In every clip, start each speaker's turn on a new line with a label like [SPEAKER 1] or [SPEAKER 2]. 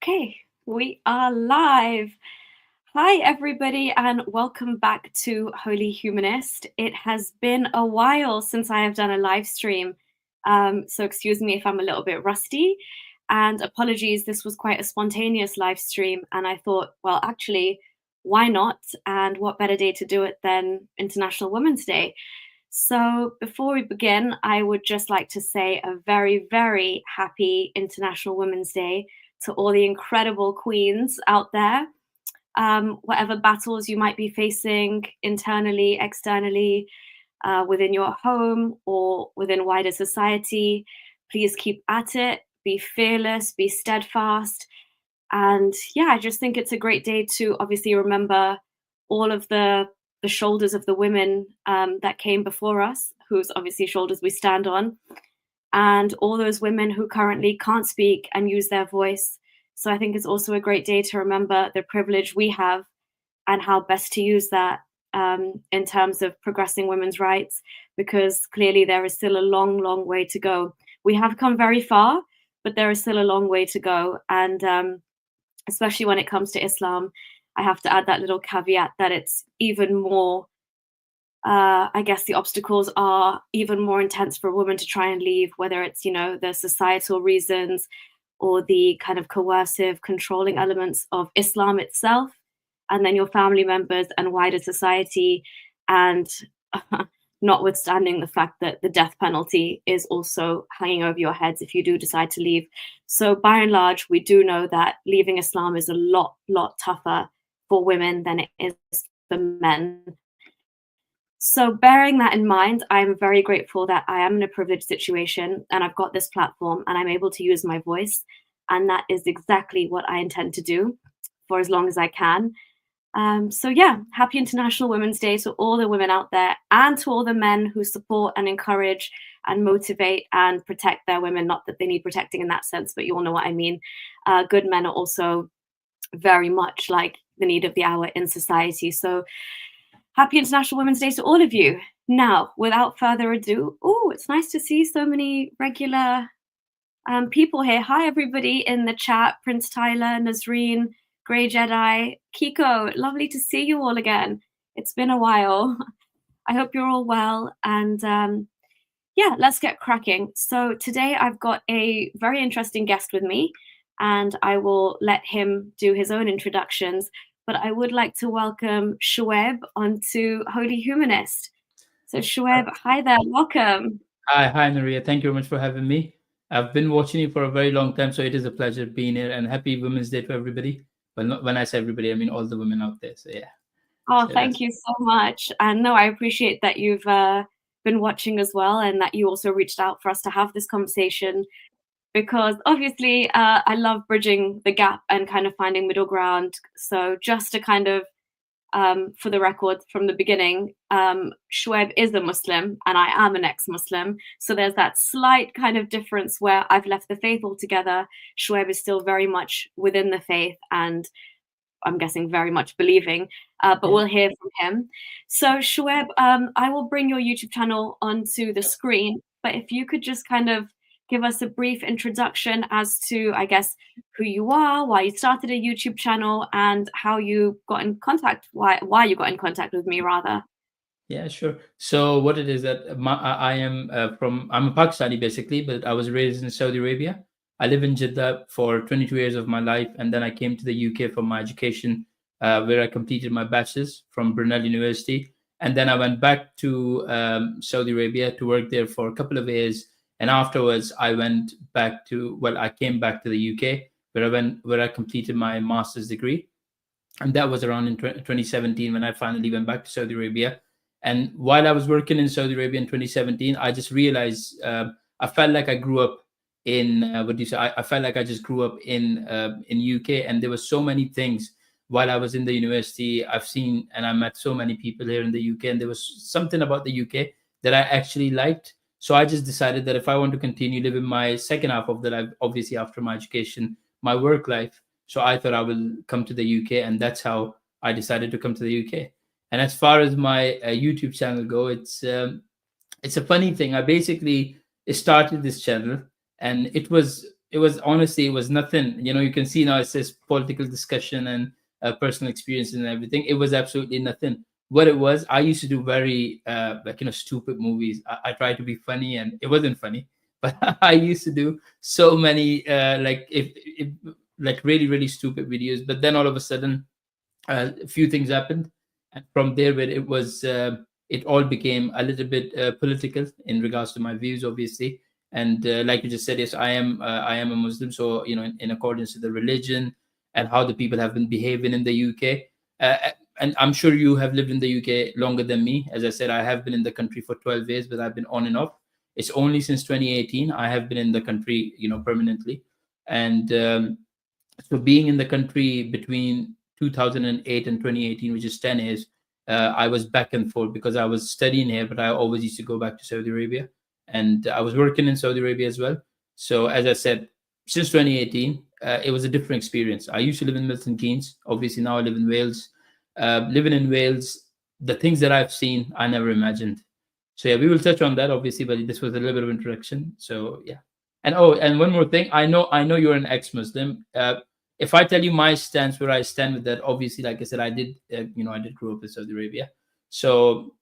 [SPEAKER 1] Okay, we are live. Hi, everybody, and welcome back to Holy Humanist. It has been a while since I have done a live stream, so excuse me if I'm a little bit rusty, and apologies, this was quite a spontaneous live stream, and I thought, well, actually, why not? And what better day to do it than International Women's Day? So, before we begin, I would just like to say a very, very happy International Women's Day to all the incredible queens out there. Whatever battles you might be facing internally, externally, within your home or within wider society, please keep at it, be fearless, be steadfast. And yeah, I just think it's a great day to obviously remember all of the shoulders of the women that came before us, whose obviously shoulders we stand on, and all those women who currently can't speak and use their voice. So I think it's also a great day to remember the privilege we have and how best to use that in terms of progressing women's rights, because clearly there is still a long, long way to go. We have come very far, but there is still a long way to go. And especially when it comes to Islam, I have to add that little caveat that it's even more, I guess the obstacles are even more intense for a woman to try and leave, whether it's, the societal reasons or the kind of coercive, controlling elements of Islam itself, and then your family members and wider society, and notwithstanding the fact that the death penalty is also hanging over your heads if you do decide to leave. So by and large, we do know that leaving Islam is a lot tougher for women than it is for men. So bearing that in mind, I'm very grateful that I am in a privileged situation and I've got this platform and I'm able to use my voice. And that is exactly what I intend to do for as long as I can. So yeah, happy International Women's Day to all the women out there and to all the men who support and encourage and motivate and protect their women. Not that they need protecting in that sense, but you all know what I mean. Good men are also very much like the need of the hour in society. So happy International Women's Day to all of you. Now, without further ado, it's nice to see so many regular people here. Hi, everybody in the chat. Prince Tyler, Nazreen, Grey Jedi, Kiko. Lovely to see you all again. It's been a while. I hope you're all well. And yeah, let's get cracking. So today I've got a very interesting guest with me, and I will let him do his own introductions. But I would like to welcome Shoaib onto Holy Humanist. So Shoaib, hi there, welcome.
[SPEAKER 2] Hi, Maria. Thank you very much for having me. I've been watching you for a very long time, so it is a pleasure being here. And happy Women's Day to everybody. Well, when I say everybody, I mean all the women out there. So yeah.
[SPEAKER 1] Oh, thank you so much. And no, I appreciate that you've been watching as well, and that you also reached out for us to have this conversation. Because obviously I love bridging the gap and kind of finding middle ground. So just to kind of, for the record from the beginning, Shoaib is a Muslim and I am an ex-Muslim. So there's that slight kind of difference where I've left the faith altogether. Shoaib is still very much within the faith and I'm guessing very much believing, but we'll hear from him. So Shoaib, I will bring your YouTube channel onto the screen, but if you could just kind of give us a brief introduction as to, I guess, who you are, why you started a YouTube channel, and how you got in contact, why you got in contact with me, rather.
[SPEAKER 2] Yeah, sure. So what it is that I'm a Pakistani basically, but I was raised in Saudi Arabia. I live in Jeddah for 22 years of my life, and then I came to the UK for my education, where I completed my bachelor's from Brunel University, and then I went back to Saudi Arabia to work there for a couple of years. And afterwards, I came back to the UK where I completed my master's degree. And that was around in 2017 when I finally went back to Saudi Arabia. And while I was working in Saudi Arabia in 2017, I just realized I felt like I grew up in, I felt like I just grew up in UK. And there were so many things while I was in the university. I've seen and I met so many people here in the UK. And there was something about the UK that I actually liked. So I just decided that if I want to continue living my second half of the life, obviously after my education, my work life, so I thought I will come to the UK, and that's how I decided to come to the UK. And as far as my YouTube channel go, it's a funny thing. I basically started this channel, and it was it was honestly, it was nothing. You can see now it says political discussion and personal experience and everything. It was absolutely nothing. What it was, I used to do very like stupid movies. I tried to be funny, and it wasn't funny. But I used to do so many like if like really stupid videos. But then all of a sudden, a few things happened, and from there, where it all became a little bit political in regards to my views, obviously. And like you just said, yes, I am a Muslim, so in accordance to the religion and how the people have been behaving in the UK. And I'm sure you have lived in the UK longer than me. As I said, I have been in the country for 12 years, but I've been on and off. It's only since 2018 I have been in the country, permanently. And so being in the country between 2008 and 2018, which is 10 years, I was back and forth because I was studying here, but I always used to go back to Saudi Arabia. And I was working in Saudi Arabia as well. So as I said, since 2018, it was a different experience. I used to live in Milton Keynes. Obviously, now I live in Wales. Living in Wales, the things that I've seen, I never imagined. So yeah, we will touch on that obviously, but this was a little bit of introduction. So yeah. And oh, and one more thing, I know you're an ex-Muslim. If I tell you my stance, where I stand with that, obviously, like I said, I did grow up in Saudi Arabia. So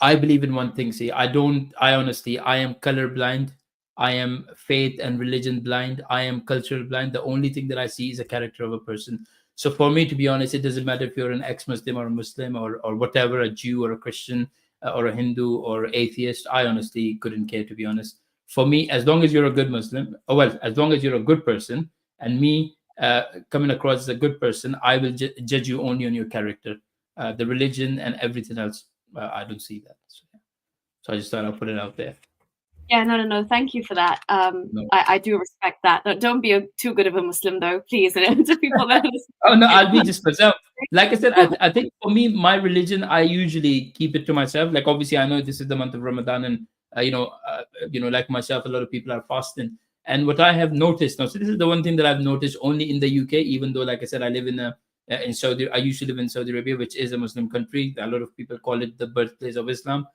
[SPEAKER 2] I believe in one thing. See, I honestly, I am colorblind. I am faith and religion blind. I am cultural blind. The only thing that I see is a character of a person. So for me, to be honest, it doesn't matter if you're an ex-Muslim or a Muslim or whatever, a Jew or a Christian or a Hindu or atheist. I honestly couldn't care, to be honest. For me, as long as you're a good Muslim, or well, as long as you're a good person, and me coming across as a good person, I will judge you only on your character. The religion and everything else, I don't see that. So I just thought I'll put it out there.
[SPEAKER 1] Yeah, no. Thank you for that.
[SPEAKER 2] No.
[SPEAKER 1] I do respect that. Don't be too good of a Muslim, though, please. To people that
[SPEAKER 2] Oh no, I'll be just myself. Like I said, I think for me, my religion, I usually keep it to myself. Like obviously, I know this is the month of Ramadan, and like myself, a lot of people are fasting. And what I have noticed now, so this is the one thing that I've noticed only in the UK. Even though, like I said, I live in Saudi. I used to live in Saudi Arabia, which is a Muslim country. A lot of people call it the birthplace of Islam.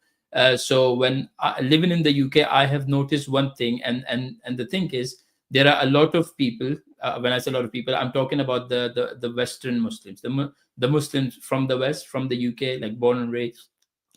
[SPEAKER 2] So when living in the UK, I have noticed one thing, and the thing is, there are a lot of people. When I say a lot of people, I'm talking about the Western Muslims, the Muslims from the West, from the UK, like born and raised.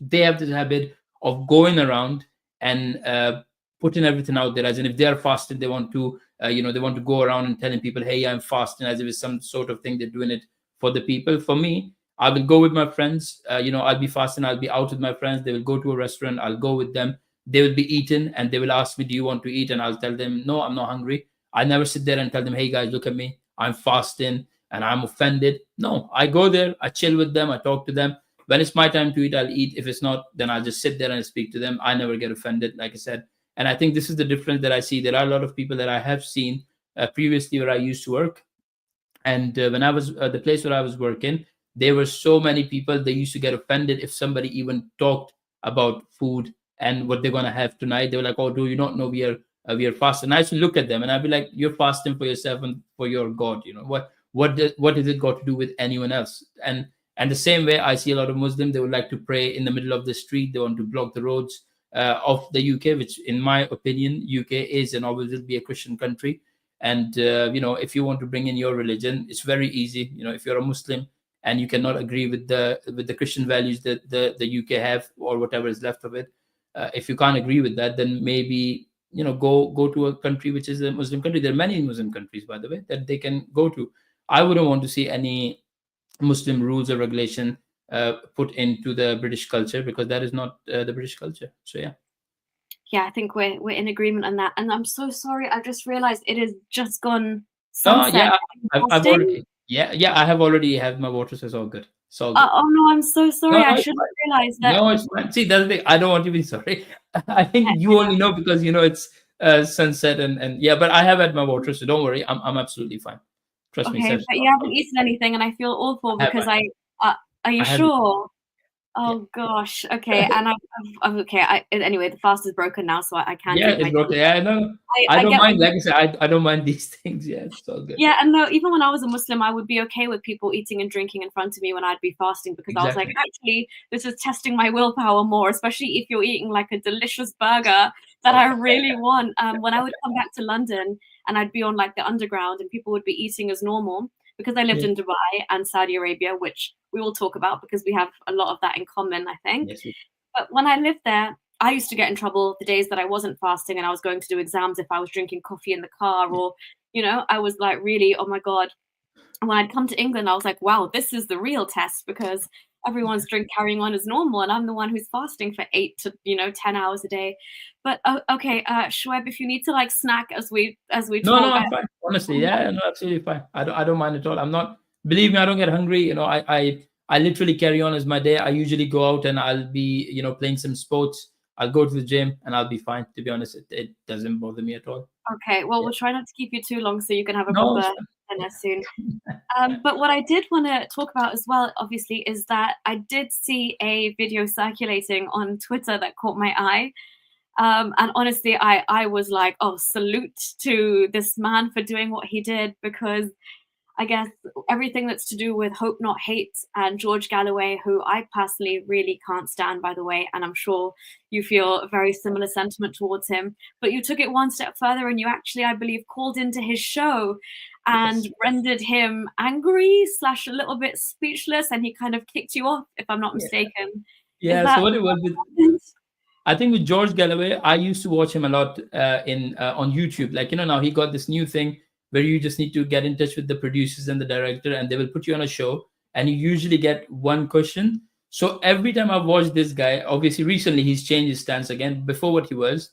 [SPEAKER 2] They have this habit of going around and putting everything out there. As in, if they are fasting, they want to, they want to go around and telling people, "Hey, I'm fasting," as if it's some sort of thing. They're doing it for the people. For me, I will go with my friends. I'll be fasting. I'll be out with my friends. They will go to a restaurant. I'll go with them. They will be eating, and they will ask me, "Do you want to eat?" And I'll tell them, "No, I'm not hungry." I never sit there and tell them, "Hey guys, look at me. I'm fasting and I'm offended." No, I go there. I chill with them. I talk to them. When it's my time to eat, I'll eat. If it's not, then I'll just sit there and speak to them. I never get offended, like I said. And I think this is the difference that I see. There are a lot of people that I have seen previously where I used to work, and when I was the place where I was working, there were so many people. They used to get offended if somebody even talked about food and what they're gonna have tonight. They were like, "Oh, do you not know we are fasting?" And I used to look at them and I'd be like, "You're fasting for yourself and for your God. What does it got to do with anyone else?" And the same way, I see a lot of Muslims. They would like to pray in the middle of the street. They want to block the roads of the UK, which, in my opinion, UK is and always will be a Christian country. And if you want to bring in your religion, it's very easy. If you're a Muslim and you cannot agree with the Christian values that the UK have, or whatever is left of it, if you can't agree with that, then maybe go to a country which is a Muslim country. There are many Muslim countries, by the way, that they can go to. I wouldn't want to see any Muslim rules or regulation put into the British culture, because that is not the British culture. So yeah.
[SPEAKER 1] Yeah, I think we're in agreement on that. And I'm so sorry. I just realized it has just gone
[SPEAKER 2] No,
[SPEAKER 1] sunset.
[SPEAKER 2] yeah,
[SPEAKER 1] Are you
[SPEAKER 2] I've
[SPEAKER 1] fasting?
[SPEAKER 2] already, yeah, I have already had my water, so it's all good. It's all good.
[SPEAKER 1] Oh no, I'm so sorry.
[SPEAKER 2] No,
[SPEAKER 1] I
[SPEAKER 2] no,
[SPEAKER 1] should have realized that.
[SPEAKER 2] no, it's fine. See, that's the thing. I don't want you to be sorry. I think you only know because it's sunset, and yeah. But I have had my water, so don't worry. I'm absolutely fine. Trust me,
[SPEAKER 1] Okay,
[SPEAKER 2] sir.
[SPEAKER 1] but you haven't eaten anything, and I feel awful
[SPEAKER 2] I have,
[SPEAKER 1] because are you
[SPEAKER 2] I have,
[SPEAKER 1] sure?
[SPEAKER 2] yeah,
[SPEAKER 1] Oh gosh. Okay, and I'm okay. Anyway, the fast is broken now, so I can
[SPEAKER 2] yeah.
[SPEAKER 1] drink
[SPEAKER 2] It's
[SPEAKER 1] my
[SPEAKER 2] broken.
[SPEAKER 1] tea.
[SPEAKER 2] Yeah, no, I
[SPEAKER 1] I
[SPEAKER 2] don't
[SPEAKER 1] get
[SPEAKER 2] mind. Like I said, I don't mind these things. Yeah, it's all good.
[SPEAKER 1] yeah, and no, even when I was a Muslim, I would be okay with people eating and drinking in front of me when I'd be fasting, because I was like,
[SPEAKER 2] Exactly.
[SPEAKER 1] actually, this is testing my willpower more, especially if you're eating like a delicious burger that I really want. When I would come back to London, and I'd be on like the underground and people would be eating as normal because I lived in Dubai and Saudi Arabia, which we will talk about because we have a lot of that in common, I think.
[SPEAKER 2] Yes.
[SPEAKER 1] But when I lived there, I used to get in trouble the days that I wasn't fasting and I was going to do exams if I was drinking coffee in the car, or, I was like, really, oh my God. And when I'd come to England, I was like, wow, this is the real test because everyone's carrying on as normal. And I'm the one who's fasting for 8 to, 10 hours a day. But okay, Shoaib, if you need to like snack as we
[SPEAKER 2] No,
[SPEAKER 1] talk.
[SPEAKER 2] I'm fine. Honestly, yeah, no, absolutely fine. I don't mind at all. I'm not. Believe me, I don't get hungry. I literally carry on as my day. I usually go out and I'll be, playing some sports. I'll go to the gym and I'll be fine. To be honest, it doesn't bother me at all.
[SPEAKER 1] Okay, well, we'll try not to keep you too long so you can have a
[SPEAKER 2] No,
[SPEAKER 1] proper dinner soon. But what I did want to talk about as well, obviously, is that I did see a video circulating on Twitter that caught my eye. And honestly, I was like, oh, salute to this man for doing what he did, because I guess everything that's to do with Hope Not Hate and George Galloway, who I personally really can't stand, by the way, and I'm sure you feel a very similar sentiment towards him. But you took it one step further and you actually, I believe, called into his show and rendered him angry / a little bit speechless, and he kind of kicked you off, if I'm not mistaken.
[SPEAKER 2] Yeah. So what it was with, I think with George Galloway, I used to watch him a lot on YouTube. Like, now he got this new thing where you just need to get in touch with the producers and the director, and they will put you on a show, and you usually get one question. So every time I've watched this guy, obviously recently he's changed his stance again. Before what he was,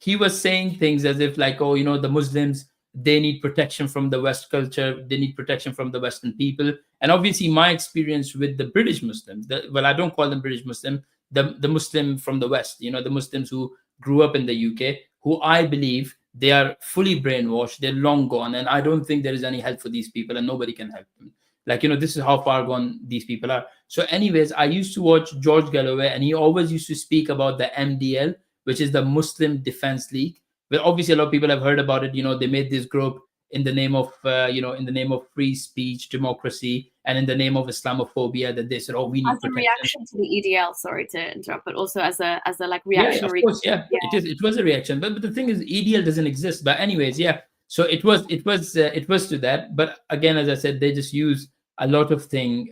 [SPEAKER 2] he was saying things as if like, oh, the Muslims, they need protection from the West culture, they need protection from the Western people. And obviously my experience with the British Muslims, well, I don't call them British Muslim, the Muslim from the West, the Muslims who grew up in the UK, who I believe they are fully brainwashed, they're long gone, and I don't think there is any help for these people, and nobody can help them. Like, this is how far gone these people are. So anyways, I used to watch George Galloway, and he always used to speak about the MDL, which is the Muslim Defense League. Well, obviously a lot of people have heard about it. They made this group in the name of in the name of free speech, democracy, and in the name of Islamophobia, that they said, oh, we need
[SPEAKER 1] as a reaction to the EDL, sorry to interrupt, but also as a like reactionary.
[SPEAKER 2] Yeah, of course, it was a reaction. But the thing is, EDL doesn't exist. But anyways, yeah. So it was to that. But again, as I said, they just use a lot of things,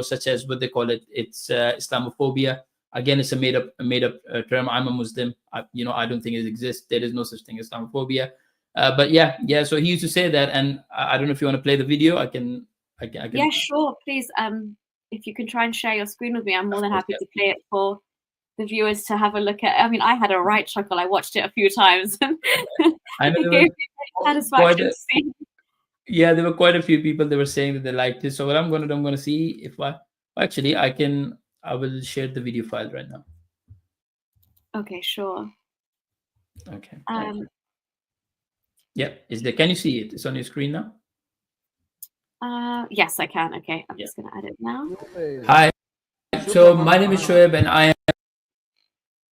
[SPEAKER 2] such as what they call it. It's Islamophobia. Again, it's a made up term. I'm a Muslim. I don't think it exists. There is no such thing as Islamophobia. But yeah. So he used to say that, and I don't know if you want to play the video. I can.
[SPEAKER 1] Yeah, sure. Please, if you can try and share your screen with me, I'm more than happy to play it for the viewers to have a look at. I mean, I had a right chuckle. I watched it a few times.
[SPEAKER 2] I know
[SPEAKER 1] it gave me satisfaction to see.
[SPEAKER 2] Yeah, there were quite a few people that were saying that they liked it. So what I'm gonna see if I will share the video file right now.
[SPEAKER 1] Okay, sure.
[SPEAKER 2] Okay. Yeah, can you see it? It's on your screen now.
[SPEAKER 1] Yes, I can. Okay, I'm just gonna add it now.
[SPEAKER 2] Hi. So my name is Shoaib, and I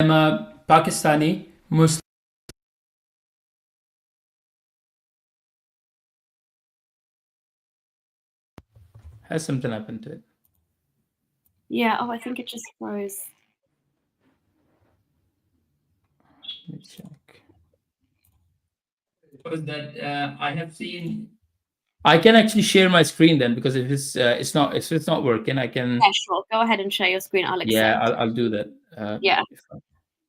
[SPEAKER 2] am a Pakistani Muslim. Has something happened to it?
[SPEAKER 1] Yeah. Oh, I think it just froze.
[SPEAKER 2] Let me check. Because that I have seen. I can actually share my screen then, because if it's not working, I can.
[SPEAKER 1] Yeah, sure. Go ahead and share your screen. I'll accept.
[SPEAKER 2] Yeah, I'll do that.
[SPEAKER 1] Yeah.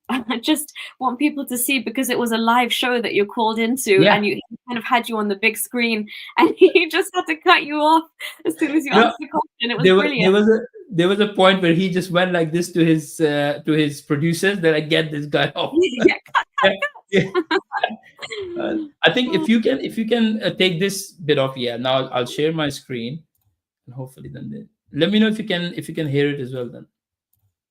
[SPEAKER 1] I just want people to see, because it was a live show that you called into, and he kind of had you on the big screen, and he just had to cut you off as soon as you answered the question. It was brilliant.
[SPEAKER 2] There was a point where he just went like this to his producers that I get this guy off. Yeah. I think if you can take this bit off, now I'll share my screen, and hopefully then let me know if you can hear it as well then.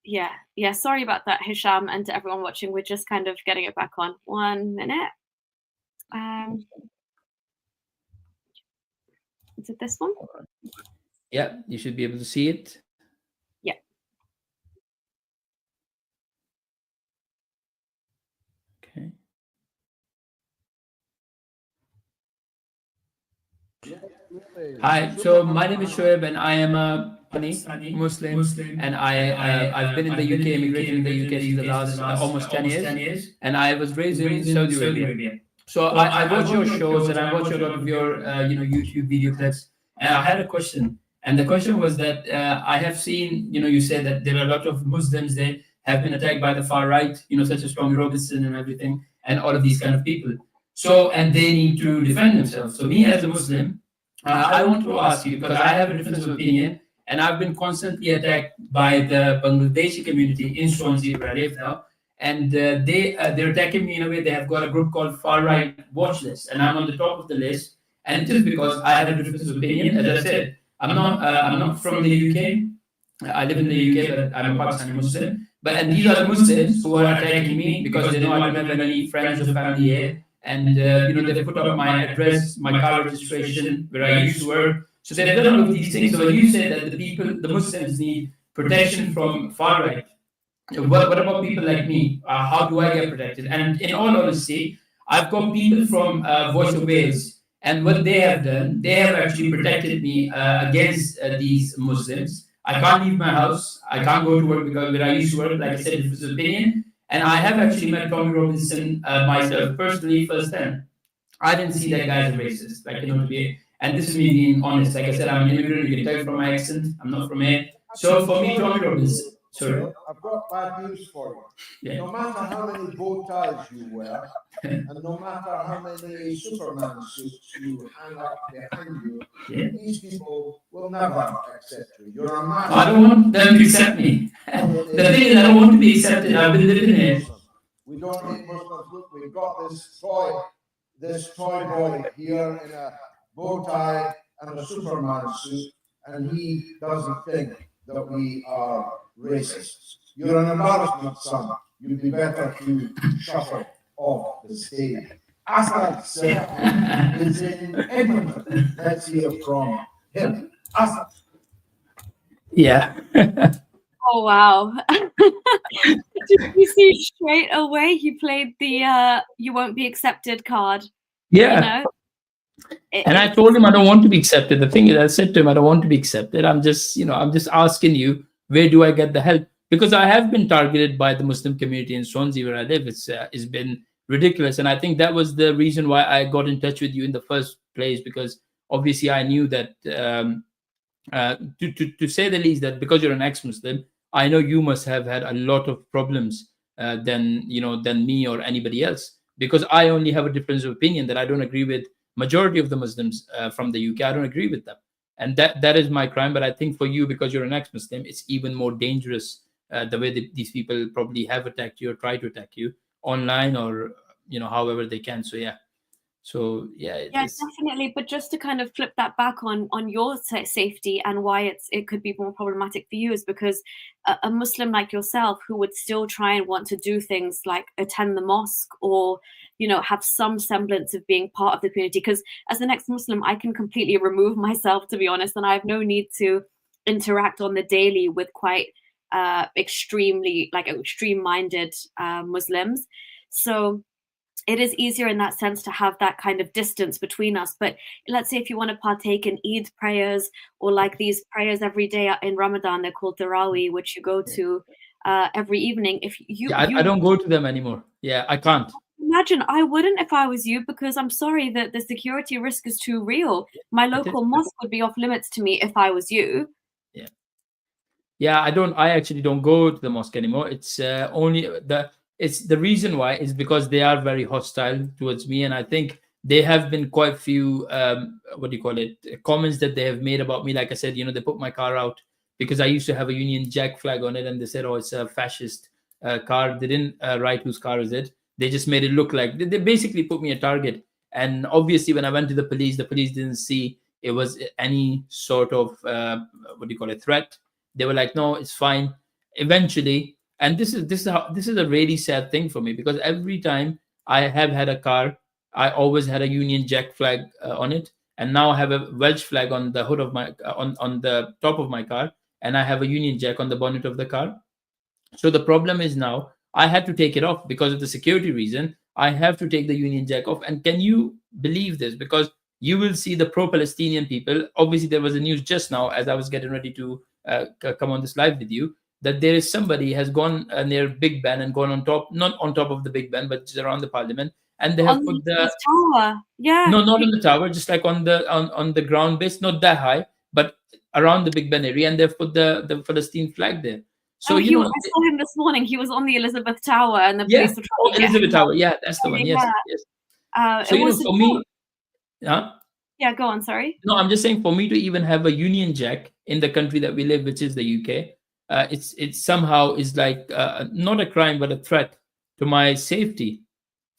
[SPEAKER 1] Yeah. Sorry about that, Hisham, and to everyone watching. We're just kind of getting it back on. 1 minute. Is it this one?
[SPEAKER 2] Yeah, you should be able to see it.
[SPEAKER 1] Yeah.
[SPEAKER 2] Okay. Hi. So my name is Shoaib, and I am a Muslim, and I've been in the UK, immigrated in the UK for the last almost 10 years, and I was raised in Saudi Arabia. So I watch your shows and I watch a lot of your YouTube video clips, and I had a question, and the question was that I have seen, you said that there are a lot of Muslims that have been attacked by the far right, such as Tommy Robinson and everything, and all of these kind of people. So and they need to defend themselves. So me as a Muslim, I want to ask you because I have a difference of opinion, and I've been constantly attacked by the Bangladeshi community in Swansea where I live now, and they're attacking me in a way. They have got a group called Far Right Watch List, and I'm on the top of the list. And it is because I have a difference of opinion. As I said, I'm not from the UK. I live in the UK, but I'm a Pakistani Muslim. But and these are the Muslims who are attacking me because they know I don't have any friends or family here, and they put up my address, my car registration, where I used to work. So they've done all of these things. So when you say that the people, the Muslims, need protection from far right, what about people like me? How do I get protected? And in all honesty, I've got people from Voice of Wales, and what they have done, they have actually protected me against these Muslims. I can't leave my house. I can't go to work because where I used to work, like I said, it was opinion. And I have actually met Tommy Robinson myself personally firsthand. I didn't see that guy as a racist, like to be. And this is me being honest. Like I said, I'm an immigrant. You can tell from my accent. I'm not from here. So for me, Tommy Robinson. Sorry.
[SPEAKER 3] I've got bad news for you.
[SPEAKER 2] Yeah.
[SPEAKER 3] No matter how many bow ties you wear, and no matter how many Superman suits you hang up behind you, these people will never accept you. You're a man.
[SPEAKER 2] I don't want them to accept me. The thing is, I don't want to be accepted. I've been living here.
[SPEAKER 3] We don't need Muslims. Look, we've got this toy boy here in a bow tie and a Superman suit, and he doesn't think that we are racists. You're an embarrassment, son. You'd be better to shuffle off the stage. Assad is in Edmonton. Let's hear from him. Assad.
[SPEAKER 2] Yeah.
[SPEAKER 1] Oh wow. Did you see straight away he played the you won't be accepted card?
[SPEAKER 2] Yeah. And I told him I don't want to be accepted. The thing is, I said to him, I don't want to be accepted. I'm just asking you, where do I get the help? Because I have been targeted by the Muslim community in Swansea where I live. It's been ridiculous. And I think that was the reason why I got in touch with you in the first place, because obviously I knew that to say the least, that because you're an ex-Muslim, I know you must have had a lot of problems than me or anybody else, because I only have a difference of opinion that I don't agree with majority of the Muslims from the UK. I don't agree with them, and that is my crime. But I think for you, because you're an ex-Muslim, it's even more dangerous the way that these people probably have attacked you or try to attack you online, or however they can. So yeah. So yeah,
[SPEAKER 1] definitely. But just to kind of flip that back on your safety and why it could be more problematic for you, is because a Muslim like yourself who would still try and want to do things like attend the mosque or have some semblance of being part of the community. Because as an ex-Muslim, I can completely remove myself, to be honest, and I have no need to interact on the daily with quite extreme-minded Muslims. So it is easier in that sense to have that kind of distance between us. But let's say if you want to partake in Eid prayers, or like these prayers every day in Ramadan, they're called Tarawih, which you go to every evening. If
[SPEAKER 2] I don't go to them anymore. Yeah, I can't.
[SPEAKER 1] Imagine, I wouldn't if I was you, because I'm sorry that the security risk is too real. My local mosque would be off limits to me if I was you.
[SPEAKER 2] Yeah, I actually don't go to the mosque anymore. It's the reason why is because they are very hostile towards me, and I think they have been quite few comments that they have made about me. Like I said, they put my car out because I used to have a Union Jack flag on it, and they said, oh, it's a fascist car. They didn't write whose car is it. They just made it look like they basically put me a target. And obviously when I went to the police didn't see it was any sort of threat. They were like, no, it's fine. Eventually, and this is a really sad thing for me, because every time I have had a car, I always had a Union Jack flag on it, and now I have a Welsh flag on the hood of my on the top of my car, and I have a Union Jack on the bonnet of the car. So the problem is now I had to take it off because of the security reason. I have to take the Union Jack off, and can you believe this? Because you will see the pro-Palestinian people. Obviously, there was a news just now as I was getting ready to come on this live with you, that there is somebody has gone near Big Ben and gone on top, not on top of the Big Ben, but just around the Parliament, and they
[SPEAKER 1] On
[SPEAKER 2] have
[SPEAKER 1] the
[SPEAKER 2] put the
[SPEAKER 1] Elizabeth Tower. Yeah.
[SPEAKER 2] no, not on the tower, just like on the ground base, not that high, but around the Big Ben area, and they've put the Palestine flag there. So
[SPEAKER 1] Oh,
[SPEAKER 2] you know,
[SPEAKER 1] I saw him this morning. He was on the Elizabeth Tower, and the
[SPEAKER 2] yeah.
[SPEAKER 1] police were
[SPEAKER 2] Oh,
[SPEAKER 1] trying to get
[SPEAKER 2] Elizabeth
[SPEAKER 1] him off.
[SPEAKER 2] Tower, yeah, that's the one. Yes,
[SPEAKER 1] Yeah.
[SPEAKER 2] yes. So
[SPEAKER 1] It
[SPEAKER 2] you know,
[SPEAKER 1] was.
[SPEAKER 2] for me, huh?
[SPEAKER 1] Yeah, go on. Sorry.
[SPEAKER 2] No, I'm just saying, for me to even have a Union Jack in the country that we live, which is the UK, it's somehow is like not a crime but a threat to my safety.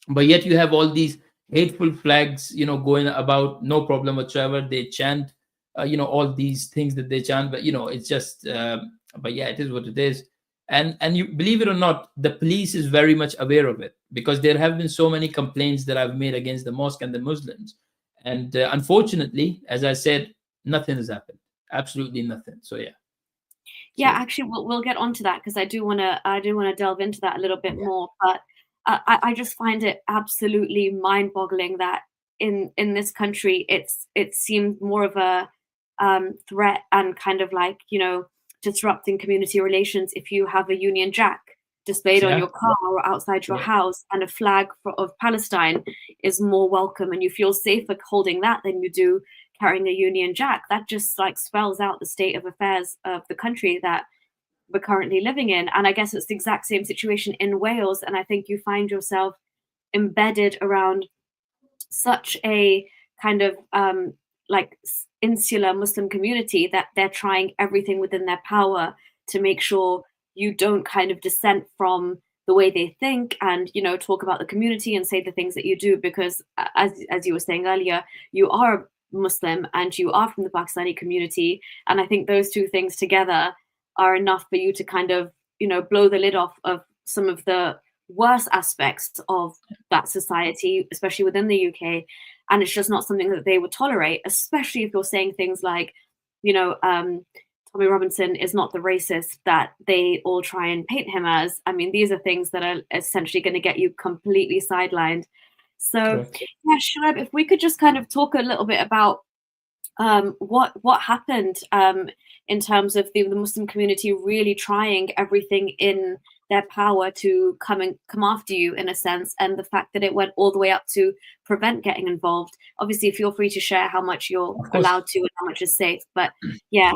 [SPEAKER 2] But yet you have all these hateful flags, you know, going about, no problem whatsoever. They chant, you know, all these things that they chant, but you know, it's just. But yeah, it is what it is. And you believe it or not, the police is very much aware of it, because there have been so many complaints that I've made against the mosque and the Muslims, and unfortunately, as I said, nothing has happened. Absolutely nothing. So yeah.
[SPEAKER 1] Yeah,
[SPEAKER 2] So
[SPEAKER 1] actually, we'll get onto that because I do wanna delve into that a little bit
[SPEAKER 2] yeah.
[SPEAKER 1] more. But I just find it absolutely mind-boggling that in this country, it seemed more of a threat and kind of like, disrupting community relations if you have a Union Jack displayed on
[SPEAKER 2] Yeah.
[SPEAKER 1] your car or outside your
[SPEAKER 2] Yeah.
[SPEAKER 1] house, and a flag of Palestine is more welcome, and you feel safer holding that than you do carrying a Union Jack. That just like spells out the state of affairs of the country that we're currently living in. And I guess it's the exact same situation in Wales. And I think you find yourself embedded around such a kind of insular Muslim community that they're trying everything within their power to make sure you don't kind of dissent from the way they think, and talk about the community and say the things that you do, because as you were saying earlier, you are Muslim and you are from the Pakistani community, and I think those two things together are enough for you to kind of blow the lid off of some of the worst aspects of that society, especially within the UK. And it's just not something that they would tolerate, especially if you're saying things like, Tommy Robinson is not the racist that they all try and paint him as. I mean, these are things that are essentially going to get you completely sidelined. So,
[SPEAKER 2] Correct.
[SPEAKER 1] yeah, Shoaib, if we could just kind of talk a little bit about what happened in terms of the Muslim community really trying everything in their power to come after you, in a sense, and the fact that it went all the way up to prevent getting involved. Obviously, feel free to share how much you're
[SPEAKER 2] Of course.
[SPEAKER 1] allowed to and how much is safe. But yeah.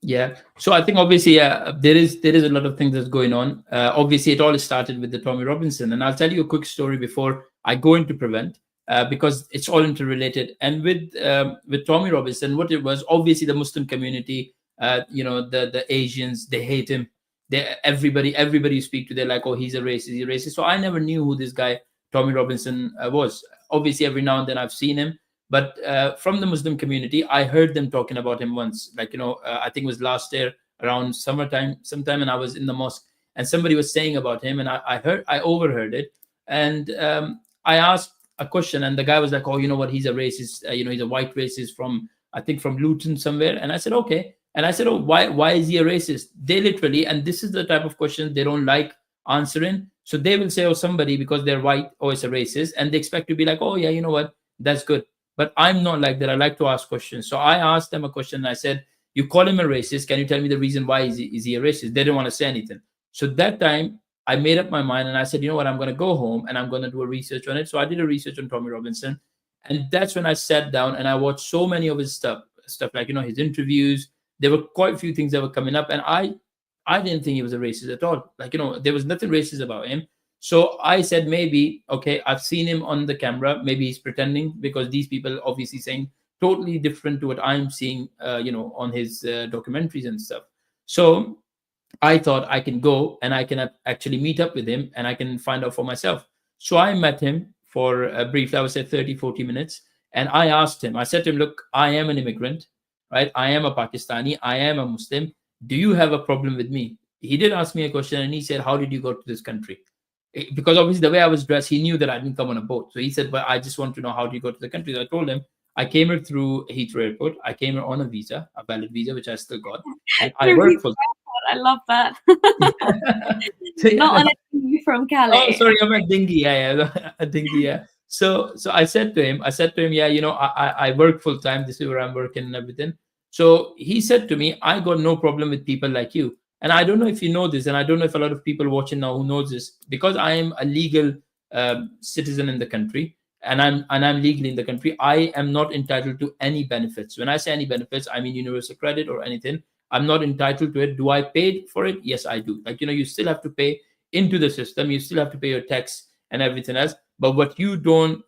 [SPEAKER 2] Yeah. So I think obviously there is a lot of things that's going on. Obviously, it all started with the Tommy Robinson, and I'll tell you a quick story before I go into prevent, because it's all interrelated. And with Tommy Robinson, what it was, obviously the Muslim community, the Asians, they hate him. Everybody you speak to, they're like, oh, he's a racist. So I never knew who this guy Tommy Robinson was. Obviously, every now and then I've seen him. But from the Muslim community, I heard them talking about him once. Like, I think it was last year around summertime, sometime, and I was in the mosque, and somebody was saying about him, and I overheard it, and I asked a question, and the guy was like, "Oh, you know what? He's a racist. He's a white racist from, I think, from Luton somewhere." And I said, "Okay." And I said, "Oh, why is he a racist?" They literally, and this is the type of question they don't like answering. So they will say, "Oh, somebody because they're white, oh, it's a racist," and they expect to be like, "Oh, yeah, you know what? That's good." But I'm not like that. I like to ask questions. So I asked them a question. And I said, "You call him a racist. Can you tell me the reason why is he a racist?" They didn't want to say anything. So that time I made up my mind and I said, "You know what? I'm going to go home and I'm going to do a research on it." So I did a research on Tommy Robinson. And that's when I sat down and I watched so many of his stuff like, his interviews. There were quite a few things that were coming up. And I didn't think he was a racist at all. Like, there was nothing racist about him. So I said, maybe, okay, I've seen him on the camera. Maybe he's pretending, because these people obviously saying totally different to what I'm seeing, on his documentaries and stuff. So I thought I can go and I can actually meet up with him and I can find out for myself. So I met him for a brief, I would say 30, 40 minutes. And I asked him, I said to him, "Look, I am an immigrant, right? I am a Pakistani. I am a Muslim. Do you have a problem with me?" He did ask me a question and he said, "How did you go to this country?" Because obviously the way I was dressed, he knew that I didn't come on a boat. So he said, "Well, I just want to know, how do you go to the country?" So I told him, I came here through Heathrow Airport. I came here on a valid visa, which I still got. And I worked for.
[SPEAKER 1] I love that.
[SPEAKER 2] So, yeah,
[SPEAKER 1] Not on a TV from Calais.
[SPEAKER 2] oh, sorry, I'm a dinghy. Yeah, a dinghy. Yeah. So I said to him, "Yeah, I work full time. This is where I'm working and everything." So he said to me, "I got no problem with people like you." And I don't know if you know this, and I don't know if a lot of people watching now who knows this, because I am a legal citizen in the country, and I'm legally in the country, I am not entitled to any benefits. When I say any benefits, I mean universal credit or anything. I'm not entitled to it. Do I pay for it? Yes, I do. Like, you still have to pay into the system. You still have to pay your tax and everything else. But what you don't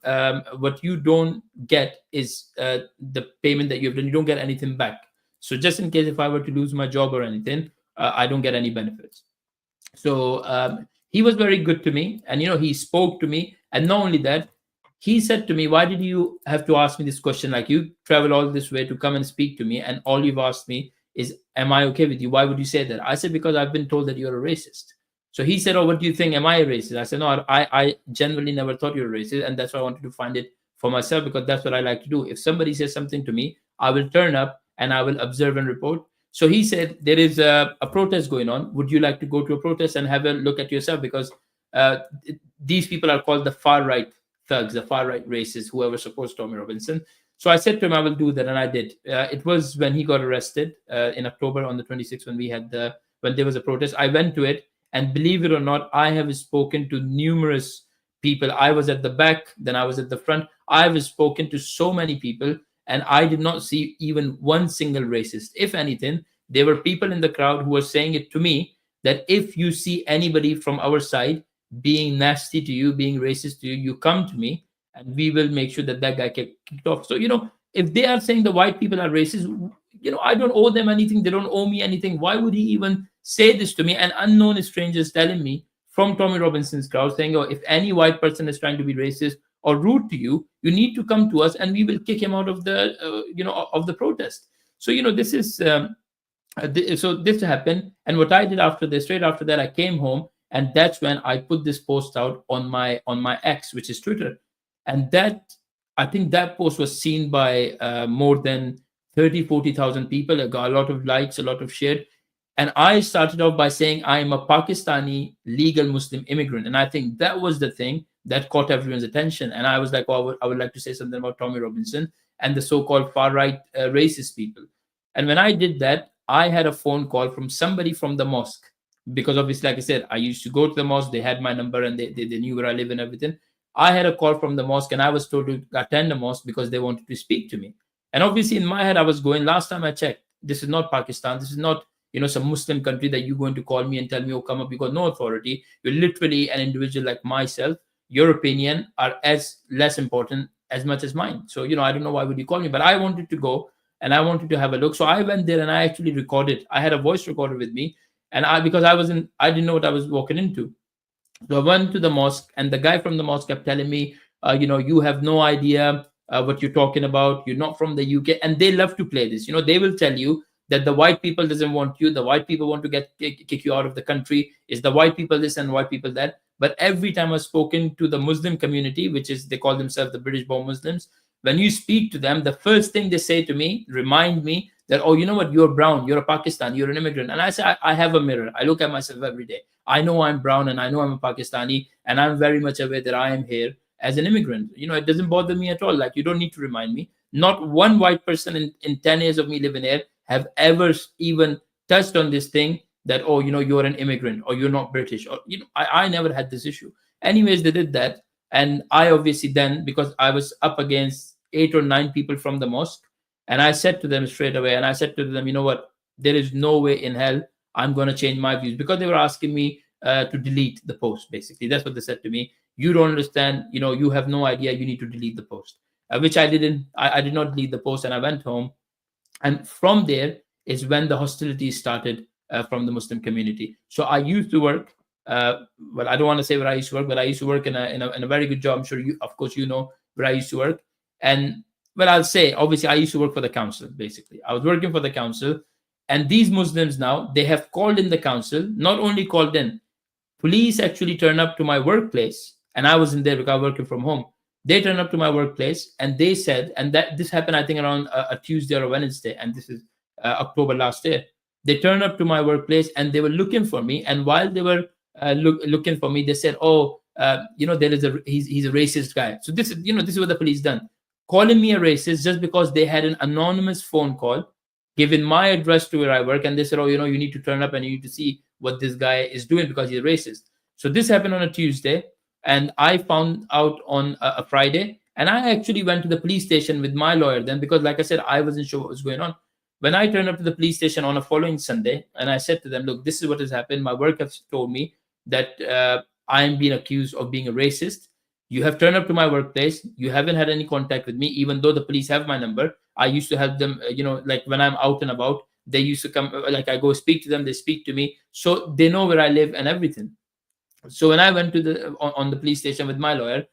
[SPEAKER 2] get is the payment that you've done. You don't get anything back. So just in case if I were to lose my job or anything, I don't get any benefits. So he was very good to me, and he spoke to me, and not only that, he said to me, "Why did you have to ask me this question? Like, you travel all this way to come and speak to me, and all you've asked me is, am I okay with you? Why would you say that?" I said, "Because I've been told that you're a racist." So he said, "Oh, what do you think? Am I a racist?" I said, "No, I genuinely never thought you were racist, and that's why I wanted to find it for myself, because that's what I like to do. If somebody says something to me, I will turn up and I will observe and report." So he said, "There is a protest going on. Would you like to go to a protest and have a look at yourself? Because these people are called the far right thugs, the far right racists, whoever supports Tommy Robinson." So I said to him, "I will do that," and I did. It was when he got arrested in October on the 26th, when there was a protest. I went to it, and believe it or not, I have spoken to numerous people. I was at the back, then I was at the front. I've spoken to so many people, and I did not see even one single racist. If anything, there were people in the crowd who were saying it to me, that if you see anybody from our side being nasty to you, being racist to you, you come to me, and we will make sure that guy get kicked off. So, if they are saying the white people are racist, I don't owe them anything. They don't owe me anything. Why would he even say this to me? And unknown strangers telling me from Tommy Robinson's crowd, saying, "Oh, if any white person is trying to be racist or rude to you, you need to come to us, and we will kick him out of the of the protest." So this is so this happened. And what I did after this, straight after that, I came home, and that's when I put this post out on my X, which is Twitter. And that, I think that post was seen by more than 30-40,000 people. It got a lot of likes, a lot of share. And I started off by saying I am a Pakistani legal Muslim immigrant. And I think that was the thing that caught everyone's attention. And I was like, "Oh, I would like to say something about Tommy Robinson and the so-called far-right racist people." And when I did that, I had a phone call from somebody from the mosque. Because obviously, like I said, I used to go to the mosque. They had my number, and they knew where I live and everything. I had a call from the mosque, and I was told to attend the mosque because they wanted to speak to me. And obviously, in my head, I was going, last time I checked, this is not Pakistan. This is not some Muslim country that you're going to call me and tell me, "Oh, come up." You got no authority. You're literally an individual like myself. Your opinion are as less important as much as mine. So I don't know why would you call me, but I wanted to go, and I wanted to have a look. So I went there, and I actually recorded. I had a voice recorder with me, and because I didn't know what I was walking into. So I went to the mosque, and the guy from the mosque kept telling me, "You have no idea what you're talking about. You're not from the UK." And they love to play this. They will tell you that the white people doesn't want you. The white people want to kick you out of the country. Is the white people this and white people that? But every time I've spoken to the Muslim community, which is, they call themselves the British-born Muslims, when you speak to them, the first thing they say to me, remind me that, "Oh, you know what? You're brown. You're a Pakistani. You're an immigrant." And I say, I have a mirror. I look at myself every day. I know I'm brown, and I know I'm a Pakistani, and I'm very much aware that I am here as an immigrant. It doesn't bother me at all. Like, you don't need to remind me. Not one white person in 10 years of me living here have ever even touched on this thing that, "Oh, you're an immigrant, or you're not British," or I never had this issue. Anyways, they did that. And I obviously then, because I was up against 8 or 9 people from the mosque, and I said to them straight away, and I said to them, "You know what? There is no way in hell I'm going to change my views," because they were asking me to delete the post. Basically, that's what they said to me. "You don't understand. You have no idea. You need to delete the post," which I didn't. I did not delete the post, and I went home. And from there is when the hostilities started from the Muslim community. So I used to work. Well, I don't want to say where I used to work, but I used to work in a very good job. I'm sure of course, where I used to work. And well, I'll say, obviously, I used to work for the council. Basically, I was working for the council, and these Muslims now, they have called in the council. Not only called in, police actually turned up to my workplace, and I wasn't there because I was working from home. They turned up to my workplace, and they said, and that this happened, I think, around a Tuesday or a Wednesday, and this is October last year. They turned up to my workplace, and they were looking for me. And while they were looking for me, they said, "Oh, there is he's a racist guy." So this is what the police done, calling me a racist just because they had an anonymous phone call, giving my address to where I work, and they said, "Oh, you need to turn up and you need to see what this guy is doing because he's a racist." So this happened on a Tuesday. And I found out on a Friday, and I actually went to the police station with my lawyer then, because like I said, I wasn't sure what was going on. When I turned up to the police station on a following Sunday, and I said to them, look, this is what has happened. My work has told me that I am being accused of being a racist. You have turned up to my workplace. You haven't had any contact with me, even though the police have my number. I used to help them, like when I'm out and about, they used to come, like I go speak to them, they speak to me. So they know where I live and everything. So when I went to on the police station with my lawyer,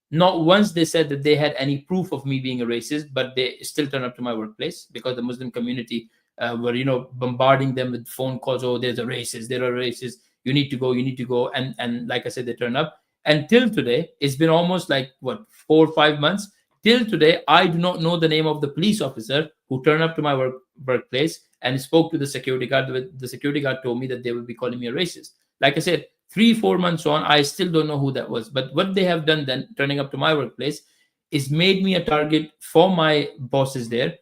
[SPEAKER 2] not once they said that they had any proof of me being a racist, but they still turned up to my workplace because the Muslim community were, bombarding them with phone calls. Oh, there's a racist, there are racists. You need to go, you need to go. And like I said, they turn up. And till today, it's been almost like what, 4 or 5 months. Till today, I do not know the name of the police officer who turned up to my workplace and spoke to the security guard. The security guard told me that they would be calling me a racist. Like I said, 3 or 4 months on, I still don't know who that was. But what they have done then, turning up to my workplace, is made me a target for my bosses there.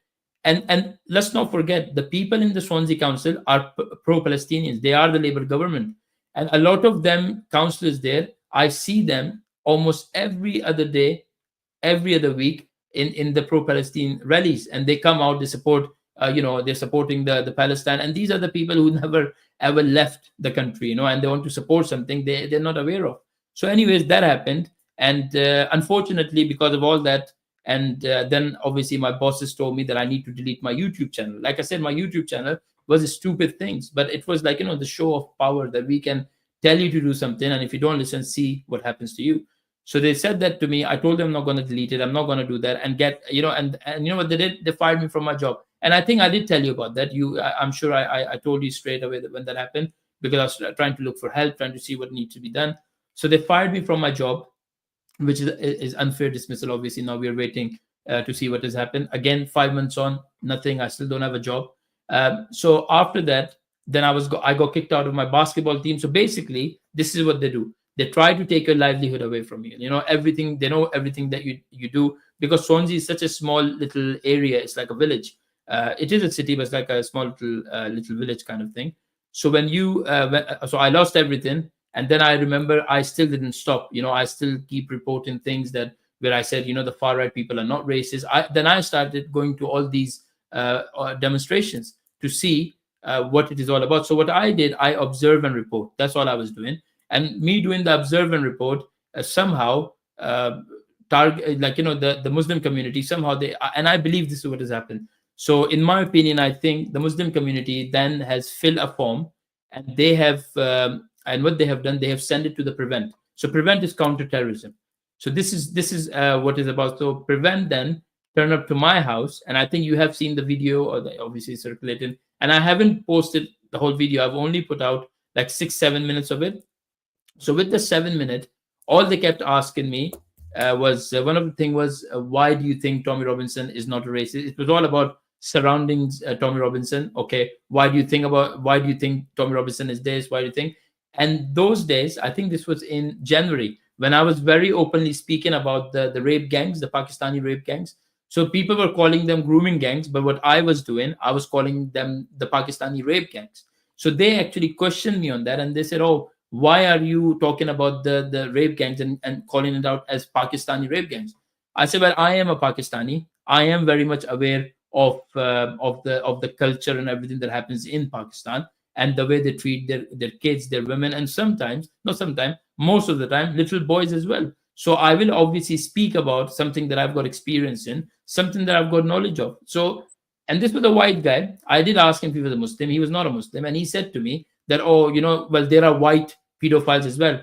[SPEAKER 2] And let's not forget, the people in the Swansea Council are pro-Palestinians. They are the Labour government. And a lot of them, councillors there, I see them almost every other day, every other week in the pro-Palestine rallies, and they come out, they support, they're supporting the Palestine, and these are the people who never ever left the country, and they want to support something they're not aware of. So anyways, that happened, and unfortunately, because of all that, and then obviously my bosses told me that I need to delete my YouTube channel. Like I said, my YouTube channel was a stupid things, but it was like, the show of power, that we can tell you to do something, and if you don't listen, see what happens to you. So they said that to me. I told them I'm not going to delete it. I'm not going to do that. And get, and you know what they did? They fired me from my job. And I think I did tell you about that. I'm sure I told you straight away that when that happened, because I was trying to look for help, trying to see what needs to be done. So they fired me from my job, which is unfair dismissal. Obviously, now we're waiting to see what has happened. Again, 5 months on, nothing. I still don't have a job. So after that, then I got kicked out of my basketball team. So basically, this is what they do. They try to take your livelihood away from you. Everything. They know everything that you do, because Swansea is such a small little area. It's like a village. It is a city, but it's like a small little village kind of thing. So so I lost everything, and then I remember I still didn't stop. I still keep reporting things where I said, the far right people are not racist. Then I started going to all these demonstrations to see what it is all about. So what I did, I observe and report. That's all I was doing. And me doing the observe and report somehow target, the Muslim community, somehow and I believe this is what has happened. So in my opinion, I think the Muslim community then has filled a form, and they have, and what they have done, they have sent it to the Prevent. So Prevent is counterterrorism. So this is what is about. So Prevent then turn up to my house, and I think you have seen the video, or obviously circulated, and I haven't posted the whole video. I've only put out like 6-7 minutes of it. So with the 7 minute, all they kept asking me was one of the thing was, why do you think Tommy Robinson is not a racist? It was all about surroundings Tommy Robinson. Okay, why do you think Tommy Robinson is this? Why do you think? And those days, I think this was in January, when I was very openly speaking about the rape gangs, the Pakistani rape gangs. So people were calling them grooming gangs, but what I was doing, I was calling them the Pakistani rape gangs. So they actually questioned me on that, and they said, oh, why are you talking about the rape gangs and calling it out as Pakistani rape gangs? I said, well, I am a Pakistani. I am very much aware of the culture and everything that happens in Pakistan, and the way they treat their kids, their women, and most of the time, little boys as well. So I will obviously speak about something that I've got experience in, something that I've got knowledge of. So, and this was a white guy. I did ask him if he was a Muslim. He was not a Muslim. And he said to me that, oh, well, there are white pedophiles as well.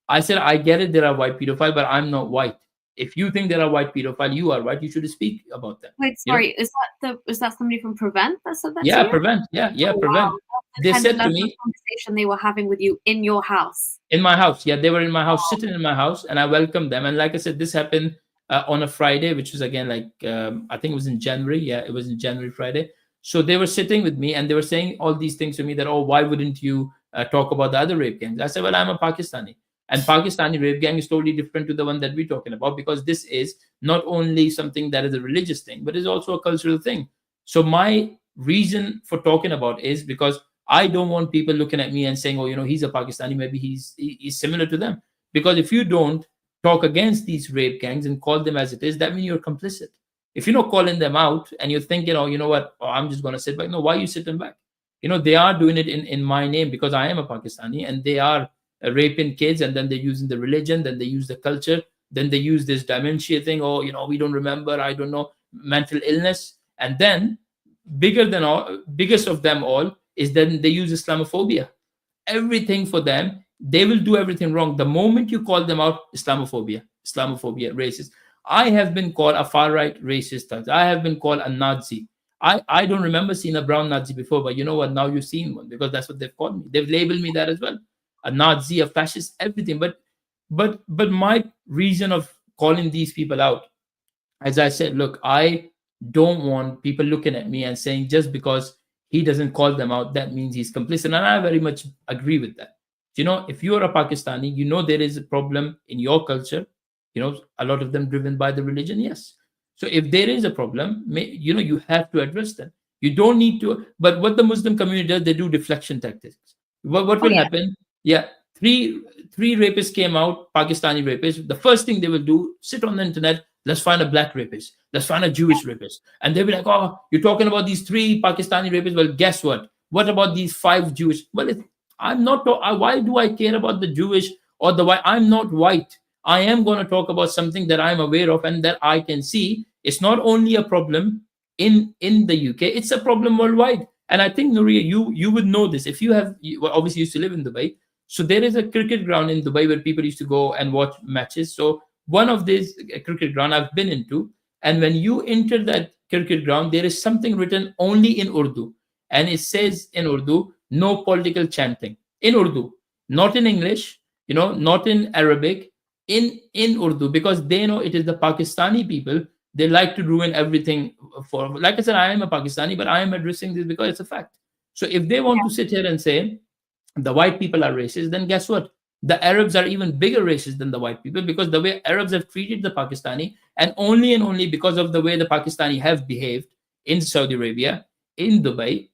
[SPEAKER 2] I said, I get it, there are white pedophiles, but I'm not white. If you think there are white pedophiles, you are white. You should speak about them.
[SPEAKER 1] Wait, sorry, is that somebody from Prevent that said that?
[SPEAKER 2] Yeah,
[SPEAKER 1] to you?
[SPEAKER 2] Prevent. Yeah,
[SPEAKER 1] Oh,
[SPEAKER 2] Prevent.
[SPEAKER 1] wow.
[SPEAKER 2] They said to me,
[SPEAKER 1] conversation they were having with you in your house.
[SPEAKER 2] In my house. Yeah, they were in my house, sitting in my house, and I welcomed them. And like I said, this happened on a Friday, which was again like I think it was in January. Yeah, it was in January, Friday. So they were sitting with me, and they were saying all these things to me that, oh, why wouldn't you talk about the other rape gangs? I said, well, I'm a Pakistani, and Pakistani rape gang is totally different to the one that we're talking about, because this is not only something that is a religious thing, but is also a cultural thing. So my reason for talking about is because I don't want people looking at me and saying, oh, he's a Pakistani, maybe he's similar to them. Because if you don't, talk against these rape gangs and call them as it is, that means you're complicit. If you're not calling them out and you're thinking, oh, you know what, oh, I'm just going to sit back. No, why are you sitting back? They are doing it in my name because I am a Pakistani, and they are raping kids, and then they're using the religion, then they use the culture, then they use this dementia thing. Oh, we don't remember, I don't know, mental illness. And then biggest of them all is then they use Islamophobia. Everything for them, they will do everything wrong. The moment you call them out, Islamophobia, racist. I have been called a far-right racist. I have been called a Nazi. I don't remember seeing a brown Nazi before, but you know what? Now you've seen one, because that's what they've called me. They've labeled me that as well. A Nazi, a fascist, everything. But my reason of calling these people out, as I said, look, I don't want people looking at me and saying just because he doesn't call them out, that means he's complicit. And I very much agree with that. If you're a Pakistani, there is a problem in your culture. A lot of them driven by the religion, yes. So if there is a problem, you have to address them. You don't need to. But what the Muslim community does, they do deflection tactics. What will happen? Yeah, three rapists came out, Pakistani rapists. The first thing they will do, sit on the internet. Let's find a black rapist. Let's find a Jewish rapist. And they'll be like, oh, you're talking about these 3 Pakistani rapists. Well, guess what? What about these 5 Jewish? Well, I'm not. Why do I care about the Jewish or the white? I'm not white. I am going to talk about something that I'm aware of and that I can see. It's not only a problem in the UK, it's a problem worldwide. And I think, Nuria, you would know this. If you obviously used to live in Dubai. So there is a cricket ground in Dubai where people used to go and watch matches. So one of these cricket ground I've been into. And when you enter that cricket ground, there is something written only in Urdu. And it says in Urdu, no political chanting. In Urdu, not in English, not in Arabic, in Urdu, because they know it is the Pakistani people. They like to ruin everything for. Like I said, I am a Pakistani, but I am addressing this because it's a fact. So if they want to sit here and say the white people are racist, then guess what? The Arabs are even bigger racists than the white people, because the way Arabs have treated the Pakistani, and only because of the way the Pakistani have behaved in Saudi Arabia, in Dubai,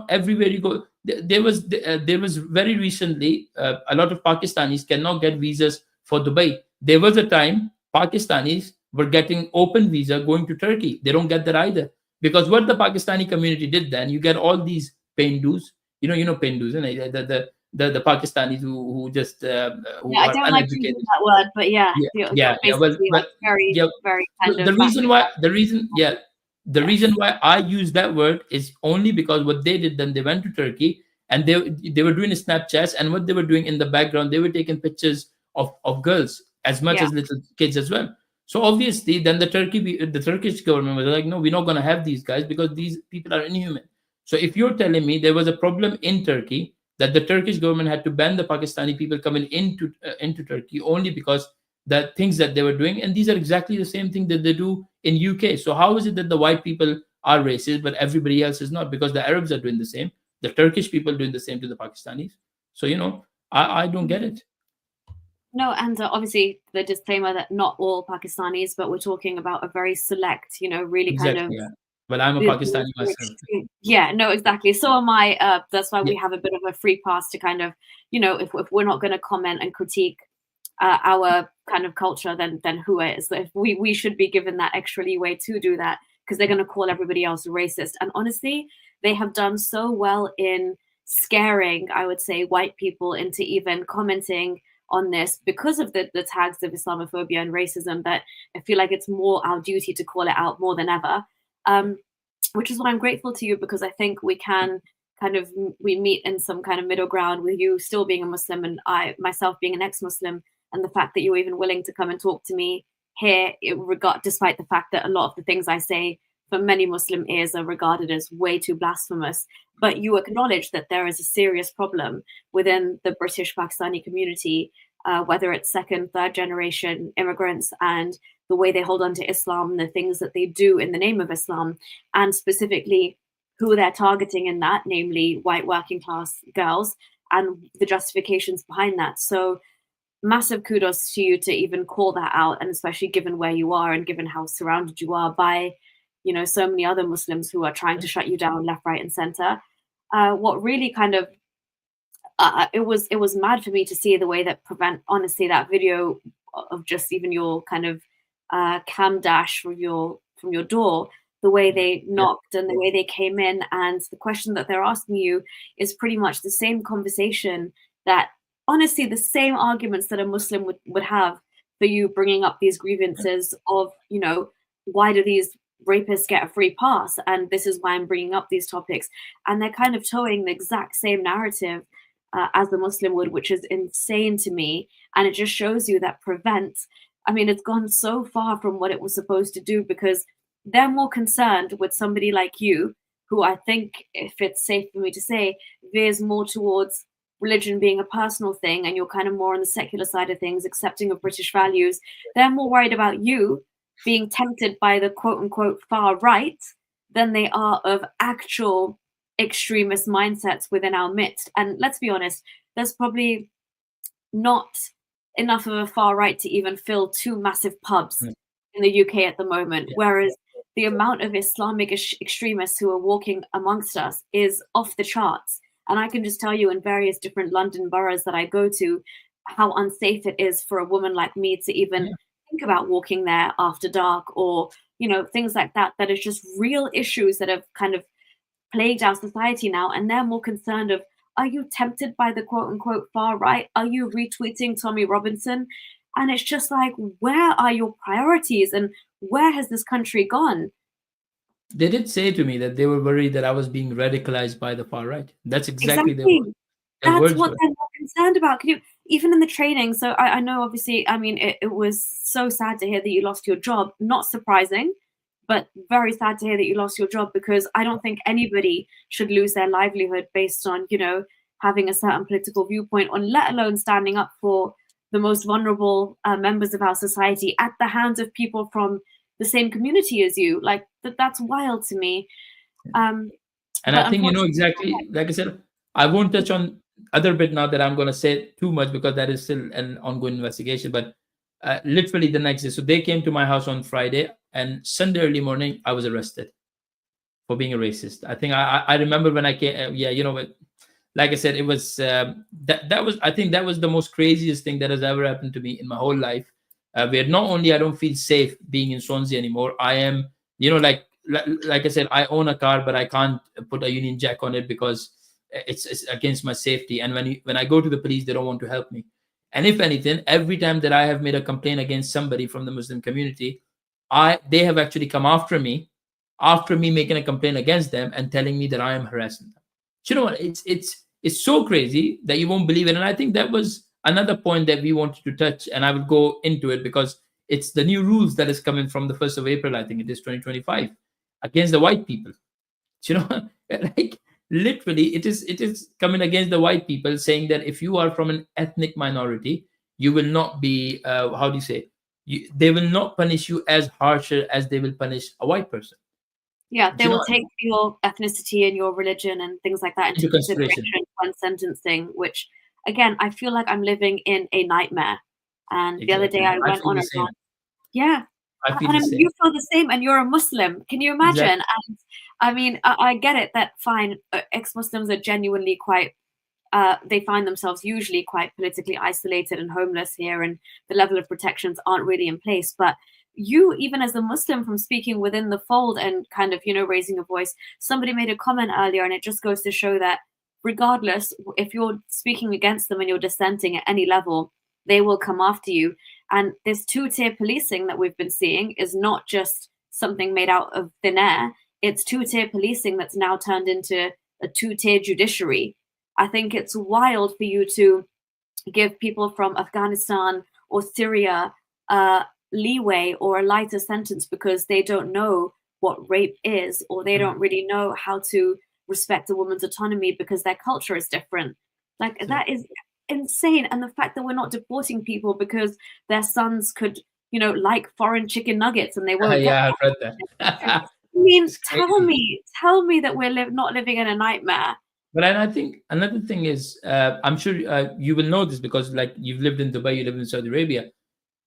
[SPEAKER 2] everywhere you go. There was very recently a lot of Pakistanis cannot get visas for Dubai. There was a time Pakistanis were getting open visa going to Turkey. They don't get that either, because what the Pakistani community did then, you get all these Pendus, Pendus, and the Pakistanis who just who
[SPEAKER 1] I
[SPEAKER 2] are
[SPEAKER 1] don't like using that word, but very kind of.
[SPEAKER 2] The reason why I use that word is only because what they did then, they went to Turkey and they were doing Snapchats, and what they were doing in the background, they were taking pictures of girls as much as little kids as well. So obviously then the Turkish government was like, no, we're not going to have these guys because these people are inhuman. So if you're telling me there was a problem in Turkey, that the Turkish government had to ban the Pakistani people coming into Turkey only because the things that they were doing, and these are exactly the same thing that they do in UK. So how is it that the white people are racist but everybody else is not? Because the Arabs are doing the same, the Turkish people doing the same to the Pakistanis. So I don't get it.
[SPEAKER 1] No, and obviously the disclaimer that not all Pakistanis, but we're talking about a very select, really
[SPEAKER 2] exactly,
[SPEAKER 1] kind of.
[SPEAKER 2] Yeah. Well, I'm a Pakistani myself.
[SPEAKER 1] Yeah, no, exactly. So am I. That's why we have a bit of a free pass to kind of, if we're not going to comment and critique our kind of culture, then who is? If we should be given that extra leeway to do that, because they're going to call everybody else racist. And honestly, they have done so well in scaring, I would say, white people into even commenting on this because of the tags of Islamophobia and racism, that I feel like it's more our duty to call it out more than ever. Which is why I'm grateful to you, because I think we can we meet in some kind of middle ground with you still being a Muslim and I myself being an ex-Muslim, and the fact that you're even willing to come and talk to me here, despite the fact that a lot of the things I say for many Muslim ears are regarded as way too blasphemous. But you acknowledge that there is a serious problem within the British Pakistani community, whether it's second, third generation immigrants, and the way they hold on to Islam, the things that they do in the name of Islam, and specifically who they're targeting in that, namely white working class girls, and the justifications behind that. So massive kudos to you to even call that out, and especially given where you are and given how surrounded you are by, so many other Muslims who are trying to shut you down left, right, and center. What really kind of it was mad for me to see the way that honestly, that video of just even your kind of cam dash from your door, the way they knocked and the way they came in, and the question that they're asking you is pretty much the same conversation that, honestly, the same arguments that a Muslim would have for you bringing up these grievances of, why do these rapists get a free pass? And this is why I'm bringing up these topics. And they're kind of towing the exact same narrative as the Muslim would, which is insane to me. And it just shows you that it's gone so far from what it was supposed to do, because they're more concerned with somebody like you, who I think, if it's safe for me to say, veers more towards religion being a personal thing, and you're kind of more on the secular side of things, accepting of British values. They're more worried about you being tempted by the quote unquote far right than they are of actual extremist mindsets within our midst. And let's be honest, there's probably not enough of a far right to even fill 2 massive pubs in the UK at the moment, whereas the amount of Islamic extremists who are walking amongst us is off the charts. And I can just tell you, in various different London boroughs that I go to, how unsafe it is for a woman like me to even think about walking there after dark, or, things like that, that is just real issues that have kind of plagued our society now. And they're more concerned of, are you tempted by the quote unquote far right? Are you retweeting Tommy Robinson? And it's just like, where are your priorities, and where has this country gone?
[SPEAKER 2] They did say to me that they were worried that I was being radicalized by the far right. That's exactly their
[SPEAKER 1] That's
[SPEAKER 2] words
[SPEAKER 1] what
[SPEAKER 2] were.
[SPEAKER 1] they're more concerned about. Even in the training, so I know, obviously, it was so sad to hear that you lost your job. Not surprising, but very sad to hear that you lost your job, because I don't think anybody should lose their livelihood based on, having a certain political viewpoint, or let alone standing up for the most vulnerable members of our society at the hands of people from the same community as you. Like, that's wild to me.
[SPEAKER 2] And I think, exactly, like I said, I won't touch on other bit now that I'm going to say too much, because that is still an ongoing investigation. But literally the next day, so they came to my house on Friday, and Sunday early morning, I was arrested for being a racist. I think I remember when I came, like I said, it was I think that was the most craziest thing that has ever happened to me in my whole life. Where not only I don't feel safe being in Swansea anymore, I am, like I said, I own a car, but I can't put a Union Jack on it because it's against my safety. And when I go to the police, they don't want to help me. And if anything, every time that I have made a complaint against somebody from the Muslim community, they have actually come after me making a complaint against them and telling me that I am harassing them. So, what? It's so crazy that you won't believe it. And I think that was another point that we wanted to touch, and I will go into it, because it's the new rules that is coming from the 1st of April, I think it is 2025, against the white people. Like, literally, it is coming against the white people, saying that if you are from an ethnic minority, you will not be, they will not punish you as harsher as they will punish a white person.
[SPEAKER 1] Yeah, they will take your ethnicity and your religion and things like that into consideration when sentencing, which, again, I feel like I'm living in a nightmare. And the other day I went on a rant. Yeah.
[SPEAKER 2] I feel the same.
[SPEAKER 1] You feel the same, and you're a Muslim. Can you imagine?
[SPEAKER 2] Exactly.
[SPEAKER 1] And I get it that, fine, ex-Muslims are genuinely quite, they find themselves usually quite politically isolated and homeless here, and the level of protections aren't really in place. But you, even as a Muslim, from speaking within the fold and kind of, raising a voice, somebody made a comment earlier, and it just goes to show that regardless, if you're speaking against them and you're dissenting at any level, they will come after you. And this 2-tier policing that we've been seeing is not just something made out of thin air. It's 2-tier policing that's now turned into a 2-tier judiciary. I think it's wild for you to give people from Afghanistan or Syria leeway or a lighter sentence because they don't know what rape is, or they don't really know how to respect a woman's autonomy because their culture is different. Like, that is insane. And the fact that we're not deporting people because their sons could, like foreign chicken nuggets and they won't.
[SPEAKER 2] Yeah, I've read that.
[SPEAKER 1] I mean, tell me that we're not living in a nightmare.
[SPEAKER 2] But I think another thing is, I'm sure you will know this because, like, you've lived in Dubai, you live in Saudi Arabia.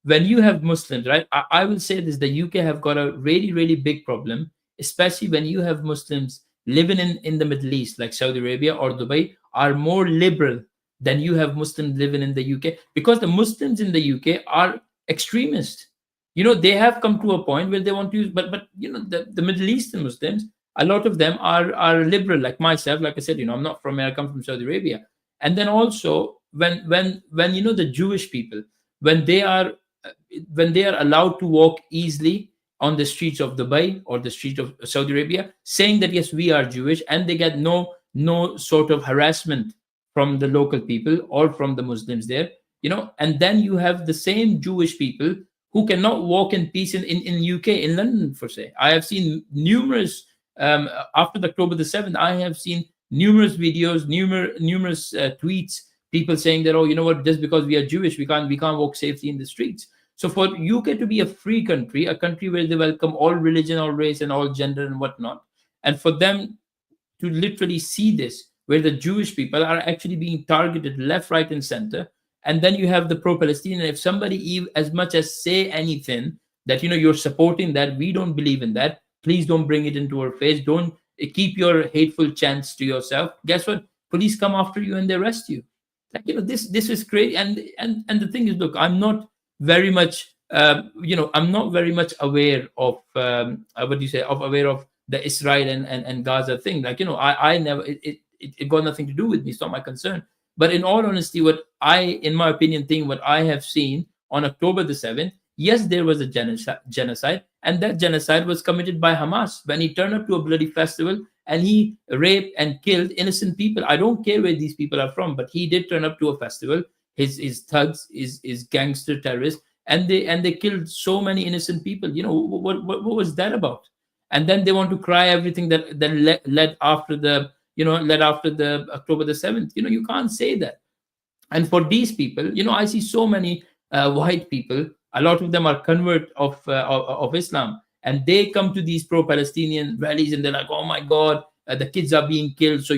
[SPEAKER 2] When you have Muslims, right? I will say this: the UK have got a really, really big problem, especially when you have Muslims living in the Middle East, like Saudi Arabia or Dubai, are more liberal than you have Muslims living in the UK, because the Muslims in the UK are extremists. They have come to a point where they want to use, but the Middle Eastern Muslims, a lot of them are liberal, like myself. Like I said, I'm not from America, I'm from Saudi Arabia. And then also when the Jewish people, when they are when they are allowed to walk easily on the streets of Dubai or the street of Saudi Arabia, saying that yes, we are Jewish, and they get no sort of harassment from the local people or from the Muslims there, and then you have the same Jewish people who cannot walk in peace in UK, in London, for say. I have seen numerous after the October the 7th. I have seen numerous videos, numerous tweets, people saying that, oh, you know what, just because we are Jewish, we can't walk safely in the streets. So for UK to be a free country, a country where they welcome all religion, all race, and all gender and whatnot, and for them to literally see this, where the Jewish people are actually being targeted left, right, and center. And then you have the pro-Palestinian. If somebody as much as say anything that you're supporting that, we don't believe in that, please don't bring it into our face. Don't keep your hateful chants to yourself. Guess what? Police come after you and they arrest you. Like, this is crazy. And the thing is, look, I'm not very much I'm not very much aware of what do you say of aware of the Israel and Gaza thing. Like, I never, it got nothing to do with me. It's not my concern. But in all honesty, in my opinion, what I have seen on October the 7th, yes, there was a genocide, and that genocide was committed by Hamas when he turned up to a bloody festival and he raped and killed innocent people. I don't care where these people are from, but he did turn up to a festival. His thugs, his gangster terrorists, and they killed so many innocent people. What was that about? And then they want to cry everything that led after the October the 7th. You can't say that. And for these people, I see so many white people. A lot of them are convert of Islam, and they come to these pro-Palestinian rallies, and they're like, "Oh my God, the kids are being killed." So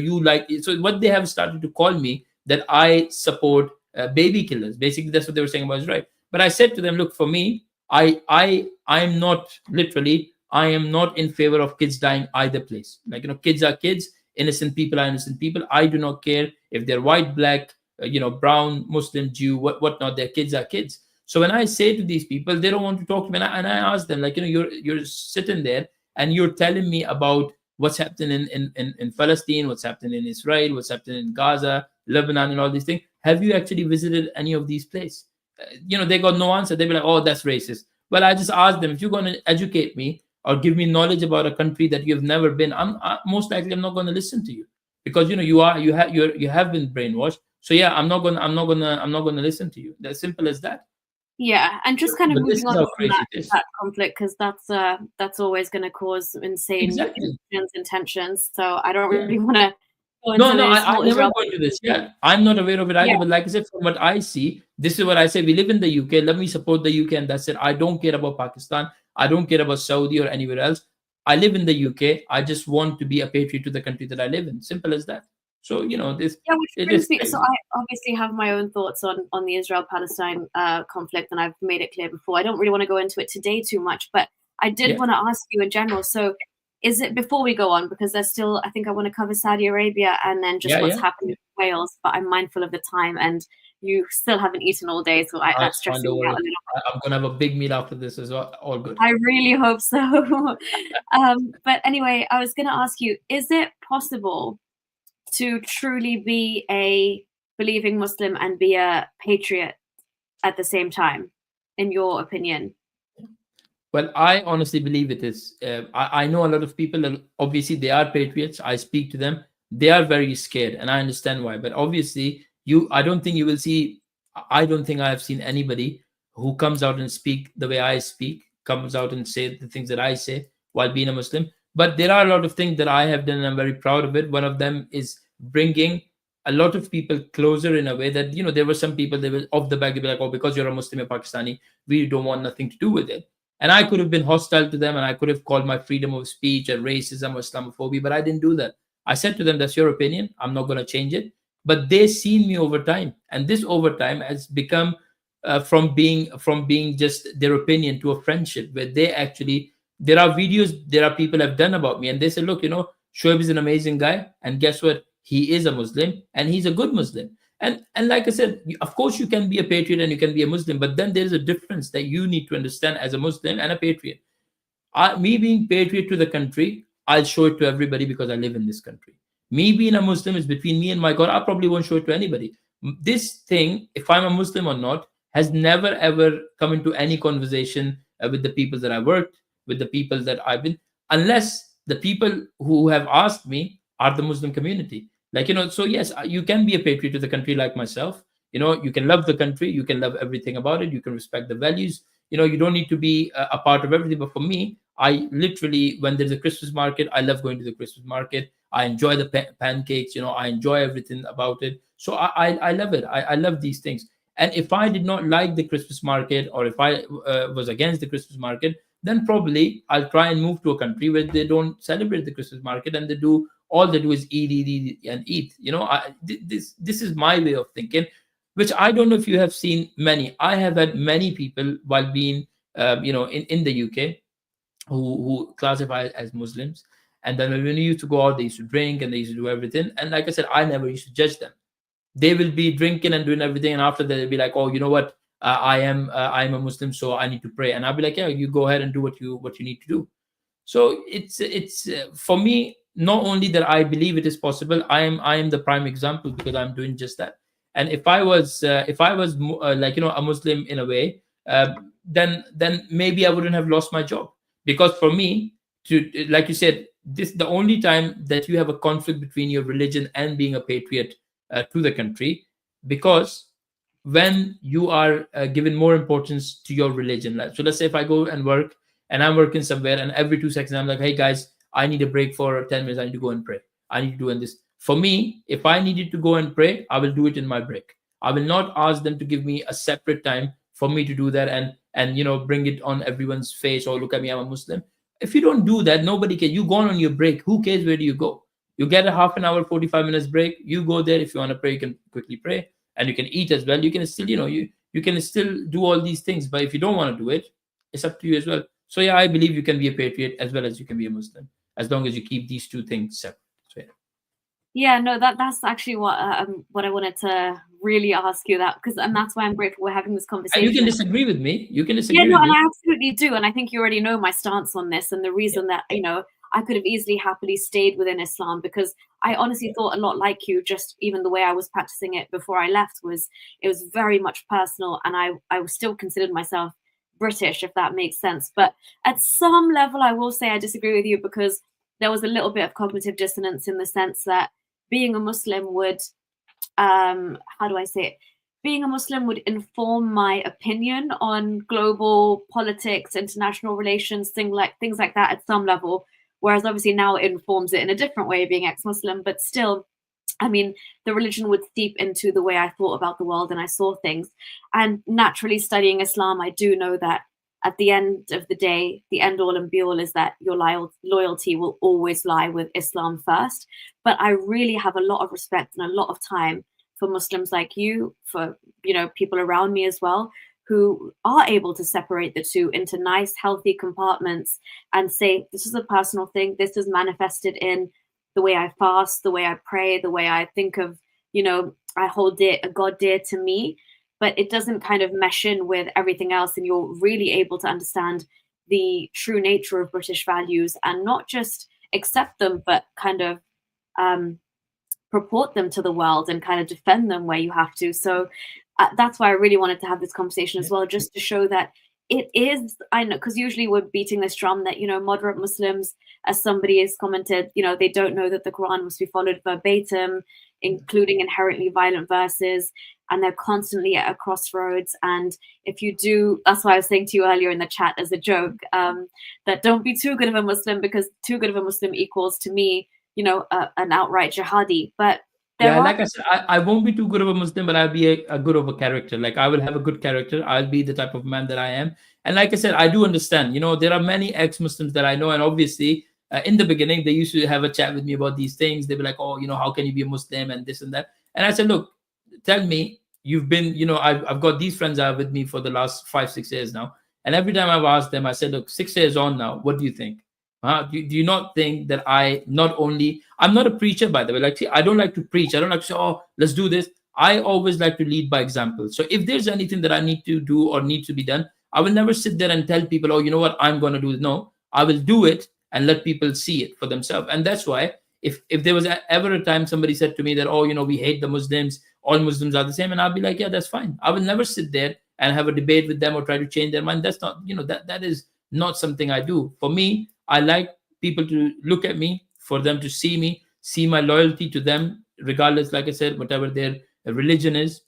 [SPEAKER 2] what they have started to call me, that I support baby killers. Basically, that's what they were saying about Israel. But I said to them, look, for me, I'm not literally. I am not in favor of kids dying either place. Like, kids are kids. Innocent people are innocent people. I do not care if they're white, black, brown, Muslim, Jew, whatnot. Their kids are kids. So when I say to these people, they don't want to talk to me, and I ask them, like, you're sitting there and you're telling me about what's happening in Palestine, what's happening in Israel, what's happening in Gaza, Lebanon, and all these things. Have you actually visited any of these places? They got no answer. They be like, oh, that's racist. Well, I just asked them, if you're going to educate me or give me knowledge about a country that you've never been, most likely I'm not going to listen to you, because you have been brainwashed. So yeah, I'm not gonna listen to you. That's simple as that.
[SPEAKER 1] Yeah, and just kind of moving on from that conflict, because that's always going to cause insane intentions. So I don't really want to go into
[SPEAKER 2] I never go into this. Yeah, I'm not aware of it either. Yeah. But like I said, from what I see, this is what I say. We live in the UK. Let me support the UK, and that's it. I don't care about Pakistan. I don't care about Saudi or anywhere else. I live in the UK. I just want to be a patriot to the country that I live in. Simple as that. So this.
[SPEAKER 1] Yeah, which brings me. So I obviously have my own thoughts on the Israel-Palestine conflict, and I've made it clear before. I don't really want to go into it today too much, but I did want to ask you in general. So, is it, before we go on, because there's still, I think I want to cover Saudi Arabia and then just what's happening in Wales, but I'm mindful of the time, and you still haven't eaten all day, so that's stressing me out a little bit.
[SPEAKER 2] I'm gonna have a big meal after this as well. All good.
[SPEAKER 1] I really hope so. But anyway, I was gonna ask you: is it possible to truly be a believing Muslim and be a patriot at the same time, in your opinion?
[SPEAKER 2] Well, I honestly believe it is. I know a lot of people, and obviously they are patriots. I speak to them. They are very scared, and I understand why. But obviously, I don't think you will see, I don't think I have seen anybody who comes out and speak the way I speak, comes out and say the things that I say while being a Muslim. But there are a lot of things that I have done, and I'm very proud of it. One of them is bringing a lot of people closer in a way that, there were some people, they were off the back, they'd be like, oh, because you're a Muslim or Pakistani, we don't want nothing to do with it. And I could have been hostile to them, and I could have called my freedom of speech or racism or Islamophobia, but I didn't do that. I said to them, that's your opinion. I'm not going to change it. But they seen me over time. And this over time has become from being just their opinion to a friendship, where they actually, there are videos, there are people have done about me, and they say, look, Shoaib is an amazing guy. And guess what? He is a Muslim, and he's a good Muslim. And like I said, of course you can be a patriot and you can be a Muslim, but then there is a difference that you need to understand as a Muslim and a patriot. Me being patriot to the country, I'll show it to everybody because I live in this country. Me being a Muslim is between me and my God. I probably won't show it to anybody. This thing, if I'm a Muslim or not, has never ever come into any conversation with the people that I worked with, the people that I've been, unless the people who have asked me are the Muslim community. Like, so yes, you can be a patriot to the country like myself. You can love the country, you can love everything about it, you can respect the values. You don't need to be a part of everything. But for me, I literally, when there's a Christmas market, I love going to the Christmas market. I enjoy the pancakes. I enjoy everything about it. So I love it. I love these things. And if I did not like the Christmas market, or if I was against the Christmas market, then probably I'll try and move to a country where they don't celebrate the Christmas market, and all they do is eat, and eat. This is my way of thinking, which I don't know if you have seen many. I have had many people while being, in the UK, who classify as Muslims. And then when we used to go out, they used to drink and they used to do everything. And like I said, I never used to judge them. They will be drinking and doing everything, and after that they'll be like, oh, you know what? I am a Muslim, so I need to pray. And I'll be like, yeah, you go ahead and do what you need to do. So it's for me, not only that I believe it is possible, I am the prime example, because I'm doing just that. And if I was like, a Muslim in a way, then maybe I wouldn't have lost my job. Because for me, to, like you said, this the only time that you have a conflict between your religion and being a patriot to the country, because when you are given more importance to your religion. So let's say if I go and work, and I'm working somewhere, and every 2 seconds I'm like, hey guys, I need a break for 10 minutes. I need to go and pray. I need to do this. For me, if I needed to go and pray, I will do it in my break. I will not ask them to give me a separate time for me to do that and bring it on everyone's face, or look at me, I'm a Muslim. If you don't do that, nobody cares. You go on your break. Who cares where do you go? You get a half an hour, 45 minutes break. You go there. If you want to pray, you can quickly pray, and you can eat as well. You can still, you can still do all these things. But if you don't want to do it, it's up to you as well. So yeah, I believe you can be a patriot as well as you can be a Muslim, as long as you keep these two things separate. So yeah.
[SPEAKER 1] Yeah, no, that's actually what I wanted to really ask you, and that's why I'm grateful we're having this conversation.
[SPEAKER 2] And you can disagree with me. You can disagree.
[SPEAKER 1] Yeah, no,
[SPEAKER 2] with
[SPEAKER 1] and
[SPEAKER 2] me.
[SPEAKER 1] I absolutely do, and I think you already know my stance on this, and the reason that I could have easily happily stayed within Islam, because I honestly thought a lot like you. Just even the way I was practicing it before I left it was very much personal, and I still considered myself British, if that makes sense. But at some level, I will say I disagree with you, because there was a little bit of cognitive dissonance in the sense that being a Muslim would, how do I say it? Being a Muslim would inform my opinion on global politics, international relations, things like that at some level. Whereas obviously now it informs it in a different way, being ex-Muslim. But still, I mean, the religion would seep into the way I thought about the world and I saw things. And naturally, studying Islam, I do know that at the end of the day, the end all and be all is that your loyalty will always lie with Islam first. But I really have a lot of respect and a lot of time for Muslims like you, for people around me as well, who are able to separate the two into nice, healthy compartments and say, this is a personal thing. This is manifested in the way I fast, the way I pray, the way I think of, I hold a God dear to me. But it doesn't kind of mesh in with everything else. And you're really able to understand the true nature of British values and not just accept them, but kind of purport them to the world and kind of defend them where you have to. So that's why I really wanted to have this conversation as well, just to show that it is, I know, because usually we're beating this drum that, moderate Muslims, as somebody has commented, they don't know that the Quran must be followed verbatim, including inherently violent verses. And they're constantly at a crossroads. And if you do, that's why I was saying to you earlier in the chat as a joke, that don't be too good of a Muslim, because too good of a Muslim equals to me, an outright jihadi. But
[SPEAKER 2] like I said, I won't be too good of a Muslim, but I'll be a good of a character. Like I will have a good character. I'll be the type of man that I am. And like I said, I do understand, there are many ex-Muslims that I know. And obviously in the beginning, they used to have a chat with me about these things. They were like, oh, how can you be a Muslim and this and that? And I said, look, tell me, you've been, I've got these friends are with me for the last 5-6 years now. And every time I've asked them, I said, look, 6 years on now, what do you think? Do you not think that I'm not a preacher, by the way? Like, see, I don't like to preach. I don't like to say, oh, let's do this. I always like to lead by example. So if there's anything that I need to do or needs to be done, I will never sit there and tell people, oh, you know what, I'm going to do it. No, I will do it and let people see it for themselves. And that's why if there was ever a time somebody said to me that, oh, you know, we hate the Muslims, all Muslims are the same, and I'll be like, yeah, that's fine. I will never sit there and have a debate with them or try to change their mind. That's not, you know, that is not something I do. For me, I like people to look at me, for them to see me, see my loyalty to them, regardless, like I said, whatever their religion is.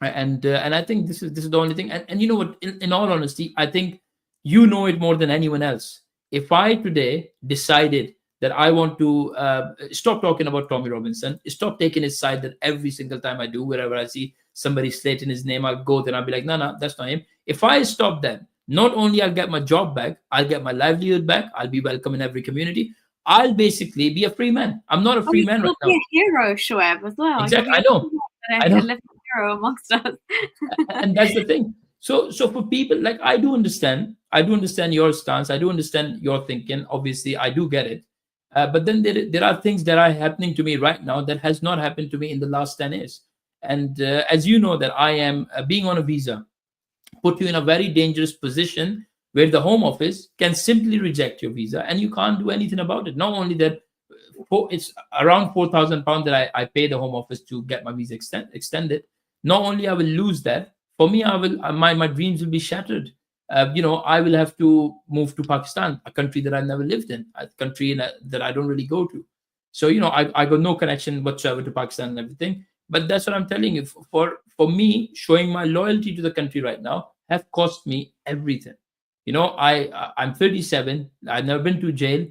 [SPEAKER 2] And I think this is the only thing. And you know what, in all honesty, I think you know it more than anyone else. If I today decided that I want to stop talking about Tommy Robinson, stop taking his side, that every single time I do, wherever I see somebody slating his name, I'll go there and I'll be like, no, no, that's not him. If I stop them, not only I'll get my job back, I'll get my livelihood back, I'll be welcome in every community. I'll basically be a free man. I'm not a free man right now.
[SPEAKER 1] You'll be a hero, Shoaib, as well.
[SPEAKER 2] Exactly, I know.
[SPEAKER 1] I know. A hero amongst us.
[SPEAKER 2] And that's the thing. So for people, like, I do understand your stance, I do understand your thinking. Obviously, I do get it. But then there are things that are happening to me right now that has not happened to me in the last 10 years. And as you know, that I am being on a visa, put you in a very dangerous position where the Home Office can simply reject your visa and you can't do anything about it. Not only that, it's around £4,000 that I pay the Home Office to get my visa extended. Not only I will lose that, for me, I will my dreams will be shattered. You know, I will have to move to Pakistan, a country that I've never lived in, a country that I don't really go to. So, you know, I got no connection whatsoever to Pakistan and everything. But that's what I'm telling you. For me, showing my loyalty to the country right now have cost me everything. You know, I'm 37. I've never been to jail,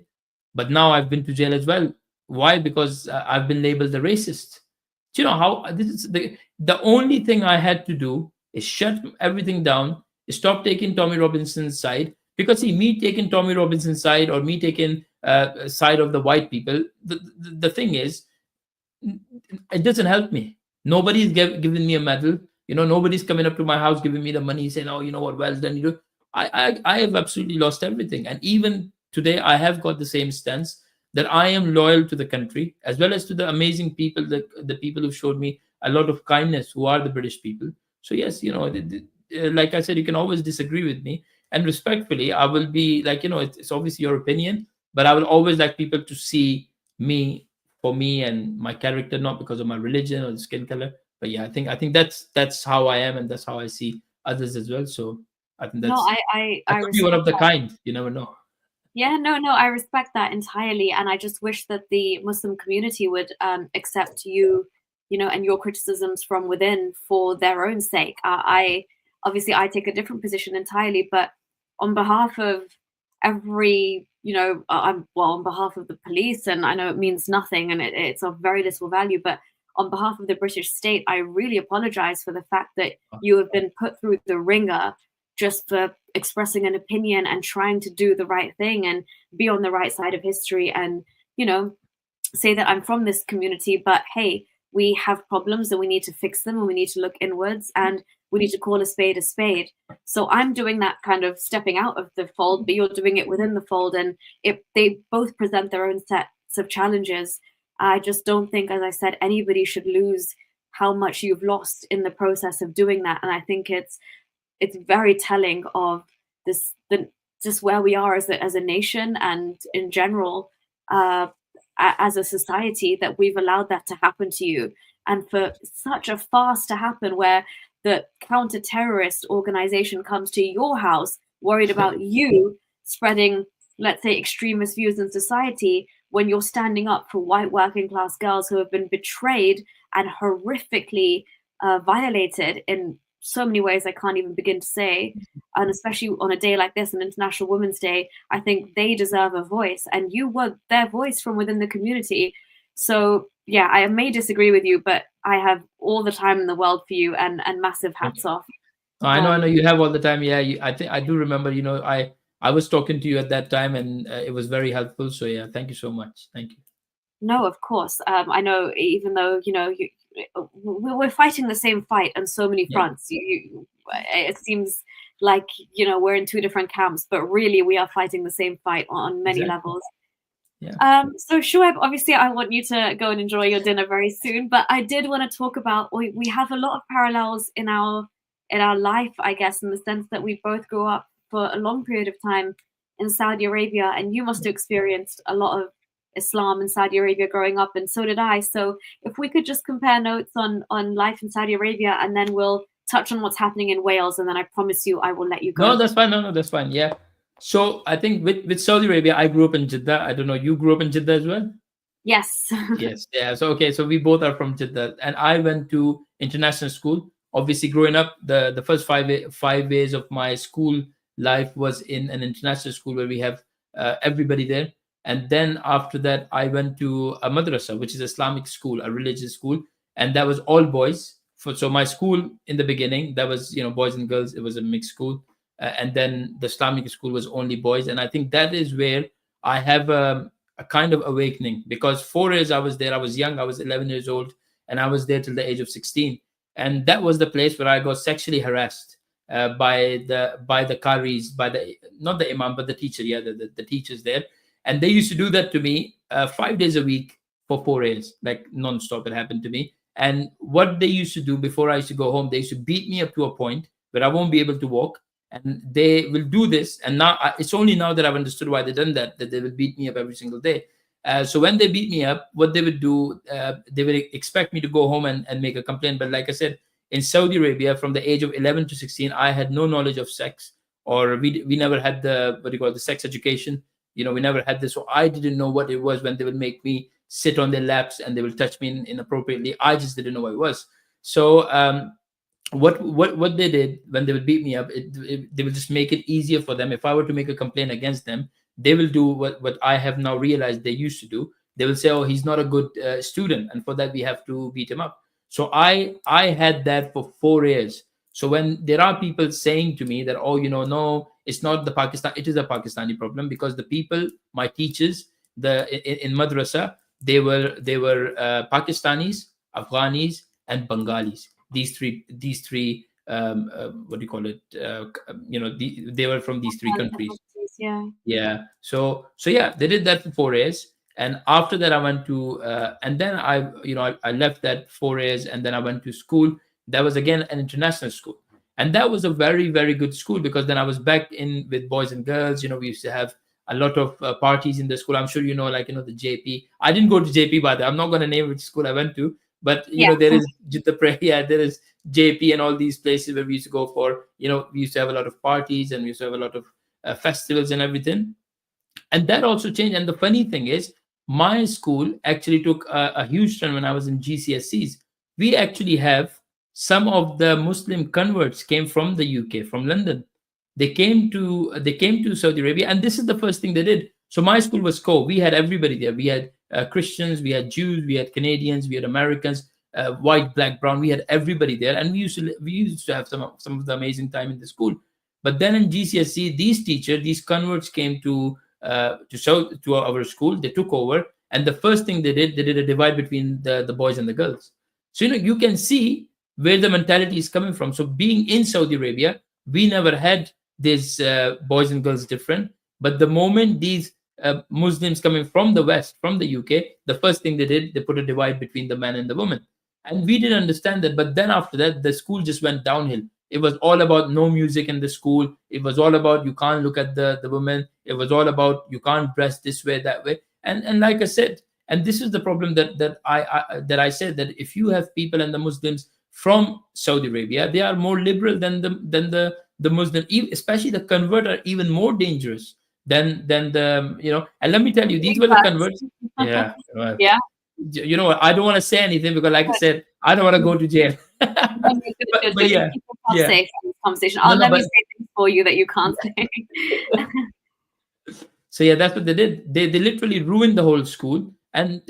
[SPEAKER 2] but now I've been to jail as well. Why? Because I've been labeled a racist. Do you know how this is the only thing I had to do is shut everything down, stop taking Tommy Robinson's side. Because see, me taking Tommy Robinson's side or me taking side of the white people, the thing is, it doesn't help me. Nobody's giving me a medal. You know, nobody's coming up to my house giving me the money saying, oh, you know what, well done. You know, I have absolutely lost everything. And even today, I have got the same stance that I am loyal to the country, as well as to the amazing people, the people who showed me a lot of kindness, who are the British people. So yes, you know, like I said, you can always disagree with me, and respectfully, I will be like, you know, it's obviously your opinion, but I will always like people to see me for me and my character, not because of my religion or the skin color. But yeah, I think that's how I am, and that's how I see others as well. So I think that's
[SPEAKER 1] I
[SPEAKER 2] could be one of the kind. You never know.
[SPEAKER 1] Yeah, no, I respect that entirely, and I just wish that the Muslim community would accept you, you know, and your criticisms from within for their own sake. I obviously I take a different position entirely, but on behalf of every, you know, on behalf of the police, and I know it means nothing, and it's of very little value, but on behalf of the British state, I really apologize for the fact that you have been put through the ringer just for expressing an opinion and trying to do the right thing and be on the right side of history and, you know, say that I'm from this community, but hey, we have problems and we need to fix them and we need to look inwards and we need to call a spade a spade. So I'm doing that kind of stepping out of the fold, but you're doing it within the fold, and they both present their own sets of challenges. I just don't think, as I said, anybody should lose how much you've lost in the process of doing that. And I think it's very telling of just where we are as a nation and in general as a society, that we've allowed that to happen to you, and for such a farce to happen where the counter-terrorist organization comes to your house worried about you spreading, let's say, extremist views in society, when you're standing up for white working class girls who have been betrayed and horrifically violated in so many ways I can't even begin to say. And especially on a day like this, an International Women's Day, I think they deserve a voice, and you were their voice from within the community. So yeah, I may disagree with you, but I have all the time in the world for you, and massive hats off.
[SPEAKER 2] I know you have all the time. Yeah, I think I do remember. You know, I was talking to you at that time, and it was very helpful. So yeah, thank you so much. Thank you.
[SPEAKER 1] No, of course. I know, even though, you know, we're fighting the same fight on so many fronts. It seems like, you know, we're in two different camps, but really we are fighting the same fight on many levels. So Shoaib, obviously I want you to go and enjoy your dinner very soon, but I did want to talk about we have a lot of parallels in our life, I guess, in the sense that we both grew up for a long period of time in Saudi Arabia, and you must have experienced a lot of Islam in Saudi Arabia growing up, and so did I. So if we could just compare notes on life in Saudi Arabia, and then we'll touch on what's happening in Wales, and then I promise you I will let you go.
[SPEAKER 2] No, that's fine. No, that's fine. Yeah. So I think with Saudi Arabia, I grew up in Jeddah. I don't know, you grew up in Jeddah as well?
[SPEAKER 1] Yes.
[SPEAKER 2] Yes. Yeah. So okay. So we both are from Jeddah, and I went to international school. Obviously, growing up, the first 5 years of my school life was in an international school where we have everybody there. And then after that, I went to a madrasa, which is Islamic school, a religious school, and that was all boys. So my school in the beginning, that was boys and girls. It was a mixed school, and then the Islamic school was only boys. And I think that is where I have a kind of awakening, because 4 years I was there. I was young. I was 11 years old, and I was there till the age of 16. And that was the place where I got sexually harassed by the qaris, by the not the imam but the teacher, the teachers there. And they used to do that to me 5 days a week for 4 years, like non-stop. It happened to me. And what they used to do before I used to go home, they used to beat me up to a point where I won't be able to walk. And they will do this. And now it's only now that I've understood why they've done that they will beat me up every single day. So when they beat me up, what they would do, they would expect me to go home and make a complaint. But like I said, in Saudi Arabia, from the age of 11 to 16, I had no knowledge of sex, or we never had the sex education. We never had this. So I didn't know what it was when they would make me sit on their laps and they will touch me inappropriately. I just didn't know what it was. So what they did when they would beat me up, they will just make it easier for them. If I were to make a complaint against them, they will do what I have now realized they used to do. They will say, oh, he's not a good student, and for that we have to beat him up. So I had that for 4 years. So when there are people saying to me that, oh, no, it's not the Pakistan, it is a Pakistani problem, because the people, my teachers, in madrasa, they were Pakistanis, Afghanis, and Bengalis. These three what do you call it? They were from these three countries. Yeah. So yeah, they did that for 4 years, and after that I went to and then I left that 4 years, and then I went to school. That was again an international school, and that was a very, very good school, because then I was back in with boys and girls. We used to have a lot of parties in the school. I'm sure the JP. I didn't go to JP, by the way. I'm not going to name which school I went to, but there is Jeddah Prayer, there is JP, and all these places where we used to go for. We used to have a lot of parties, and we used to have a lot of festivals and everything. And that also changed. And the funny thing is, my school actually took a huge turn when I was in GCSEs. We actually have some of the Muslim converts came from the UK, from London. They came to Saudi Arabia, and this is the first thing they did. So my school was we had everybody there. We had Christians, we had Jews, we had Canadians, we had Americans, white, black, brown. We had everybody there, and we used to have some of the amazing time in the school. But then in GCSE, these converts came to our school. They took over, and the first thing they did a divide between the boys and the girls. So you can see where the mentality is coming from. So being in Saudi Arabia, we never had these boys and girls different. But the moment these Muslims coming from the West, from the UK, the first thing they did, they put a divide between the man and the woman. And we didn't understand that. But then after that, the school just went downhill. It was all about no music in the school. It was all about you can't look at the woman. It was all about you can't dress this way, that way. And like I said, and this is the problem that I said, that if you have people and the Muslims from Saudi Arabia, they are more liberal than the Muslim, especially the convert are even more dangerous than the. And let me tell you, these were the converts. Yeah.
[SPEAKER 1] Yeah.
[SPEAKER 2] I don't want to say anything, because like I said, I don't want to go to jail. But yeah,
[SPEAKER 1] safe in this conversation. Let me say things for you that you can't say.
[SPEAKER 2] So yeah, that's what they did. They literally ruined the whole school, and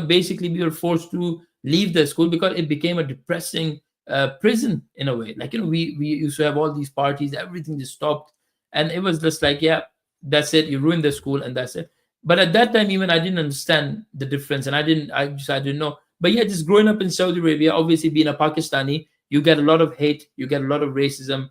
[SPEAKER 2] basically we were forced to leave the school because it became a depressing prison in a way. Like we used to have all these parties, everything just stopped, and it was just like, yeah, that's it. You ruined the school, and that's it. But at that time, even I didn't understand the difference, and I didn't know. But yeah, just growing up in Saudi Arabia, obviously being a Pakistani, you get a lot of hate, you get a lot of racism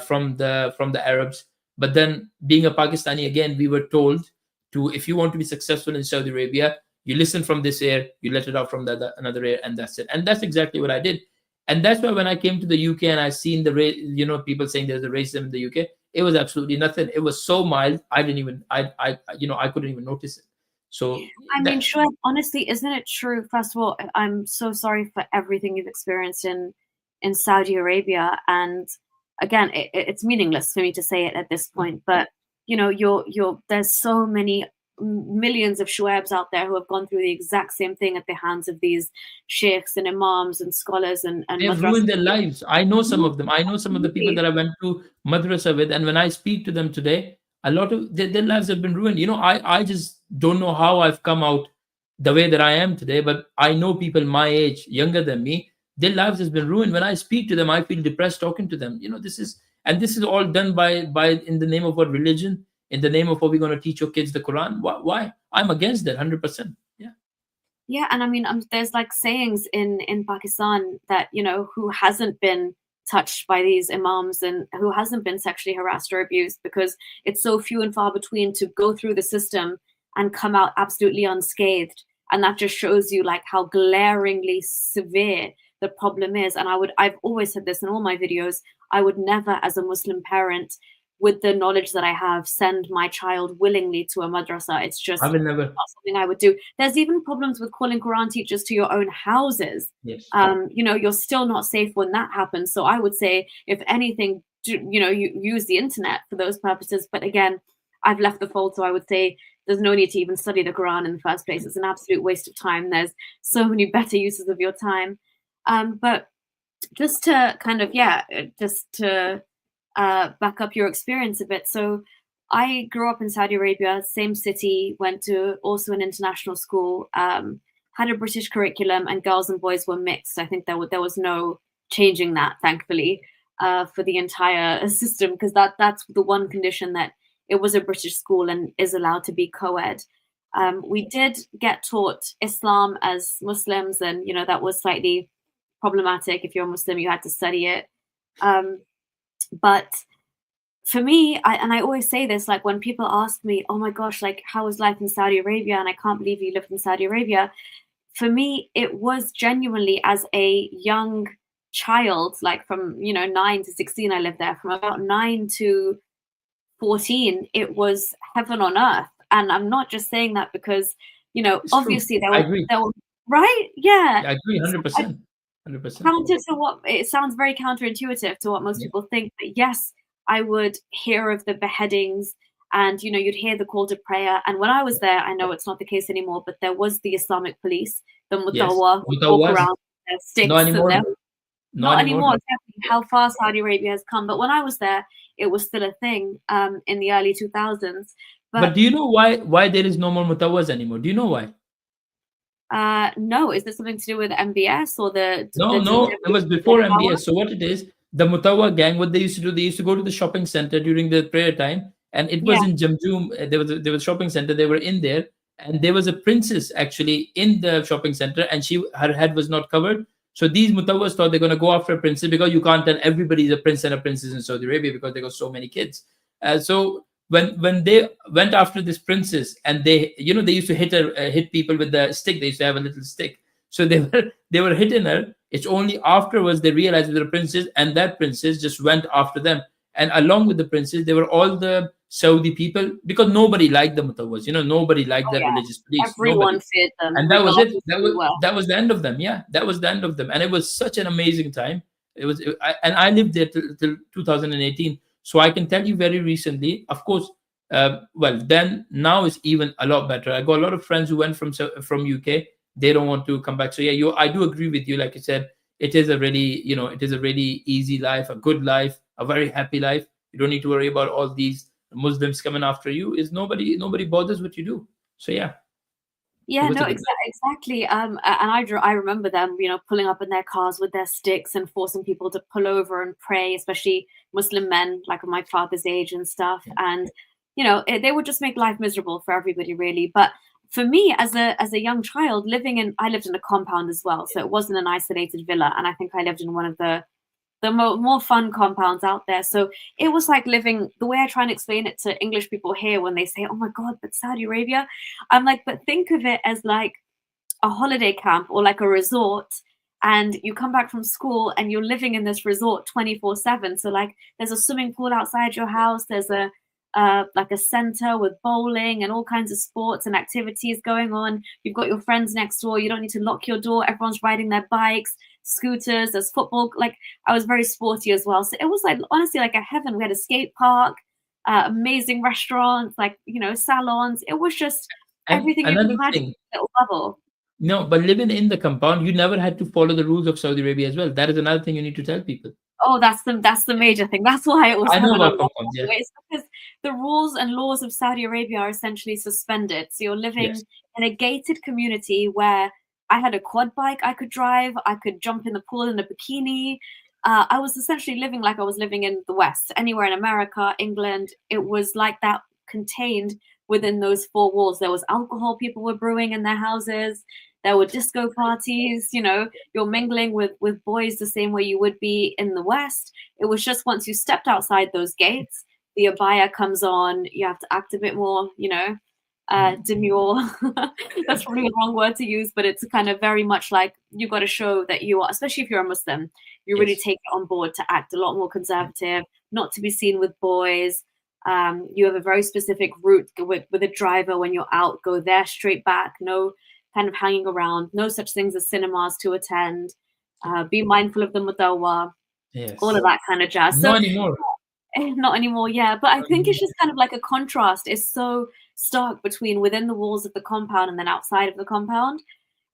[SPEAKER 2] from the Arabs. But then being a Pakistani, again, we were told to, if you want to be successful in Saudi Arabia, you listen from this ear, you let it out from the another ear, and that's it. And that's exactly what I did. And that's why when I came to the UK and I seen people saying there's a racism in the UK, it was absolutely nothing. It was so mild, I didn't even, I couldn't even notice it. So
[SPEAKER 1] I mean, Shoaib, honestly, isn't it true? First of all, I'm so sorry for everything you've experienced in Saudi Arabia, and again, it's meaningless for me to say it at this point. But there's so many millions of Shoaibs out there who have gone through the exact same thing at the hands of these sheikhs and imams and scholars and
[SPEAKER 2] they have
[SPEAKER 1] madrasa.
[SPEAKER 2] ruined their lives. I know some of them. I know some of the people that I went to madrasa with, and when I speak to them today, a lot of their lives have been ruined. I just don't know how I've come out the way that I am today, but I know people my age, younger than me, their lives has been ruined. When I speak to them, I feel depressed talking to them. This is all done by in the name of what religion, in the name of what we're going to teach your kids the Quran. Why? I'm against that 100%.
[SPEAKER 1] Yeah, and I mean, there's like sayings in Pakistan that who hasn't been touched by these imams and who hasn't been sexually harassed or abused, because it's so few and far between to go through the system and come out absolutely unscathed. And that just shows you like how glaringly severe the problem is. And I've always said this in all my videos, I would never, as a Muslim parent, with the knowledge that I have, send my child willingly to a madrasa. It's just
[SPEAKER 2] I will never.
[SPEAKER 1] not something I would do. There's even problems with calling Quran teachers to your own houses.
[SPEAKER 2] Yes.
[SPEAKER 1] You're still not safe when that happens. So I would say, if anything, you use the internet for those purposes. But again, I've left the fold, so I would say there's no need to even study the Quran in the first place. It's an absolute waste of time. There's so many better uses of your time. But just to kind of, back up your experience a bit. So I grew up in Saudi Arabia, same city, went to also an international school, had a British curriculum, and girls and boys were mixed. I think there was no changing that, thankfully, for the entire system, because that's the one condition, that it was a British school and is allowed to be co-ed. We did get taught Islam as Muslims, and that was slightly problematic. If you're a Muslim, you had to study it. But for me, I always say this, like when people ask me, oh my gosh, like how was life in Saudi Arabia? And I can't believe you lived in Saudi Arabia. For me, it was genuinely, as a young child, like from 9 to 16, I lived there. From about 9 to 14, it was heaven on earth. And I'm not just saying that because,
[SPEAKER 2] It's
[SPEAKER 1] obviously
[SPEAKER 2] true. I agree.
[SPEAKER 1] there were right? Yeah.
[SPEAKER 2] I agree 100%. 100%.
[SPEAKER 1] Counter to what it sounds very counterintuitive to what most people think, but yes, I would hear of the beheadings, and you'd hear the call to prayer. And when I was there, I know it's not the case anymore, but there was the Islamic police, the mutawwa, who walk around with their sticks.
[SPEAKER 2] Not anymore.
[SPEAKER 1] Not anymore. Exactly how far Saudi Arabia has come. But when I was there, it was still a thing in the early 2000s.
[SPEAKER 2] But do you know why there is no more mutawwas anymore? Do you know why?
[SPEAKER 1] No, is this something to do with MBS or
[SPEAKER 2] No, it was before MBS. So what it is, the Mutawwa gang, what they used to do, they used to go to the shopping center during the prayer time, and it was in Jamjum. There was a shopping center. They were in there, and there was a princess actually in the shopping center, and her head was not covered. So these Mutawwas thought they're going to go after a princess, because you can't tell everybody is a prince and a princess in Saudi Arabia because they got so many kids. So when they went after this princess, and they used to hit people with the stick. They used to have a little stick. So they were hitting her. It's only afterwards they realized they were a princess, and that princess just went after them. And along with the princess, there were all the Saudi people, because nobody liked the Mutawwas. Nobody liked that religious police.
[SPEAKER 1] Everyone feared them.
[SPEAKER 2] And that was it. That was the end of them. Yeah, that was the end of them. And it was such an amazing time. And I lived there till 2018. So I can tell you very recently, of course, then now it's even a lot better. I got a lot of friends who went from UK. They don't want to come back. So yeah, I do agree with you. Like I said, it is a really, it is a really easy life, a good life, a very happy life. You don't need to worry about all these Muslims coming after you. Is nobody bothers what you do. So yeah.
[SPEAKER 1] Yeah, no, exactly. And I remember them, pulling up in their cars with their sticks and forcing people to pull over and pray, especially Muslim men, like of my father's age and stuff. Yeah. And, they would just make life miserable for everybody, really. But for me, as a young child, I lived in a compound as well. So it wasn't an isolated villa. And I think I lived in one of the the more fun compounds out there. So it was like living, the way I try and explain it to English people here when they say, oh my God, but Saudi Arabia, I'm like, but think of it as like a holiday camp or like a resort, and you come back from school and you're living in this resort 24/7. So like there's a swimming pool outside your house, there's a like a center with bowling and all kinds of sports and activities going on. You've got your friends next door, you don't need to lock your door, everyone's riding their bikes, scooters, there's football. Like I was very sporty as well, so it was like honestly like a heaven. We had a skate park, amazing restaurants, like, you know, salons. It was just
[SPEAKER 2] And
[SPEAKER 1] everything you can
[SPEAKER 2] another
[SPEAKER 1] imagine
[SPEAKER 2] thing,
[SPEAKER 1] at a little bubble.
[SPEAKER 2] no, but living in the compound, you never had to follow the rules of Saudi Arabia as well. That is another thing you need to tell people.
[SPEAKER 1] Oh, that's the major thing. That's why it was
[SPEAKER 2] I know
[SPEAKER 1] heaven on
[SPEAKER 2] about
[SPEAKER 1] earth.
[SPEAKER 2] compounds, yeah.
[SPEAKER 1] It's because the rules and laws of Saudi Arabia are essentially suspended. So you're living
[SPEAKER 2] Yes.
[SPEAKER 1] in a gated community where I had a quad bike I could drive, I could jump in the pool in a bikini. I was essentially living like I was living in the West, anywhere in America, England. It was like that, contained within those four walls. There was alcohol people were brewing in their houses. There were disco parties, you know, you're mingling with boys the same way you would be in the West. It was just once you stepped outside those gates, the abaya comes on, you have to act a bit more, you know, demure. That's probably the wrong word to use, but it's kind of very much like you've got to show that you are, especially if you're a Muslim, you really
[SPEAKER 2] Yes.
[SPEAKER 1] take it on board to act a lot more conservative, not to be seen with boys. You have a very specific route with a driver when you're out, go there straight back, no kind of hanging around, no such things as cinemas to attend, be mindful of the mutawwa,
[SPEAKER 2] Yes.
[SPEAKER 1] all of that kind of jazz. So
[SPEAKER 2] Not anymore.
[SPEAKER 1] not anymore, yeah. But I
[SPEAKER 2] Not
[SPEAKER 1] think it's
[SPEAKER 2] anymore.
[SPEAKER 1] just kind of like a contrast is so stark between within the walls of the compound and then outside of the compound,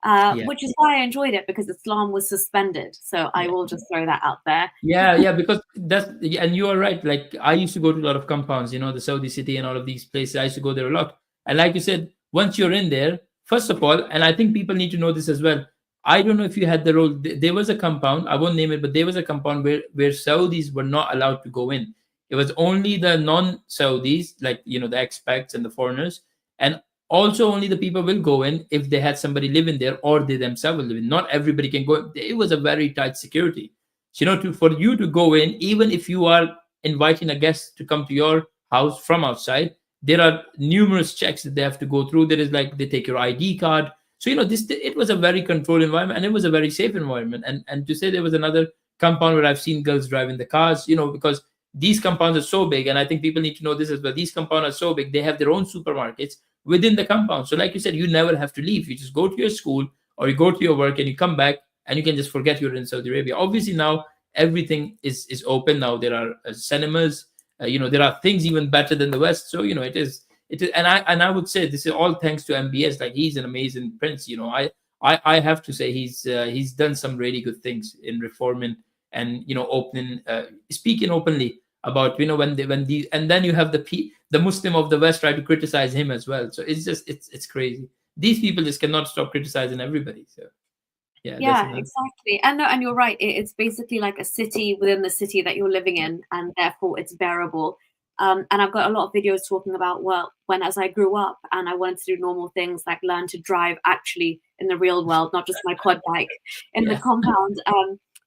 [SPEAKER 2] Yeah.
[SPEAKER 1] which is why I enjoyed it, because Islam was suspended. So I
[SPEAKER 2] Yeah.
[SPEAKER 1] will just throw that out there.
[SPEAKER 2] Yeah, because and you are right. Like I used to go to a lot of compounds, you know, the Saudi city and all of these places. I used to go there a lot. And like you said, once you're in there, first of all, and I think people need to know this as well. I don't know if you had the role. There was a compound. I won't name it, but there was a compound where Saudis were not allowed to go in. It was only the non-Saudis, like you know, the expats and the foreigners, and also only the people will go in if they had somebody living there or they themselves will live in. Not everybody can go. It was a very tight security. So, you know, for you to go in, even if you are inviting a guest to come to your house from outside, there are numerous checks that they have to go through. There is like they take your ID card. So, you know, this it was a very controlled environment and it was a very safe environment. And to say there was another compound where I've seen girls driving the cars, you know, because these compounds are so big, and I think people need to know this as well. These compounds are so big, they have their own supermarkets within the compound. So, like you said, you never have to leave. You just go to your school or you go to your work and you come back and you can just forget you're in Saudi Arabia. Obviously, now everything is open. Now there are cinemas. You know, there are things even better than the West. So you know, it is, and I would say this is all thanks to MBS. Like he's an amazing prince. You know, I have to say he's done some really good things in reforming and you know opening, speaking openly about you know when the and then you have the Muslim of the West try to criticize him as well. So it's just it's crazy. These people just cannot stop criticizing everybody. So yeah, that's
[SPEAKER 1] Yeah,
[SPEAKER 2] another.
[SPEAKER 1] exactly. And no, and you're right. It's basically like a city within the city that you're living in, and therefore it's bearable. And I've got a lot of videos talking about, well, when as I grew up and I wanted to do normal things like learn to drive actually in the real world, not just my quad bike in the
[SPEAKER 2] Yeah.
[SPEAKER 1] compound.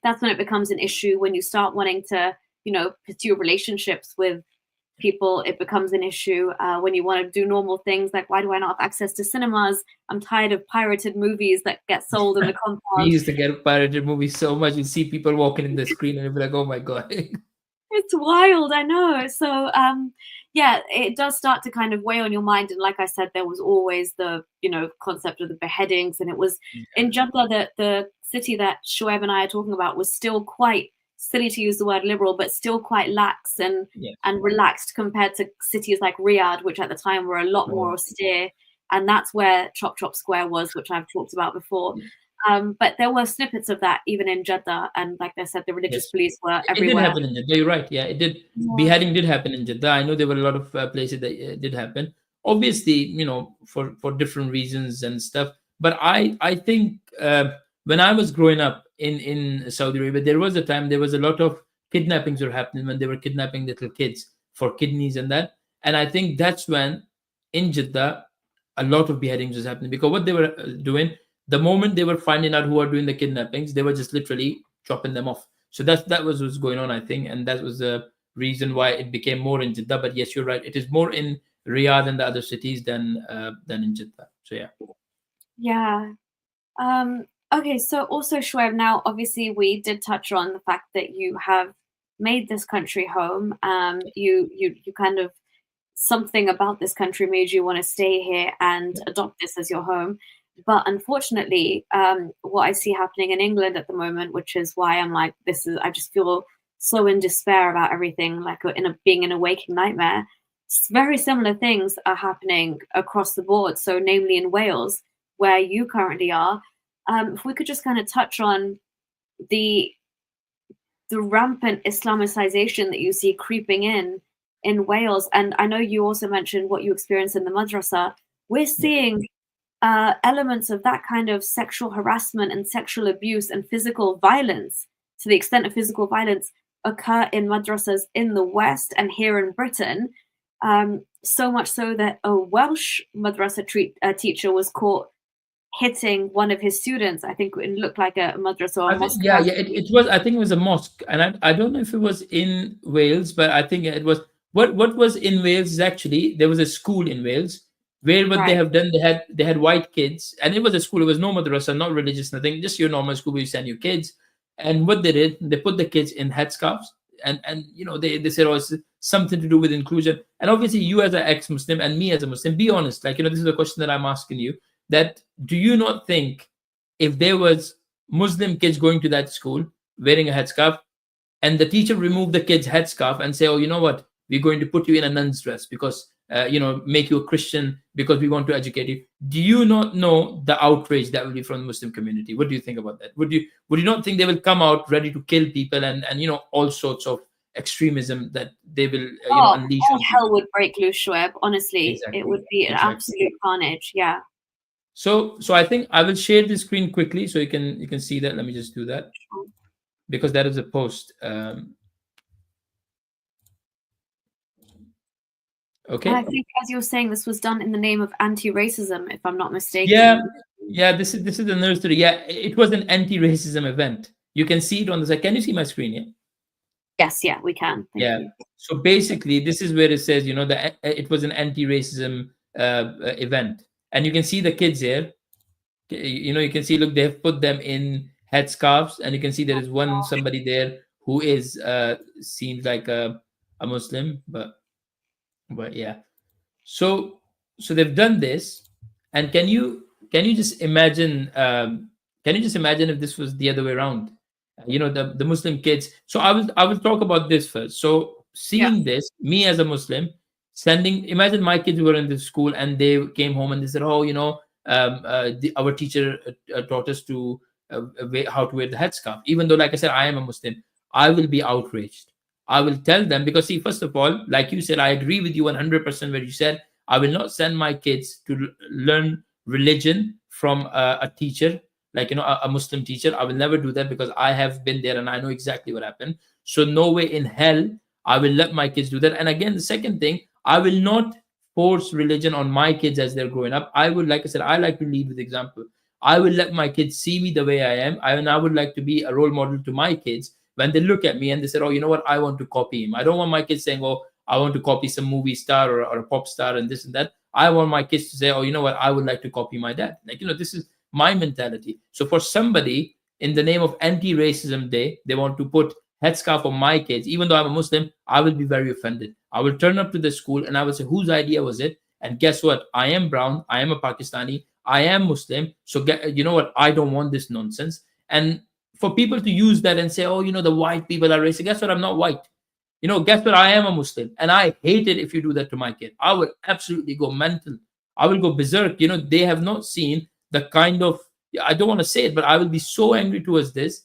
[SPEAKER 1] That's when it becomes an issue. When you start wanting to, you know, pursue relationships with people, it becomes an issue. When you want to do normal things like, why do I not have access to cinemas? I'm tired of pirated movies that get sold in the
[SPEAKER 2] We
[SPEAKER 1] compound.
[SPEAKER 2] used to get pirated movies so much. You see people walking in the screen and you'd be like, oh my God.
[SPEAKER 1] It's wild, I know. So yeah, it does start to kind of weigh on your mind. And like I said, there was always the, you know, concept of the beheadings. And it was in Jeddah, the city that Shoaib and I are talking about was still quite, silly to use the word liberal, but still quite lax
[SPEAKER 2] Yeah.
[SPEAKER 1] and relaxed compared to cities like Riyadh, which at the time were a lot more austere. And that's where Chop Chop Square was, which I've talked about before. But there were snippets of that even in Jeddah. And like I said, the religious
[SPEAKER 2] Yes.
[SPEAKER 1] police were
[SPEAKER 2] It did
[SPEAKER 1] everywhere.
[SPEAKER 2] happen in Jeddah. You're right. Yeah, it did.
[SPEAKER 1] Yeah.
[SPEAKER 2] Beheading did happen in Jeddah. I know there were a lot of places that did happen. Obviously, you know, for different reasons and stuff. But I think when I was growing up in Saudi Arabia, there was a time there was a lot of kidnappings were happening when they were kidnapping little kids for kidneys and that. And I think that's when in Jeddah a lot of beheadings was happening because what they were doing the moment they were finding out who are doing the kidnappings, they were just literally chopping them off. So that was what's going on, I think, and that was the reason why it became more in Jeddah. But yes, you're right. It is more in Riyadh and the other cities than in Jeddah. So yeah.
[SPEAKER 1] Yeah. Okay, so also Shoaib, now obviously we did touch on the fact that you have made this country home. You kind of, something about this country made you want to stay here and adopt this as your home. But unfortunately, what I see happening in England at the moment, which is why I'm like, I just feel so in despair about everything, like being in a waking nightmare. Very similar things are happening across the board. So, namely in Wales, where you currently are. If we could just kind of touch on the rampant Islamicization that you see creeping in Wales, and I know you also mentioned what you experienced in the madrasa. We're seeing elements of that kind of sexual harassment and sexual abuse and physical violence, to the extent of physical violence, occur in madrasas in the West and here in Britain. So much so that a Welsh madrasa teacher was caught hitting one of his students. I think it looked like a madrasa or a mosque.
[SPEAKER 2] Yeah. It was. I think it was a mosque, and I don't know if it was in Wales, but I think it was. What was in Wales is actually there was a school in Wales where what they have done, they had white kids, and it was a school. It was no madrasa, not religious, nothing, just your normal school where you send your kids. And what they did, they put the kids in headscarves, and they said, oh, it's something to do with inclusion. And obviously, you as an ex-Muslim and me as a Muslim, be honest. Like, this is a question that I'm asking you. That do you not think if there was Muslim kids going to that school wearing a headscarf, and the teacher removed the kid's headscarf and say, oh, you know what, we're going to put you in a nun's dress because make you a Christian because we want to educate you, do you not know the outrage that will be from the Muslim community? What do you think about that? Would you not think they will come out ready to kill people and all sorts of extremism that they will unleash?
[SPEAKER 1] All hell would break loose, Shoaib. Honestly, exactly. It would be an absolute carnage. Yeah.
[SPEAKER 2] So I think I will share the screen quickly so you can see that. Let me just do that because that is a post. Okay.
[SPEAKER 1] And I think, as you were saying, this was done in the name of anti-racism, if I'm not mistaken.
[SPEAKER 2] Yeah. This is the nursery. Yeah, it was an anti-racism event. You can see it on the side. Can you see my screen? Yeah.
[SPEAKER 1] Yes. Yeah, we can. Thank you.
[SPEAKER 2] So basically, this is where it says, that it was an anti-racism event. And you can see the kids here. You can see, look, they have put them in headscarves, and you can see there is somebody there who is seems like a Muslim, but yeah. So they've done this, and can you just imagine? Can you just imagine if this was the other way around? The Muslim kids. So I will talk about this first. So seeing this, me as a Muslim, imagine my kids were in the school and they came home and they said, oh, our teacher taught us to how to wear the headscarf. Even though, like I said, I am a Muslim, I will be outraged. I will tell them, because see, first of all, like you said, I agree with you 100% where you said, I will not send my kids to learn religion from a teacher, like, a Muslim teacher. I will never do that because I have been there and I know exactly what happened. So no way in hell I will let my kids do that. And again, the second thing, I will not force religion on my kids as they're growing up. I would, like I said, I like to lead with example. I will let my kids see me the way I am. I would like to be a role model to my kids when they look at me and they said, oh, you know what, I want to copy him. I don't want my kids saying, oh, I want to copy some movie star or a pop star and this and that. I want my kids to say, oh, you know what, I would like to copy my dad. Like, this is my mentality. So for somebody, in the name of anti-racism day, they want to put headscarf on my kids, even though I'm a Muslim, I will be very offended. I will turn up to the school and I will say, whose idea was it? And guess what? I am brown. I am a Pakistani. I am Muslim. So you know what? I don't want this nonsense. And for people to use that and say, oh, the white people are racist. Guess what? I'm not white. Guess what? I am a Muslim. And I hate it if you do that to my kid. I will absolutely go mental. I will go berserk. They have not seen the kind of, I don't want to say it, but I will be so angry towards this.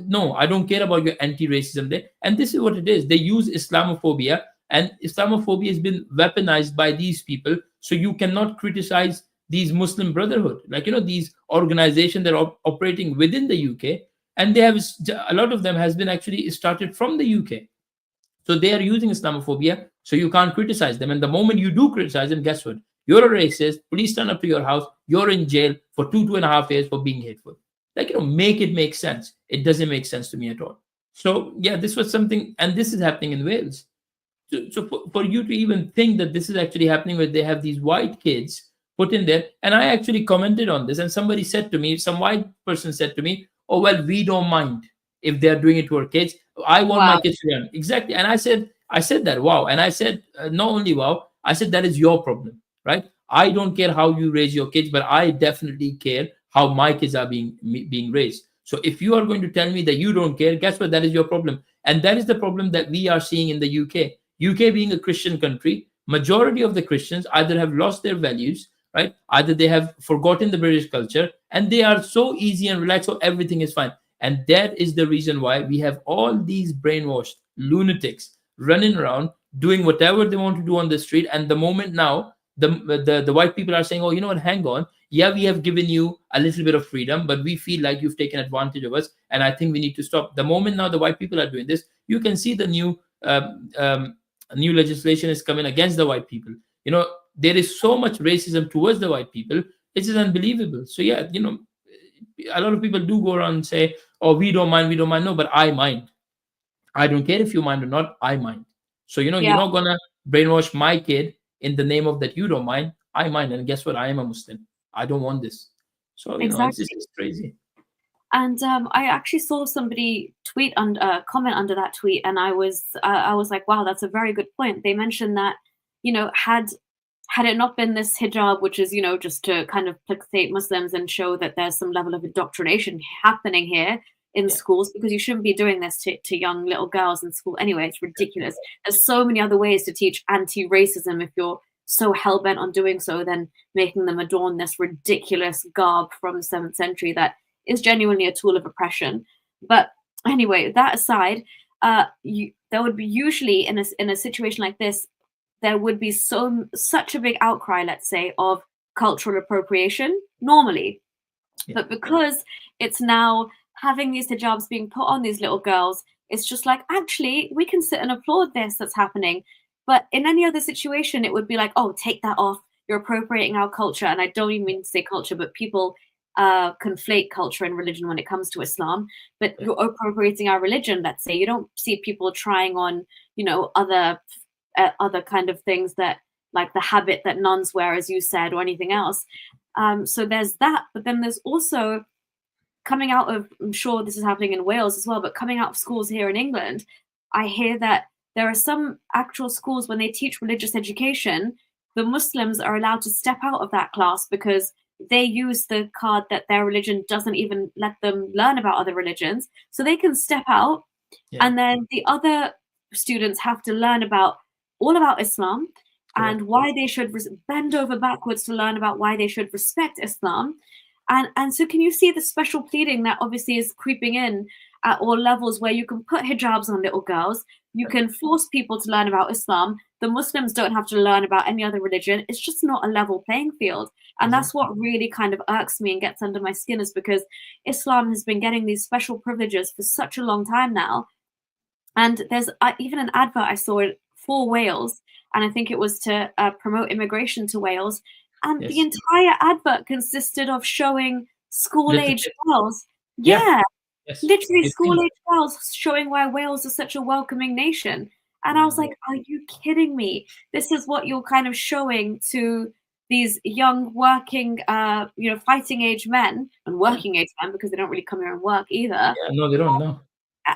[SPEAKER 2] No, I don't care about your anti-racism day. And this is what it is. They use Islamophobia, and Islamophobia has been weaponized by these people. So you cannot criticize these Muslim Brotherhood, like, these organizations that are operating within the UK. And they have, a lot of them has been actually started from the UK. So they are using Islamophobia. So you can't criticize them. And the moment you do criticize them, guess what? You're a racist. Police turn up to your house. You're in jail for 2.5 years for being hateful. Like, make it make sense. It doesn't make sense to me at all. So yeah, this was something, and this is happening in Wales. So for you to even think that this is actually happening, where they have these white kids put in there, and I actually commented on this, and somebody said to me, some white person said to me, oh well, we don't mind if they are doing it to our kids. I want my
[SPEAKER 1] Wow.
[SPEAKER 2] kids to learn. Exactly. And I said that, wow. And I said, not only wow, I said that is your problem, right? I don't care how you raise your kids, but I definitely care how my kids are being raised. So if you are going to tell me that you don't care, guess what? That is your problem. And that is the problem that we are seeing in the UK being a Christian country. Majority of the Christians either have lost their values, right? Either they have forgotten the British culture, and they are so easy and relaxed, so everything is fine. And that is the reason why we have all these brainwashed lunatics running around doing whatever they want to do on the street. And the moment now the white people are saying, oh, you know what, hang on, yeah, we have given you a little bit of freedom, but we feel like you've taken advantage of us, and I think we need to stop. The moment now the white people are doing this, you can see the new legislation is coming against the white people. There is so much racism towards the white people. It is unbelievable. So yeah, a lot of people do go around and say, oh, we don't mind. No, but I mind. I don't care if you mind or not, I mind. So you're
[SPEAKER 1] Yeah,
[SPEAKER 2] not gonna brainwash my kid in the name of that you don't mind. I mind, and guess what? I am a Muslim. I don't want this. So it's
[SPEAKER 1] exactly.
[SPEAKER 2] crazy.
[SPEAKER 1] And I actually saw somebody tweet and comment under that tweet, and I was like, wow, that's a very good point. They mentioned that, had it not been this hijab, which is, just to kind of placate Muslims and show that there's some level of indoctrination happening here in
[SPEAKER 2] Yeah,
[SPEAKER 1] schools, because you shouldn't be doing this to young little girls in school anyway. It's ridiculous. There's so many other ways to teach anti-racism if you're so hell-bent on doing so than making them adorn this ridiculous garb from the 7th century that is genuinely a tool of oppression. But anyway, that aside, there would be usually in a situation like this, there would be such a big outcry, let's say, of cultural appropriation normally.
[SPEAKER 2] yeah,
[SPEAKER 1] But because it's now having these hijabs being put on these little girls, it's just like, actually, we can sit and applaud this that's happening. But in any other situation, it would be like, oh, take that off. You're appropriating our culture. And I don't even mean to say culture, but people conflate culture and religion when it comes to Islam. But
[SPEAKER 2] yeah,
[SPEAKER 1] you're appropriating our religion, let's say. You don't see people trying on, other kind of things that, like the habit that nuns wear, as you said, or anything else. So there's that. But then there's also coming out of, I'm sure this is happening in Wales as well, but coming out of schools here in England, I hear that there are some actual schools when they teach religious education, the Muslims are allowed to step out of that class because they use the card that their religion doesn't even let them learn about other religions. So they can step out,
[SPEAKER 2] yeah.
[SPEAKER 1] and then the other students have to learn all about Islam
[SPEAKER 2] Correct.
[SPEAKER 1] and why they should bend over backwards to learn about why they should respect Islam. And so can you see the special pleading that obviously is creeping in at all levels, where you can put hijabs on little girls, you can force people to learn about Islam, the Muslims don't have to learn about any other religion. It's just not a level playing field. And that's
[SPEAKER 2] Exactly.
[SPEAKER 1] what really kind of irks me and gets under my skin, is because Islam has been getting these special privileges for such a long time now. And there's even an advert I saw for Wales, and I think it was to promote immigration to Wales. And the
[SPEAKER 2] Yes.
[SPEAKER 1] entire advert consisted of showing
[SPEAKER 2] Little
[SPEAKER 1] school-aged
[SPEAKER 2] kid.
[SPEAKER 1] girls.
[SPEAKER 2] Yeah.
[SPEAKER 1] Yeah,
[SPEAKER 2] Yes.
[SPEAKER 1] literally
[SPEAKER 2] You've seen.
[SPEAKER 1] school-aged girls showing why Wales is such a welcoming nation. And I was
[SPEAKER 2] Mm.
[SPEAKER 1] like, are you kidding me? This is what you're kind of showing to these young working, fighting age men, and
[SPEAKER 2] Yeah.
[SPEAKER 1] working age men, because they don't really come here and work either.
[SPEAKER 2] Yeah. No, they don't know.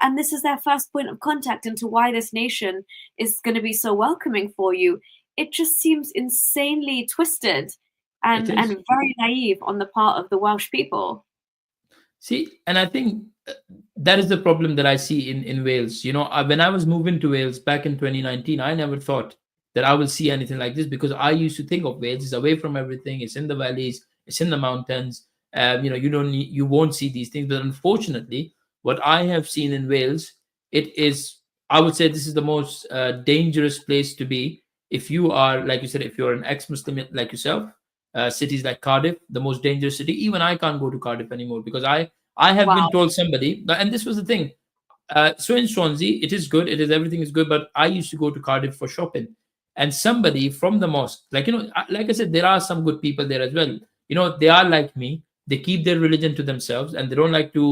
[SPEAKER 1] And this is their first point of contact into why this nation is going to be so welcoming for you. It just seems insanely twisted
[SPEAKER 2] It
[SPEAKER 1] and
[SPEAKER 2] is.
[SPEAKER 1] very naive on the part of the Welsh people.
[SPEAKER 2] See, and I think that is the problem that I see in Wales. When I was moving to Wales back in 2019, I never thought that I will see anything like this, because I used to think of Wales is away from everything. It's in the valleys, it's in the mountains. You won't see these things. But unfortunately, what I have seen in Wales, it is, I would say, this is the most dangerous place to be if you are, like you said, if you're an ex-Muslim like yourself. Cities like Cardiff, the most dangerous city. Even I can't go to Cardiff anymore, because I have been
[SPEAKER 1] Wow.
[SPEAKER 2] told somebody, and this was the thing. So in Swansea, it is good. It is, everything is good. But I used to go to Cardiff for shopping, and somebody from the mosque, like I said, there are some good people there as well. They are like me. They keep their religion to themselves, and they don't like to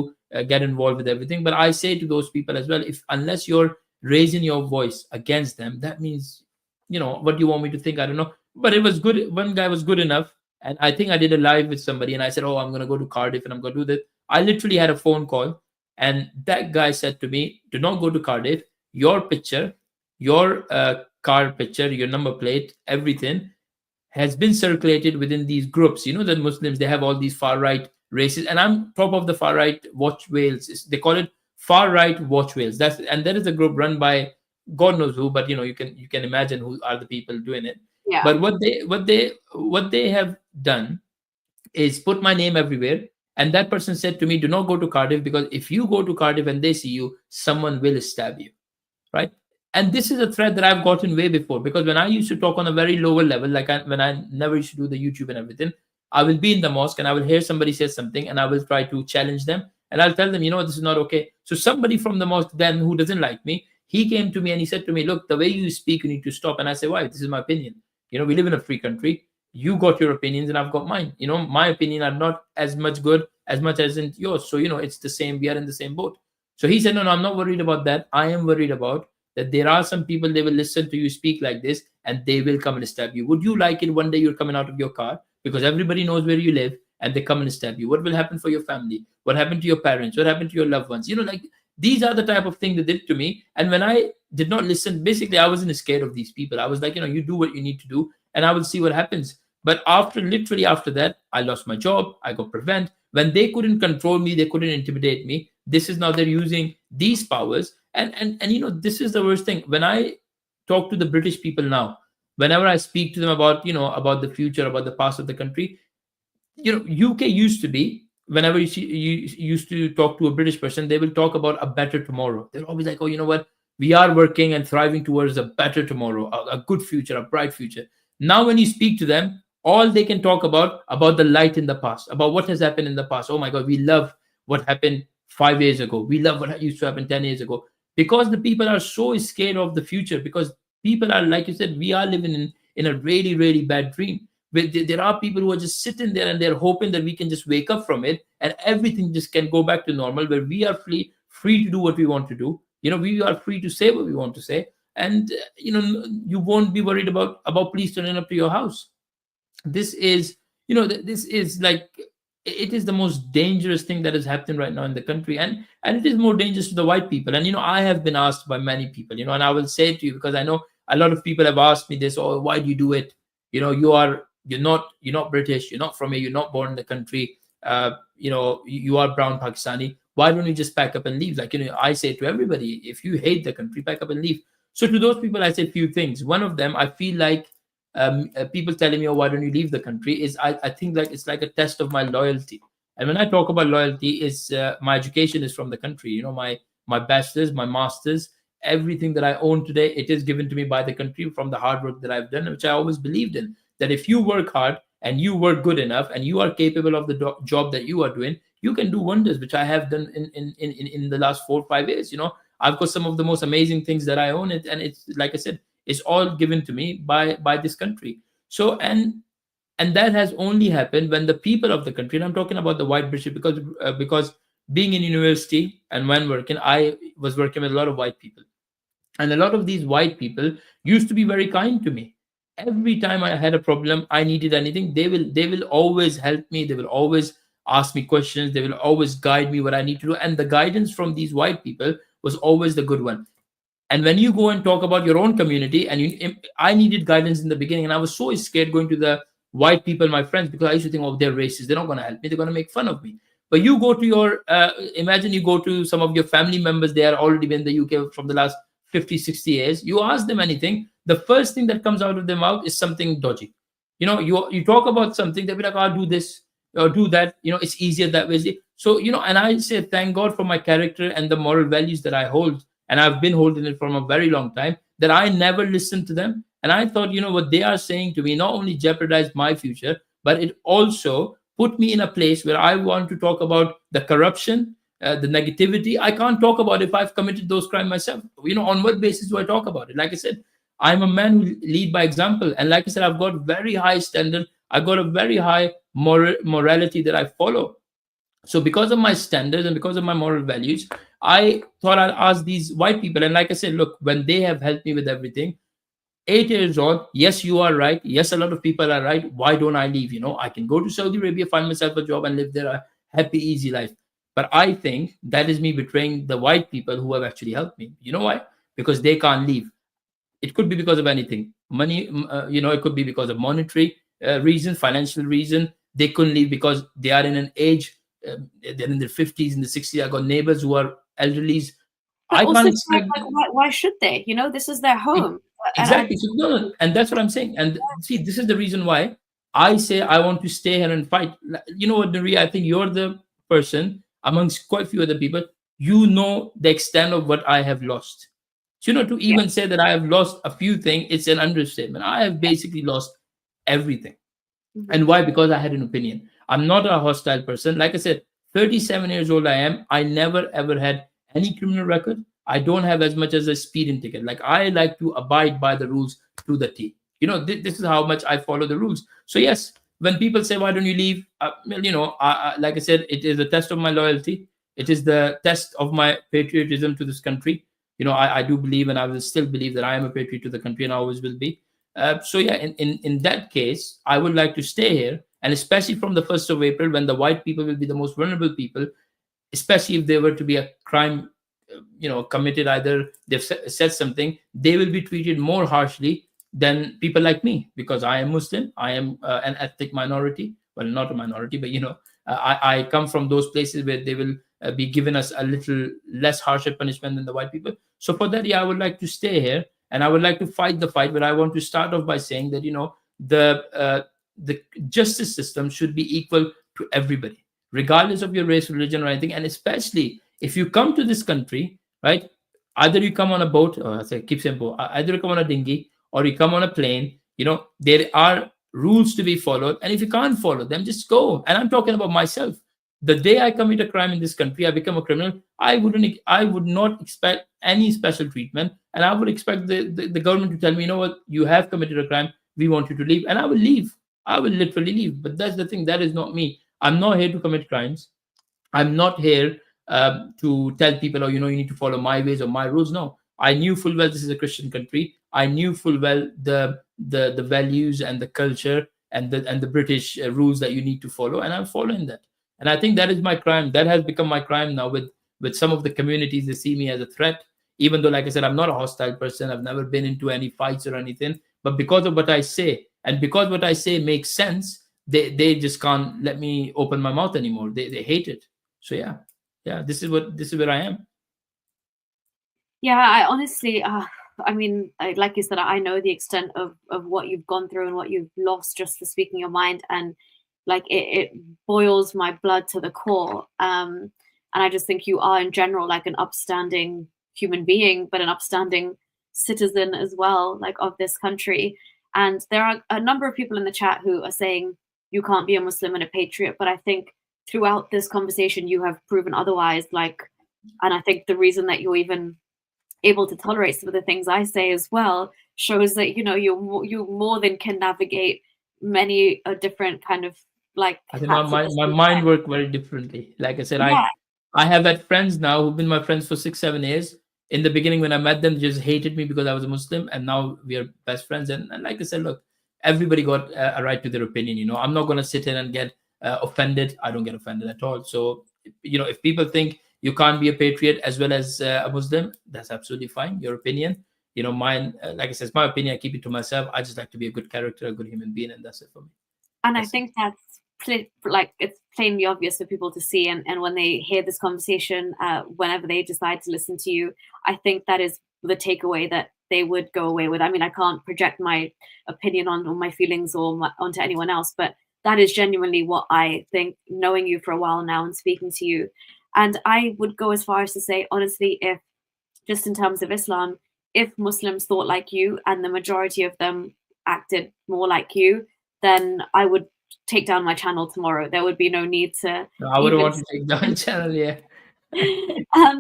[SPEAKER 2] get involved with everything. But I say to those people as well, if unless you're raising your voice against them, that means, what do you want me to think? I don't know. But it was good. One guy was good enough, and I think I did a live with somebody, and I said, "Oh, I'm gonna go to Cardiff, and I'm gonna do this." I literally had a phone call, and that guy said to me, "Do not go to Cardiff. Your picture, your car picture, your number plate, everything has been circulated within these groups. You know that Muslims, they have all these far right races, and I'm top of the far right watch whales. They call it far right watch whales. And that is a group run by God knows who, but you can imagine who are the people doing it.
[SPEAKER 1] Yeah.
[SPEAKER 2] But what they have done is put my name everywhere. And that person said to me, "Do not go to Cardiff, because if you go to Cardiff and they see you, someone will stab you." Right? And this is a threat that I've gotten way before, because when I used to talk on a very lower level, like when I never used to do the YouTube and everything, I will be in the mosque and I will hear somebody say something and I will try to challenge them, and I'll tell them, this is not okay. So somebody from the mosque then who doesn't like me, he came to me and he said to me, "Look, the way you speak, you need to stop." And I say, "Why? This is my opinion. We live in a free country. You got your opinions and I've got mine. My opinion are not as much good as much as in yours. So, it's the same. We are in the same boat." So he said, "No, no, I'm not worried about that. I am worried about that there are some people, they will listen to you speak like this and they will come and stab you. Would you like it one day you're coming out of your car because everybody knows where you live and they come and stab you? What will happen for your family? What happened to your parents? What happened to your loved ones?" Like these are the type of thing they did to me. And when I did not listen, basically I wasn't scared of these people. I was like, you do what you need to do and I will see what happens. But literally after that, I lost my job. I got prevent. When they couldn't control me, they couldn't intimidate me. This is now they're using these powers. And this is the worst thing. When I talk to the British people now, whenever I speak to them about, about the future, about the past of the country, UK used to be, whenever you used to talk to a British person, they will talk about a better tomorrow. They're always like, "Oh, you know what? We are working and thriving towards a better tomorrow, a good future, a bright future." Now, when you speak to them, all they can talk about the light in the past, about what has happened in the past. "Oh my God, we love what happened 5 years ago. We love what used to happen 10 years ago." Because the people are so scared of the future, because people are, like you said, we are living in a really, really bad dream. There are people who are just sitting there and they're hoping that we can just wake up from it and everything just can go back to normal, where we are free to do what we want to do. We are free to say what we want to say. And, you won't be worried about police turning up to your house. This is, this is like, it is the most dangerous thing that is happening right now in the country, and it is more dangerous to the white people. And I have been asked by many people, and I will say to you, because I know a lot of people have asked me this: "Oh, why do you do it? You're not British, you're not from here, you're not born in the country, you are brown Pakistani. Why don't you just pack up and leave?" Like, I say to everybody, if you hate the country, pack up and leave. So to those people, I say a few things. One of them, I feel like people telling me, "Oh, why don't you leave the country?" is I think like it's like a test of my loyalty. And when I talk about loyalty, is my education is from the country. My bachelor's, my master's, everything that I own today, it is given to me by the country from the hard work that I've done, which I always believed in. That if you work hard and you work good enough and you are capable of the job that you are doing, you can do wonders, which I have done in the last 4 or 5 years. I've got some of the most amazing things that I own it, and it's like I said, it's all given to me by this country. So and that has only happened when the people of the country, and I'm talking about the white British, because being in university and when working, I was working with a lot of white people, and a lot of these white people used to be very kind to me. Every time I had a problem, I needed anything, they will always help me. They will always ask me questions. They will always guide me what I need to do, and the guidance from these white people was always the good one. And when you go and talk about your own community, and I needed guidance in the beginning, and I was so scared going to the white people, my friends, because I used to think, "Oh, they're racist. They're not going to help me. They're going to make fun of me." But you go to imagine you go to some of your family members, they are already been in the UK from the last 50, 60 years. You ask them anything, the first thing that comes out of their mouth is something dodgy. You talk about something, they'll be like, "I'll do this or do that. It's easier that way." So, and I say, thank God for my character and the moral values that I hold. And I've been holding it from a very long time, that I never listened to them. And I thought, what they are saying to me not only jeopardized my future, but it also put me in a place where I want to talk about the corruption, the negativity. I can't talk about if I've committed those crimes myself. On what basis do I talk about it? Like I said, I'm a man who lead by example. And like I said, I've got very high standard. I've got a very high morality that I follow. So because of my standards and because of my moral values, I thought I'd ask these white people. And like I said, look, when they have helped me with everything, 8 years old, yes, you are right. Yes, a lot of people are right. Why don't I leave? I can go to Saudi Arabia, find myself a job, and live there a happy, easy life. But I think that is me betraying the white people who have actually helped me. You know why? Because they can't leave. It could be because of anything, money. It could be because of monetary reason, financial reason. They couldn't leave because they are in an age. They're in their 50s, in the 60s. I got neighbors who are elderlies.
[SPEAKER 1] But
[SPEAKER 2] I
[SPEAKER 1] also,
[SPEAKER 2] can't
[SPEAKER 1] like,
[SPEAKER 2] expect.
[SPEAKER 1] why should they? This is their home.
[SPEAKER 2] Exactly. So no, and that's what I'm saying. And see, this is the reason why I say I want to stay here and fight. You know what, Nuri? I think you're the person amongst quite a few other people. You know the extent of what I have lost. So, to
[SPEAKER 1] Yeah.
[SPEAKER 2] even say that I have lost a few things, it's an understatement. I have basically lost everything.
[SPEAKER 1] Mm-hmm.
[SPEAKER 2] And why? Because I had an opinion. I'm not a hostile person. Like I said, 37 years old I am. I never ever had any criminal record. I don't have as much as a speeding ticket. Like, I like to abide by the rules to the T. This is how much I follow the rules. So yes, when people say, why don't you leave? Like I said, it is a test of my loyalty. It is the test of my patriotism to this country. I do believe, and I will still believe, that I am a patriot to the country, and I always will be. So yeah, in that case, I would like to stay here, and especially from the 1st of April, when the white people will be the most vulnerable people, especially if there were to be a crime, committed, either they've said something, they will be treated more harshly than people like me, because I am Muslim, I am an ethnic minority. Well, not a minority, but I come from those places where they will be given us a little less harsher punishment than the white people. So for that, yeah, I would like to stay here, and I would like to fight the fight. But I want to start off by saying that the justice system should be equal to everybody, regardless of your race, religion, or anything. And especially if you come to this country, right? Either you come on a boat, or I say keep saying boat, either you come on a dinghy or you come on a plane. There are rules to be followed, and if you can't follow them, just go. And I'm talking about myself. The day I commit a crime in this country, I become a criminal. I would not expect any special treatment, and I would expect the government to tell me, you know what, you have committed a crime, we want you to leave, and I will leave. I will literally leave. But that's the thing, that is not me. I'm not here to commit crimes. I'm not here to tell people, oh, you need to follow my ways or my rules. No, I knew full well this is a Christian country. I knew full well the values and the culture and the British rules that you need to follow, and I'm following that. And I think that is my crime. That has become my crime now with some of the communities. They see me as a threat, even though, like I said, I'm not a hostile person. I've never been into any fights or anything. But because of what I say, and because what I say makes sense, they just can't let me open my mouth anymore. They hate it. So yeah, this is where I am.
[SPEAKER 1] Yeah, I honestly, like you said, I know the extent of what you've gone through and what you've lost just for speaking your mind, and like it boils my blood to the core. And I just think you are, in general, like an upstanding human being, but an upstanding citizen as well, like of this country. And there are a number of people in the chat who are saying you can't be a Muslim and a patriot, but I think throughout this conversation you have proven otherwise. And I think the reason that you're even able to tolerate some of the things I say as well shows that you more than can navigate many different kind of like.
[SPEAKER 2] I think my mind worked very differently. Like I said,
[SPEAKER 1] Yeah.
[SPEAKER 2] I have had friends now who've been my friends for 6-7 years. In the beginning, when I met them, they just hated me because I was a Muslim, and now we are best friends. And like I said, look, everybody got a right to their opinion. I'm not going to sit in and get offended. I don't get offended at all. So if people think you can't be a patriot as well as a Muslim, that's absolutely fine. Your opinion, mine. Like I said, it's my opinion. I keep it to myself. I just like to be a good character, a good human being, and that's it for me.
[SPEAKER 1] And I think that's it's plainly obvious for people to see, and when they hear this conversation, whenever they decide to listen to you, I think that is the takeaway that they would go away with. I mean, I can't project my opinion on my feelings or onto anyone else, but that is genuinely what I think, knowing you for a while now and speaking to you. And I would go as far as to say, honestly, if just in terms of Islam, if Muslims thought like you and the majority of them acted more like you, then I would take down my channel tomorrow. There would be no need to.
[SPEAKER 2] No, I wouldn't want to take down channel, yeah.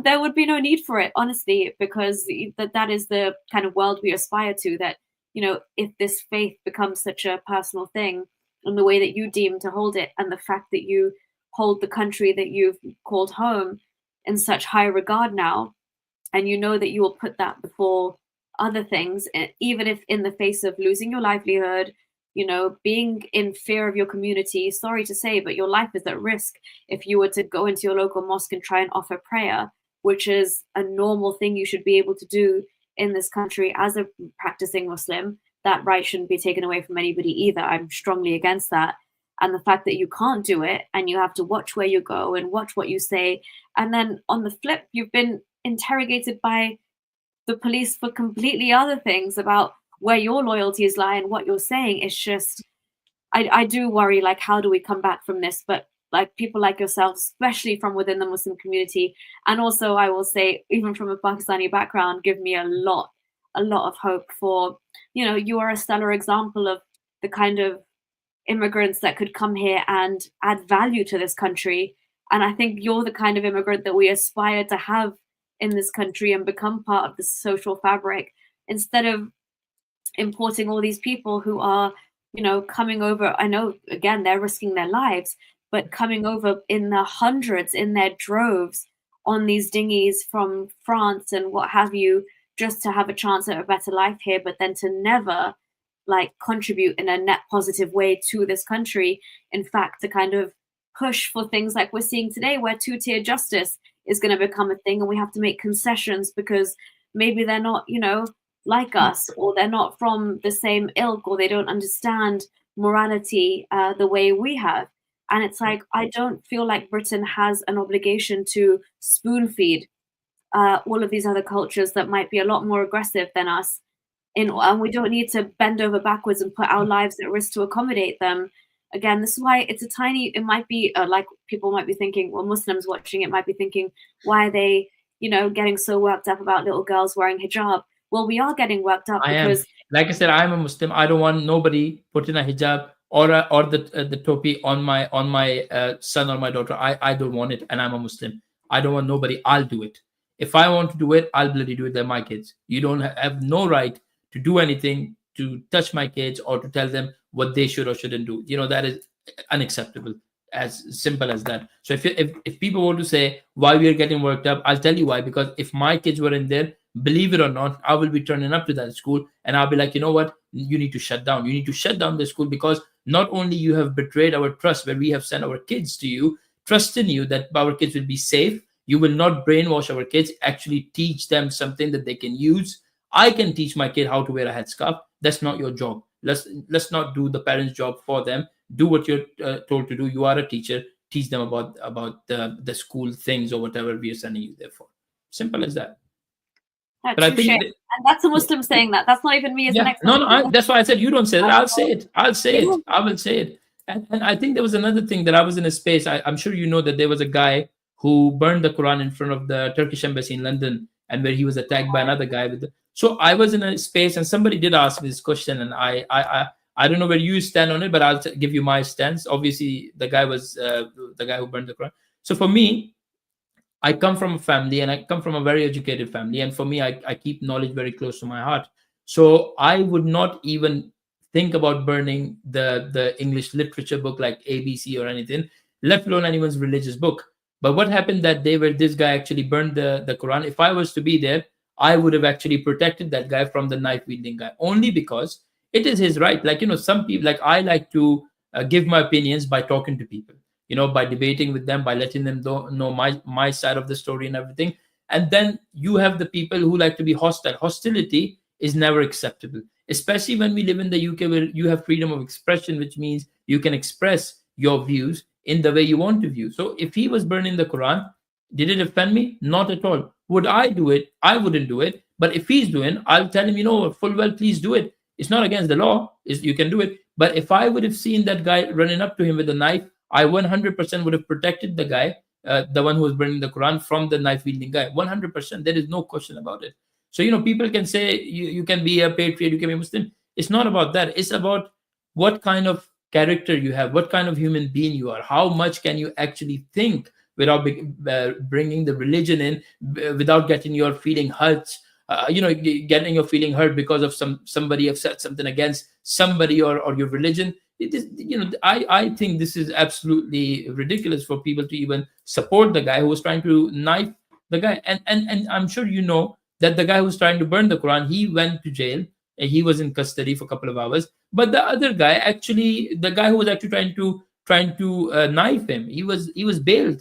[SPEAKER 1] There would be no need for it, honestly, because that is the kind of world we aspire to. That if this faith becomes such a personal thing, and the way that you deem to hold it, and the fact that you hold the country that you've called home in such high regard now, and you know that you will put that before other things, even if in the face of losing your livelihood, being in fear of your community. Sorry to say, but your life is at risk if you were to go into your local mosque and try and offer prayer, which is a normal thing you should be able to do in this country as a practicing Muslim. That right shouldn't be taken away from anybody either. I'm strongly against that. And the fact that you can't do it and you have to watch where you go and watch what you say. And then on the flip, you've been interrogated by the police for completely other things about where your loyalties lie and what you're saying. It's just, I do worry, like, how do we come back from this? But like people like yourself, especially from within the Muslim community, and also I will say, even from a Pakistani background, give me a lot of hope for, you are a stellar example of the kind of immigrants that could come here and add value to this country. And I think you're the kind of immigrant that we aspire to have in this country and become part of the social fabric, instead of importing all these people who are, coming over. I know, again, they're risking their lives, but coming over in the hundreds, in their droves, on these dinghies from France and what have you, just to have a chance at a better life here, but then to never like contribute in a net positive way to this country. In fact, to kind of push for things like we're seeing today, where two-tier justice is going to become a thing, and we have to make concessions because maybe they're not, like us, or they're not from the same ilk, or they don't understand morality the way we have. And it's like, I don't feel like Britain has an obligation to spoon feed all of these other cultures that might be a lot more aggressive than us. And we don't need to bend over backwards and put our lives at risk to accommodate them. Again, this is why it's it might be like people might be thinking, well, Muslims watching it might be thinking, why are they, getting so worked up about little girls wearing hijab? Well, we are getting worked up because,
[SPEAKER 2] like I said, I'm a Muslim. I don't want nobody putting a hijab or the topi on my son or my daughter. I don't want it, and I'm a Muslim. I don't want nobody. I'll do it. If I want to do it, I'll bloody do it. They're my kids. You don't have no right to do anything to touch my kids or to tell them what they should or shouldn't do. That is unacceptable. As simple as that. So if people want to say why we are getting worked up, I'll tell you why. Because if my kids were in there, believe it or not, I will be turning up to that school and I'll be like, you know what, you need to shut down. You need to shut down the school, because not only you have betrayed our trust where we have sent our kids to you, trust in you that our kids will be safe. You will not brainwash our kids, actually teach them something that they can use. I can teach my kid how to wear a headscarf. That's not your job. Let's not do the parents' job for them. Do what you're told to do. You are a teacher. Teach them about the school things or whatever we are sending you there for. Simple as that.
[SPEAKER 1] But I think and that's a Muslim saying that. That's not even me as an expert.
[SPEAKER 2] No, that's why I said you don't say that. I'll say it. I will say it. And I think there was another thing that I was in a space. I'm sure you know that there was a guy who burned the Quran in front of the Turkish embassy in London, and where he was attacked by another guy So I was in a space, and somebody did ask me this question, and I don't know where you stand on it, but I'll give you my stance. Obviously, the guy was the guy who burned the Quran. So for me, I come from a family, and I come from a very educated family, and for me, I keep knowledge very close to my heart. So I would not even think about burning the English literature book like ABC or anything, let alone anyone's religious book. But what happened that day where this guy actually burned the Quran, if I was to be there, I would have actually protected that guy from the knife wielding guy, only because it is his right. Like, some people, like I like to give my opinions by talking to people, by debating with them, by letting them know my side of the story and everything. And then you have the people who like to be hostile. Hostility is never acceptable, especially when we live in the UK, where you have freedom of expression, which means you can express your views in the way you want to view. So if he was burning the Quran, did it offend me? Not at all. Would I do it? I wouldn't do it. But if he's doing, I'll tell him, full well, please do it. It's not against the law. You can do it. But if I would have seen that guy running up to him with a knife, I 100% would have protected the guy, the one who was burning the Quran, from the knife wielding guy. 100%. There is no question about it. So, people can say you can be a patriot, you can be a Muslim. It's not about that. It's about what kind of character you have, what kind of human being you are, how much can you actually think without bringing the religion in, without getting your feeling hurt, getting your feeling hurt because of somebody have said something against somebody or your religion. It is, I think this is absolutely ridiculous for people to even support the guy who was trying to knife the guy. And I'm sure you know that the guy who was trying to burn the Quran, he went to jail and he was in custody for a couple of hours. But the other guy, actually, the guy who was actually trying to knife him, he was bailed.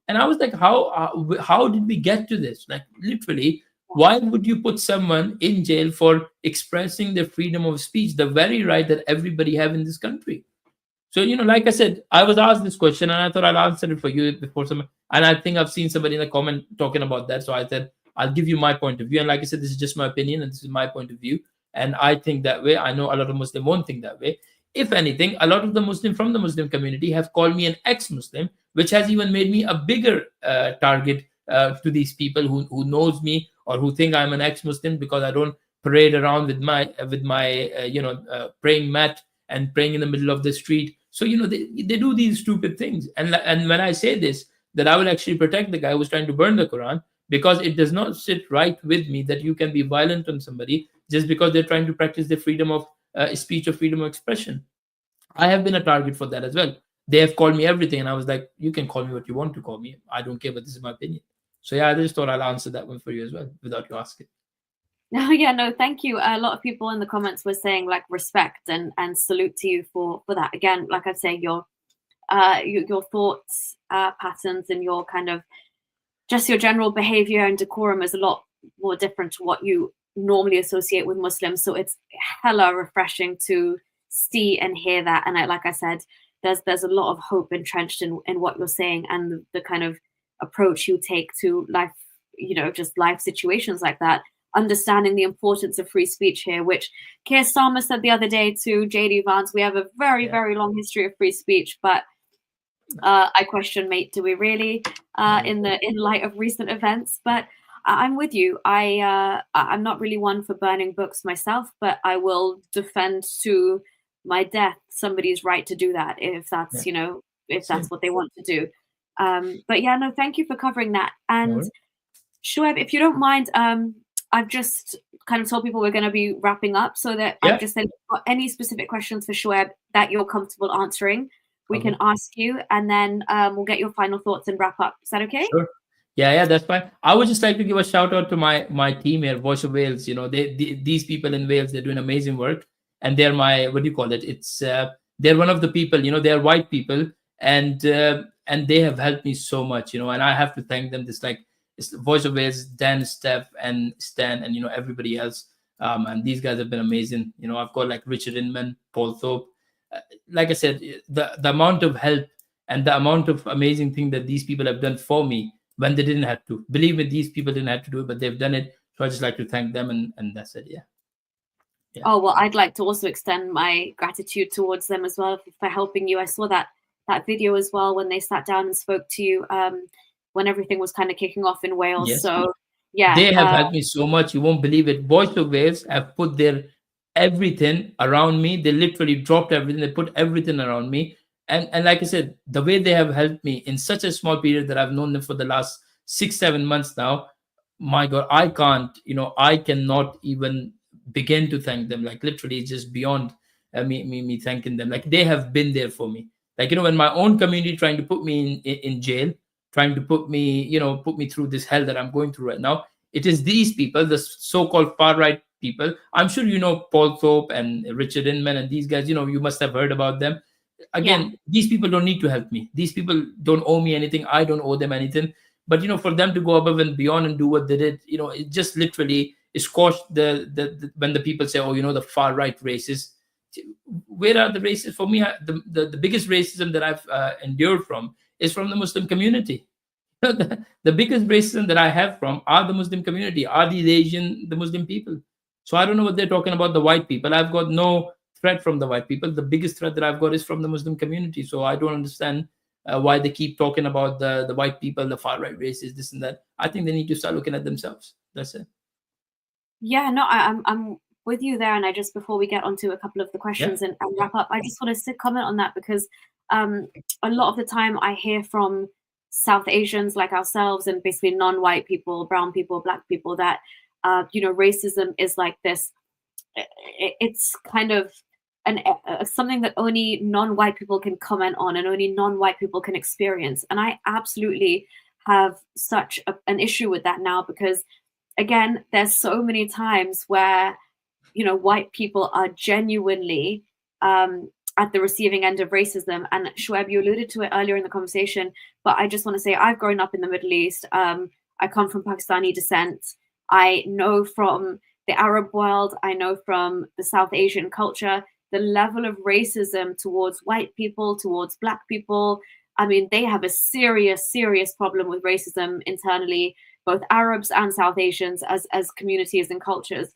[SPEAKER 2] And I was like, how did we get to this? Like, literally, why would you put someone in jail for expressing their freedom of speech, the very right that everybody have in this country? So, like I said, I was asked this question and I thought I'll answer it for you before some. And I think I've seen somebody in the comment talking about that. So I said, I'll give you my point of view. And like I said, this is just my opinion and this is my point of view. And I think that way. I know a lot of Muslims won't think that way. If anything, a lot of the Muslim from the Muslim community have called me an ex-Muslim, which has even made me a bigger target to these people who knows me or who think I'm an ex-Muslim because I don't parade around with my praying mat and praying in the middle of the street. So they do these stupid things. And when I say this, that I will actually protect the guy who's trying to burn the Quran, because it does not sit right with me that you can be violent on somebody just because they're trying to practice their freedom of speech or freedom of expression. I have been a target for that as well. They have called me everything, and I was like, you can call me what you want to call me. I don't care, but this is my opinion. So yeah, I just thought I'll answer that one for you as well without you asking.
[SPEAKER 1] No, yeah, no, thank you. A lot of people in the comments were saying like respect and salute to you for that. Again, like I say, your thoughts patterns and your kind of just your general behavior and decorum is a lot more different to what you normally associate with Muslims. So it's hella refreshing to see and hear that. And like I said, there's a lot of hope entrenched in what you're saying and the kind of approach you take to life, just life situations like that. Understanding the importance of free speech here, which Keir Starmer said the other day to JD Vance, we have a very, very long history of free speech, but I question, mate, do we really in light of recent events? But I'm with you. I'm not really one for burning books myself, but I will defend to my death somebody's right to do that if that's if that's what they want to do. But yeah, no, thank you for covering that. And Shoaib, if you don't mind, I've just kind of told people we're going to be wrapping up, so that I've just said, any specific questions for Shoaib that you're comfortable answering, we can ask you, and then we'll get your final thoughts and wrap up. Is that okay?
[SPEAKER 2] Sure. Yeah, that's fine. I would just like to give a shout out to my team here, Voice of Wales. These people in Wales, they're doing amazing work, and they're my, what do you call it? It's they're one of the people. They're white people, and they have helped me so much. And I have to thank them. It's Voice of Wales, Dan, Steph, and Stan, and everybody else. And these guys have been amazing. I've got like Richard Inman, Paul Thorpe. Like I said, the amount of help and the amount of amazing thing that these people have done for me when they didn't have to. Believe me, these people didn't have to do it, but they've done it. So I just like to thank them, and that's it. Yeah.
[SPEAKER 1] Oh, well, I'd like to also extend my gratitude towards them as well for helping you. I saw that video as well when they sat down and spoke to you when everything was kind of kicking off in Wales.
[SPEAKER 2] Yes.
[SPEAKER 1] So yeah,
[SPEAKER 2] they have helped me so much. You won't believe it. Voice of Wales have put their everything around me. They literally dropped everything. They put everything around me. And like I said, the way they have helped me in such a small period that I've known them for the last 6-7 months now, my God, I cannot even begin to thank them. Like literally, it's just beyond me thanking them. Like they have been there for me. Like when my own community trying to put me in jail, trying to put me through this hell that I'm going through right now. It is these people, the so-called far right people. I'm sure Paul Thorpe and Richard Inman and these guys. You must have heard about them. Again, these people don't need to help me. These people don't owe me anything. I don't owe them anything. But for them to go above and beyond and do what they did, it just literally squashed the when the people say, oh, the far right racists. Where are the racists? For me, the biggest racism that I've endured from is from the Muslim community. The biggest racism that I have from are the Muslim community, are the Muslim people. So I don't know what they're talking about, the white people. I've got no threat from the white people. The biggest threat that I've got is from the Muslim community. So I don't understand why they keep talking about the white people, the far right racists, this and that. I think they need to start looking at themselves. That's it.
[SPEAKER 1] Yeah, no, I'm with you there. And I just, before we get onto a couple of the questions and wrap up, I just want to comment on that because a lot of the time I hear from South Asians like ourselves and basically non-white people, brown people, black people, that racism is like this. It's kind of something that only non-white people can comment on and only non-white people can experience. And I absolutely have such an issue with that now, because again, there's so many times where, you know, white people are genuinely at the receiving end of racism. And Shoaib, you alluded to it earlier in the conversation, but I just want to say I've grown up in the Middle East. I come from Pakistani descent. I know from the Arab world, I know from the South Asian culture, the level of racism towards white people, towards Black people. I mean, they have a serious, serious problem with racism internally, both Arabs and South Asians as communities and cultures.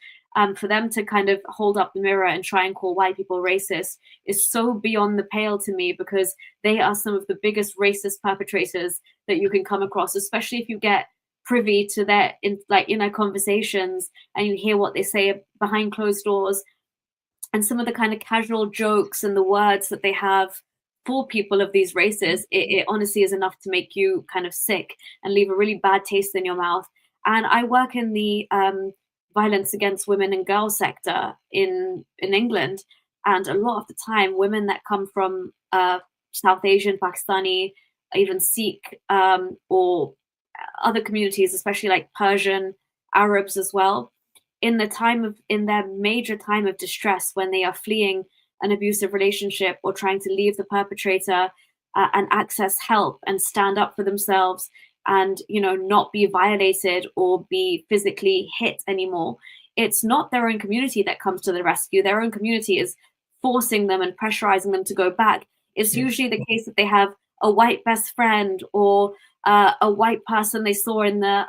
[SPEAKER 1] For them to kind of hold up the mirror and try and call white people racist is so beyond the pale to me, because they are some of the biggest racist perpetrators that you can come across, especially if you get privy to their inner conversations and you hear what they say behind closed doors, and some of the kind of casual jokes and the words that they have for people of these races. It honestly is enough to make you kind of sick and leave a really bad taste in your mouth. And I work in the violence against women and girls sector in England, and a lot of the time women that come from South Asian, Pakistani, even Sikh or other communities, especially like Persian, Arabs as well, in their major time of distress, when they are fleeing an abusive relationship or trying to leave the perpetrator and access help and stand up for themselves, and, you know, not be violated or be physically hit anymore, it's not their own community that comes to the rescue. Their own community is forcing them and pressurizing them to go back. It's usually the case that they have a white best friend or a white person they saw in the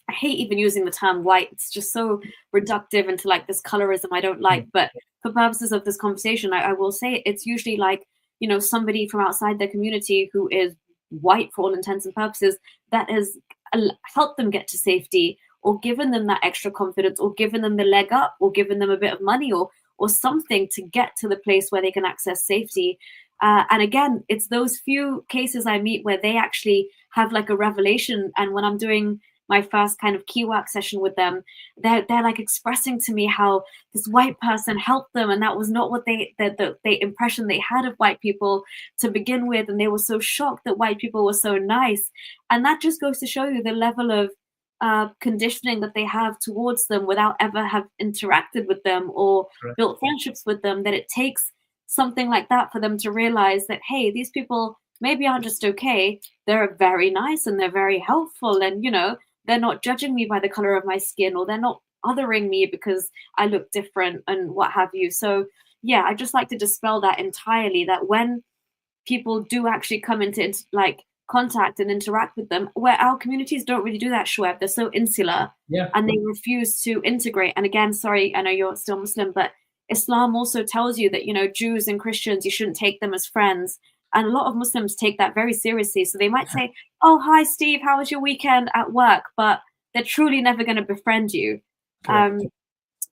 [SPEAKER 1] I hate even using the term white. It's just so reductive into like this colorism I don't like. But for purposes of this conversation, I will say it's usually like, you know, somebody from outside their community who is white for all intents and purposes that has helped them get to safety, or given them that extra confidence, or given them the leg up, or given them a bit of money or something to get to the place where they can access safety. And again, it's those few cases I meet where they actually have like a revelation. And when I'm doing my first kind of key work session with them, they're like expressing to me how this white person helped them, and that was not what the impression they had of white people to begin with, and they were so shocked that white people were so nice. And that just goes to show you the level of conditioning that they have towards them without ever have interacted with them or built friendships with them, that it takes something like that for them to realize that, hey, these people maybe aren't just okay, they're very nice and they're very helpful, and, you know, they're not judging me by the color of my skin, or they're not othering me because I look different and what have you. So yeah, I just like to dispel that entirely, that when people do actually come into like contact and interact with them, where our communities don't really do that, Shoaib, they're so insular, and they refuse to integrate. And again, sorry, I know you're still Muslim, but Islam also tells you that, you know, Jews and Christians, you shouldn't take them as friends. And a lot of Muslims take that very seriously. So they might say, oh, hi, Steve, how was your weekend at work? But they're truly never going to befriend you.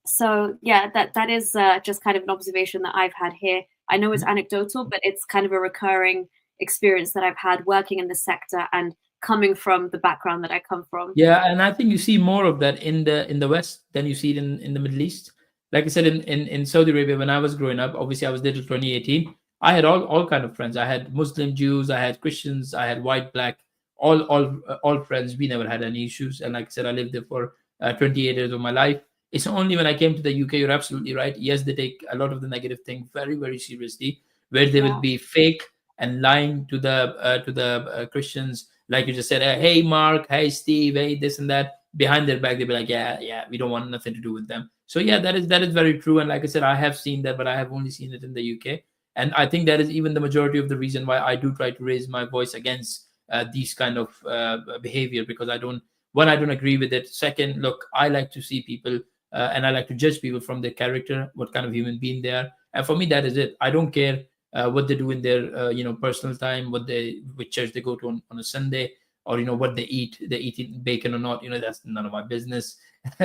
[SPEAKER 1] So yeah, that is just kind of an observation that I've had here. I know it's anecdotal, but it's kind of a recurring experience that I've had working in the sector and coming from the background that I come from.
[SPEAKER 2] Yeah, and I think you see more of that in the West than you see it in the Middle East. Like I said, in Saudi Arabia, when I was growing up, obviously I was there till 2018. I had all kind of friends. I had Muslim, Jews, I had Christians, I had white, black, all friends. We never had any issues. And like I said, I lived there for 28 years of my life. It's only when I came to the UK, you're absolutely right. Yes, they take a lot of the negative thing very, very seriously, where they will be fake and lying to the Christians, like you just said, hey Mark, hey Steve, hey this and that. Behind their back, they'll be like, yeah, we don't want nothing to do with them. So yeah, that is very true. And like I said, I have seen that, but I have only seen it in the UK. And I think that is even the majority of the reason why I do try to raise my voice against these kind of behavior, because I don't agree with it. Second, look, I like to see people and I like to judge people from their character, what kind of human being they are. And for me, that is it. I don't care what they do in their personal time, which church they go to on a Sunday, or what they eat. They eat bacon or not. That's none of my business.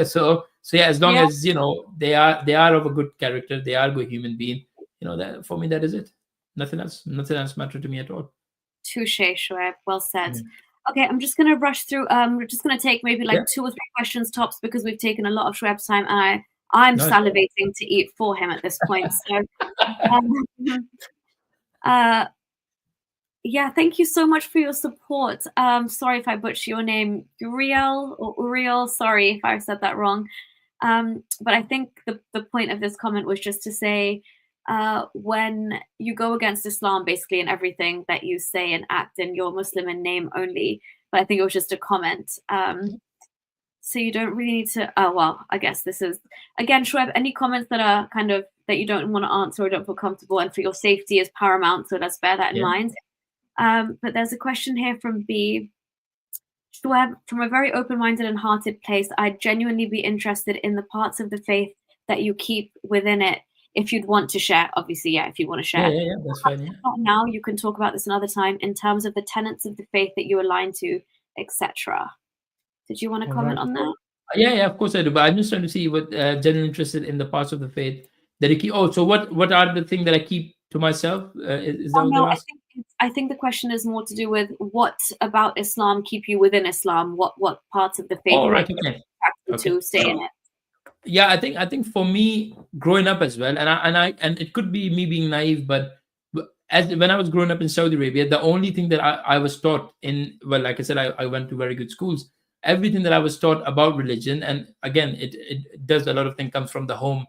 [SPEAKER 2] so yeah, as long as they are of a good character, they are a good human being. That for me, that is it. Nothing else matters to me at all.
[SPEAKER 1] Touche, Shoaib. Well said. Yeah. Okay, I'm just going to rush through. We're just going to take maybe like 2 or 3 questions tops, because we've taken a lot of Shoaib's time, and I'm
[SPEAKER 2] No,
[SPEAKER 1] salivating to eat for him at this point. So, um, uh, yeah, thank you so much for your support. Sorry if I butcher your name, Uriel or Uriel. Sorry if I said that wrong. But I think the point of this comment was just to say, when you go against Islam, basically in everything that you say and act, and you're Muslim in name only. But I think it was just a comment. So you don't really need to. Oh well, I guess this is again, Shoaib. Any comments that are kind of that you don't want to answer or don't feel comfortable, and for your safety is paramount. So let's bear that in
[SPEAKER 2] yeah.
[SPEAKER 1] mind. But there's a question here from B. Shoaib, from a very open-minded and hearted place, I'd genuinely be interested in the parts of the faith that you keep within it. If you'd want to share, obviously, yeah, if you want to share.
[SPEAKER 2] Yeah, that's fine. Yeah.
[SPEAKER 1] Not now, you can talk about this another time in terms of the tenets of the faith that you align to, etc. Did you want to
[SPEAKER 2] All
[SPEAKER 1] comment
[SPEAKER 2] right.
[SPEAKER 1] on that?
[SPEAKER 2] Yeah, of course I do. But I'm just trying to see what generally interested in the parts of the faith that you keep. Oh, so what are the things that I keep to myself? Is that
[SPEAKER 1] Oh
[SPEAKER 2] what
[SPEAKER 1] no,
[SPEAKER 2] they're asking?
[SPEAKER 1] I think the question is more to do with what about Islam keep you within Islam? What parts of the faith
[SPEAKER 2] Oh, right.
[SPEAKER 1] make you
[SPEAKER 2] Okay.
[SPEAKER 1] attracted
[SPEAKER 2] Okay.
[SPEAKER 1] to stay in it?
[SPEAKER 2] Yeah, I think for me growing up as well, and it could be me being naive, but as when I was growing up in Saudi Arabia, the only thing that I was taught in, well, like I said, I went to very good schools. Everything that I was taught about religion, and again, it does a lot of things comes from the home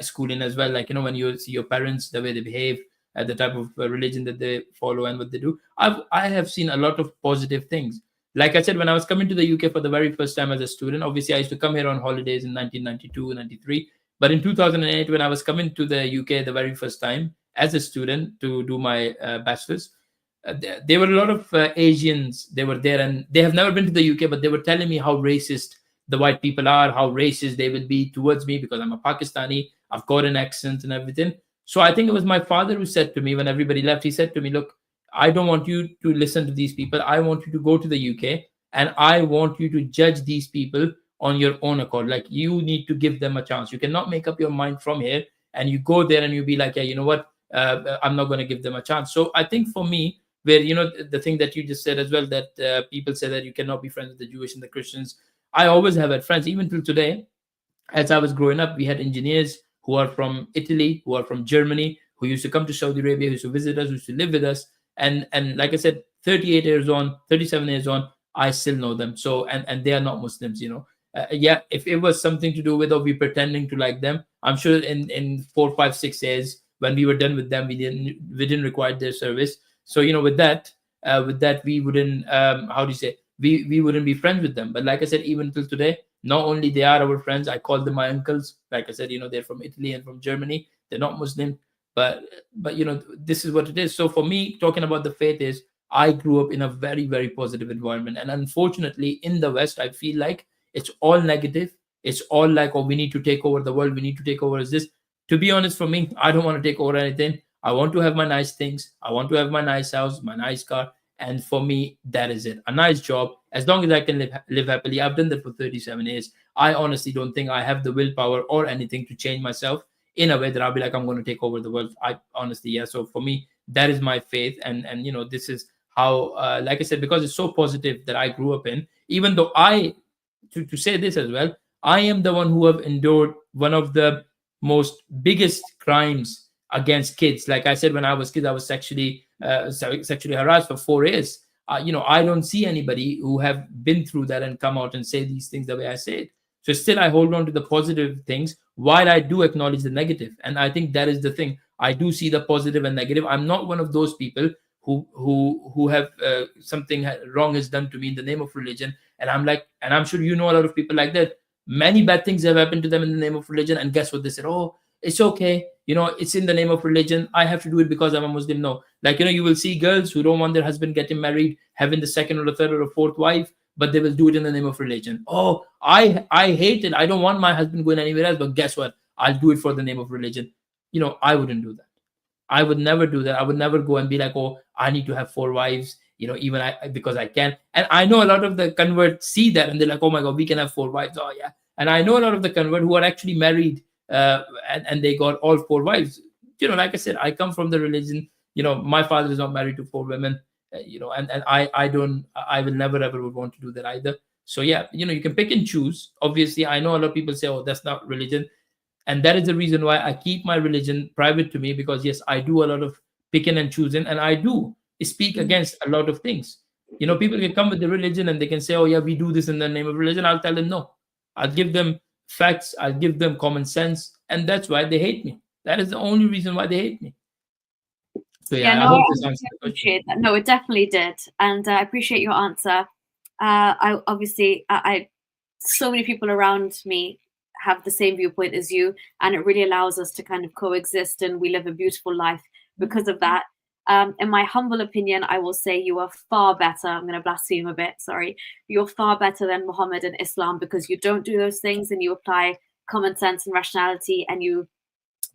[SPEAKER 2] schooling as well. Like, when you see your parents, the way they behave, the type of religion that they follow and what they do. I have seen a lot of positive things. Like I said, when I was coming to the UK for the very first time as a student, obviously I used to come here on holidays in 1992, 93. But in 2008, when I was coming to the UK the very first time as a student to do my bachelor's, there were a lot of Asians. They were there, and they have never been to the UK, but they were telling me how racist the white people are, how racist they will be towards me because I'm a Pakistani. I've got an accent and everything. So I think it was my father who said to me when everybody left, he said to me, "Look, I don't want you to listen to these people. I want you to go to the UK and I want you to judge these people on your own accord. Like, you need to give them a chance. You cannot make up your mind from here and you go there and you be like, yeah, you know what? I'm not going to give them a chance." So I think for me, where, the thing that you just said as well, that people say that you cannot be friends with the Jewish and the Christians. I always have had friends, even till today. As I was growing up, we had engineers who are from Italy, who are from Germany, who used to come to Saudi Arabia, who used to visit us, who used to live with us. And like I said, 38 years on, 37 years on, I still know them. So and they are not Muslims. Yeah, if it was something to do with, or we pretending to like them, I'm sure in 4, 5, 6 years when we were done with them, we didn't require their service. So with that we wouldn't, how do you say, we wouldn't be friends with them. But like I said, even till today, not only they are our friends, I call them my uncles. Like I said, they're from Italy and from Germany. They're not Muslim, but this is what it is. So for me, talking about the faith is, I grew up in a very, very positive environment, and unfortunately in the West, I feel like it's all negative. It's all like, oh, we need to take over the world, we need to take over as this. To be honest, for me, I don't want to take over anything. I want to have my nice things, I want to have my nice house, my nice car. And for me, that is it. A nice job, as long as I can live happily. I've done that for 37 years. I honestly don't think I have the willpower or anything to change myself in a way that I'll be like, I'm going to take over the world. I honestly, yeah. So for me, that is my faith, and this is how, like I said, because it's so positive that I grew up in. Even though to say this as well, I am the one who have endured one of the most biggest crimes against kids. Like I said, when I was kid, I was sexually harassed for 4 years. I don't see anybody who have been through that and come out and say these things the way I say it. So still, I hold on to the positive things while I do acknowledge the negative. And I think that is the thing. I do see the positive and negative. I'm not one of those people who have something wrong is done to me in the name of religion, and I'm like, and I'm sure a lot of people like that. Many bad things have happened to them in the name of religion, and guess what? They said, "Oh, it's okay. It's in the name of religion. I have to do it because I'm a Muslim." No, like, you will see girls who don't want their husband getting married, having the second or the third or the fourth wife, but they will do it in the name of religion. Oh, I hate it. I don't want my husband going anywhere else, but guess what? I'll do it for the name of religion. I wouldn't do that. I would never do that. I would never go and be like, "Oh, I need to have 4 wives," even because I can. And I know a lot of the converts see that and they're like, "Oh my God, we can have 4 wives." Oh yeah. And I know a lot of the convert who are actually married, and they got all 4 wives. Like I said, I come from the religion. My father is not married to 4 women. And I will never ever would want to do that either. So yeah, you can pick and choose. Obviously, I know a lot of people say, "Oh, that's not religion." And that is the reason why I keep my religion private to me, because yes, I do a lot of picking and choosing, and I do speak against a lot of things. People can come with the religion and they can say, oh yeah, we do this in the name of religion. I'll tell them no. I'll give them facts, I'll give them common sense, and that's why they hate me. That is the only reason why they hate me. So
[SPEAKER 1] Yeah,
[SPEAKER 2] yeah, I
[SPEAKER 1] no,
[SPEAKER 2] hope
[SPEAKER 1] I
[SPEAKER 2] this answers the question.
[SPEAKER 1] appreciate that. No, it definitely did, and I appreciate your answer. I obviously, so many people around me have the same viewpoint as you, and it really allows us to kind of coexist, and we live a beautiful life because of that. In my humble opinion, I will say you are far better. I'm going to blaspheme a bit, sorry. You're far better than Muhammad and Islam, because you don't do those things and you apply common sense and rationality, and you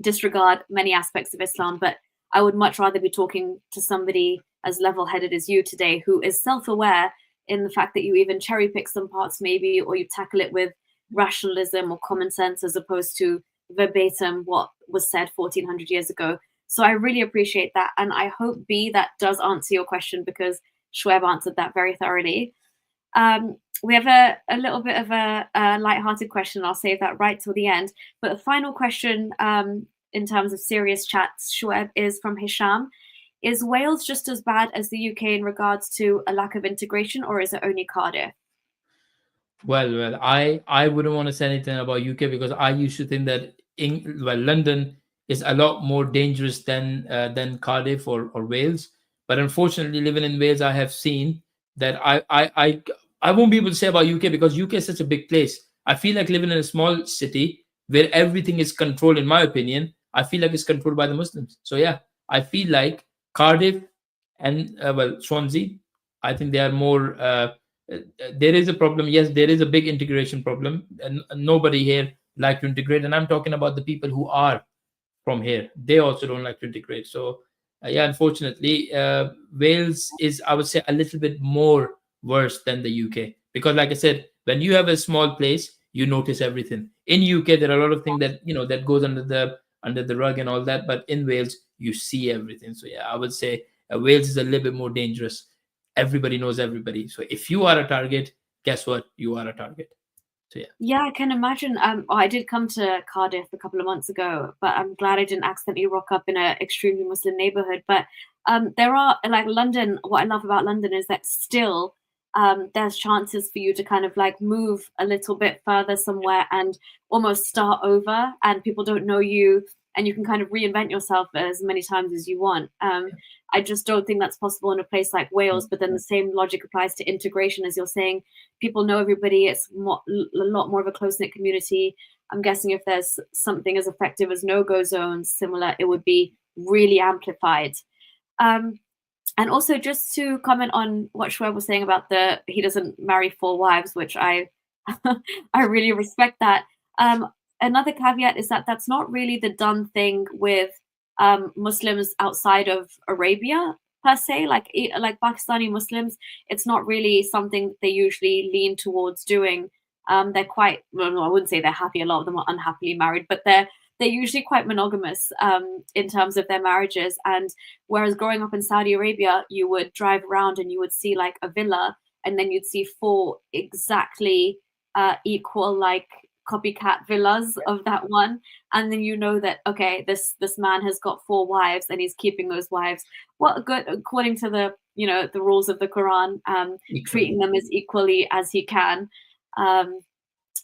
[SPEAKER 1] disregard many aspects of Islam. But I would much rather be talking to somebody as level-headed as you today, who is self-aware in the fact that you even cherry pick some parts maybe, or you tackle it with rationalism or common sense as opposed to verbatim what was said 1400 years ago. So I really appreciate that. And I hope, B, that does answer your question, because Shoaib answered that very thoroughly. We have a little bit of a light-hearted question. I'll save that right till the end. But the final question in terms of serious chats, Shoaib, is from Hisham. Is Wales just as bad as the UK in regards to a lack of integration, or is it only Cardiff?
[SPEAKER 2] Well, I wouldn't want to say anything about UK, because I used to think that London is a lot more dangerous than Cardiff or Wales. But unfortunately, living in Wales, I have seen that I won't be able to say about UK, because UK is such a big place. I feel like living in a small city where everything is controlled. In my opinion, I feel like it's controlled by the Muslims. So yeah, I feel like Cardiff and Swansea, I think they are more. There is a problem. Yes, there is a big integration problem, and nobody here like to integrate. And I'm talking about the people who are from here. They also don't like to integrate. So yeah, unfortunately, Wales is, I would say, a little bit more worse than the UK, because, like I said, when you have a small place, you notice everything. In UK, there are a lot of things that that goes under the rug and all that, but in Wales, you see everything. So yeah, I would say Wales is a little bit more dangerous. Everybody knows everybody. So if you are a target, guess what? You are a target. So yeah.
[SPEAKER 1] Yeah, I can imagine. I did come to Cardiff a couple of months ago, but I'm glad I didn't accidentally rock up in an extremely Muslim neighborhood. But there are, like, London. What I love about London is that still there's chances for you to kind of like move a little bit further somewhere and almost start over, and people don't know you, and you can kind of reinvent yourself as many times as you want. I just don't think that's possible in a place like Wales. But then the same logic applies to integration, as you're saying. People know everybody. It's a lot more of a close-knit community. I'm guessing if there's something as effective as no-go zones, similar, it would be really amplified. And also, just to comment on what Shoaib was saying about he doesn't marry 4 wives, which I I really respect that. Another caveat is that that's not really the done thing with Muslims outside of Arabia per se, like Pakistani Muslims. It's not really something they usually lean towards doing. They're quite, well, I wouldn't say they're happy. A lot of them are unhappily married, but they're usually quite monogamous in terms of their marriages. And whereas growing up in Saudi Arabia, you would drive around and you would see like a villa, and then you'd see 4 exactly equal, like, copycat villas of that one, and then you know that, okay, this man has got 4 wives and he's keeping those wives, what good, according to the the rules of the Quran, treating them as equally as he can.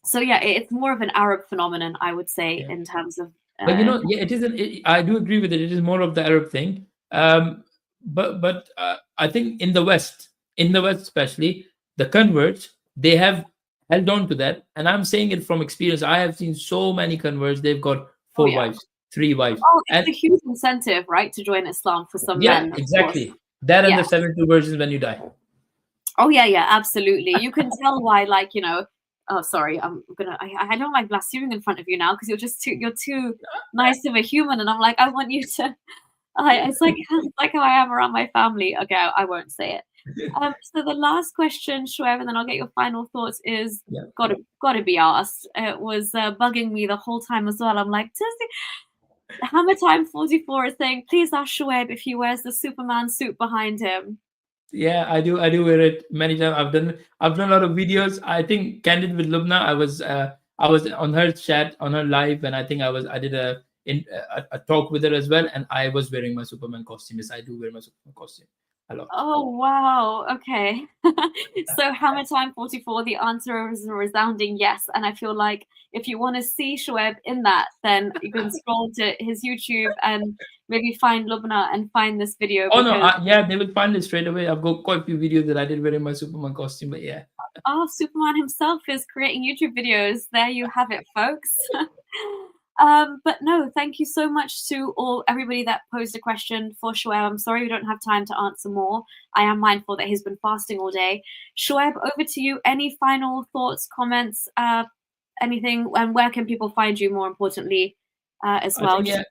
[SPEAKER 1] So yeah, it's more of an Arab phenomenon, I would say, in terms of
[SPEAKER 2] but yeah, it isn't. I do agree with it. It is more of the Arab thing. But I think in the West especially, the converts, they have held on to that, and I'm saying it from experience. I have seen so many converts. They've got 4 wives, 3 wives.
[SPEAKER 1] It's a huge incentive, right, to join Islam for some men.
[SPEAKER 2] Yeah, exactly. That and the 72 versions when you die.
[SPEAKER 1] Oh yeah, absolutely. You can tell why, like, oh, sorry, I don't like blaspheming in front of you now, because you're too nice of a human, and I'm like, I want you to. It's like how I am around my family. Okay, I won't say it. So the last question, Shoaib, and then I'll get your final thoughts, is gotta be asked. It was bugging me the whole time as well. I'm like, Hammer Time 44 is saying, please ask Shoaib if he wears the Superman suit behind him.
[SPEAKER 2] Yeah, I do wear it many times. I've done a lot of videos. I think Candid with Lubna, I was on her chat, on her live, and I think I did a talk with her as well, and I was wearing my Superman costume. Yes, I do wear my Superman costume a lot.
[SPEAKER 1] Oh, wow. Okay. So Hammer Time 44, the answer is a resounding yes. And I feel like if you want to see Shoaib in that, then you can scroll to his YouTube and maybe find Lubna and find this video
[SPEAKER 2] Oh no,
[SPEAKER 1] because,
[SPEAKER 2] yeah, they will find it straight away. I've got quite a few videos that I did wearing my Superman costume, but yeah.
[SPEAKER 1] oh, Superman himself is creating YouTube videos. There you have it, folks. But no, thank you so much to everybody that posed a question for Shoaib. I'm sorry we don't have time to answer more. I am mindful that he's been fasting all day. Shoaib, over to you. Any final thoughts, comments, anything, and where can people find you more importantly as
[SPEAKER 2] I
[SPEAKER 1] well?
[SPEAKER 2] think, yeah.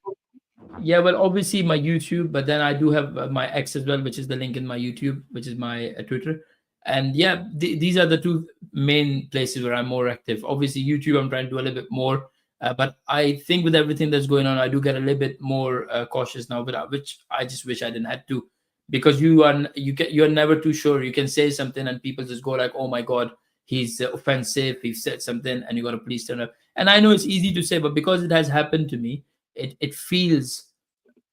[SPEAKER 2] Yeah, well, obviously my YouTube, but then I do have my X as well, which is the link in my YouTube, which is my Twitter. And yeah, these are the two main places where I'm more active. Obviously, YouTube, I'm trying to do a little bit more. But I think with everything that's going on, I do get a little bit more cautious now, but which I just wish I didn't have to, because you're never too sure. You can say something and people just go like, "Oh my God, he's offensive. He said something," and you got to please turn up. And I know it's easy to say, but because it has happened to me, it feels,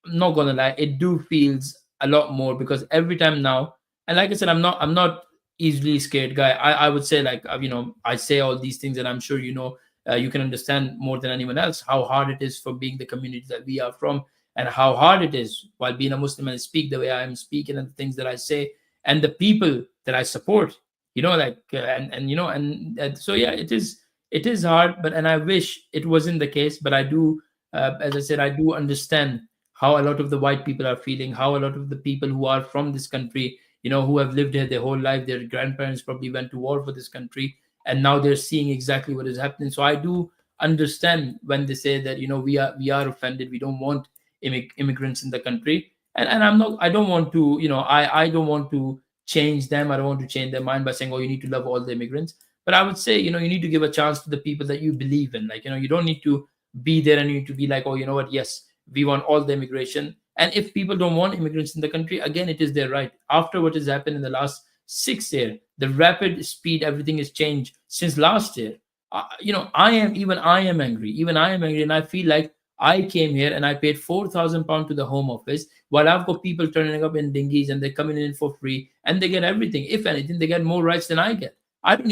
[SPEAKER 2] I'm not gonna lie, it do feels a lot more, because every time now, and like I said, I'm not easily scared guy. I would say, like, I say all these things, and I'm sure you can understand more than anyone else how hard it is for being the community that we are from, and how hard it is while being a Muslim and speak the way I am speaking, and the things that I say, and the people that I support, like and so yeah, it is hard, but and I wish it wasn't the case, but I do, as I said, I do understand how a lot of the white people are feeling, how a lot of the people who are from this country, who have lived here their whole life, their grandparents probably went to war for this country, and now they're seeing exactly what is happening. So I do understand when they say that, we are offended, we don't want immigrants in the country, and I don't want to, I don't want to change them. I don't want to change their mind by saying, oh, you need to love all the immigrants. But I would say, you need to give a chance to the people that you believe in. Like, you don't need to be there, and you need to be like, oh, you know what, yes, we want all the immigration. And if people don't want immigrants in the country, again, it is their right. After what has happened in the last 6 years, the rapid speed, everything has changed since last year. I am angry. Even I am angry, and I feel like I came here and I paid £4,000 to the Home Office, while I've got people turning up in dinghies and they're coming in for free, and they get everything. If anything, they get more rights than I get. I'm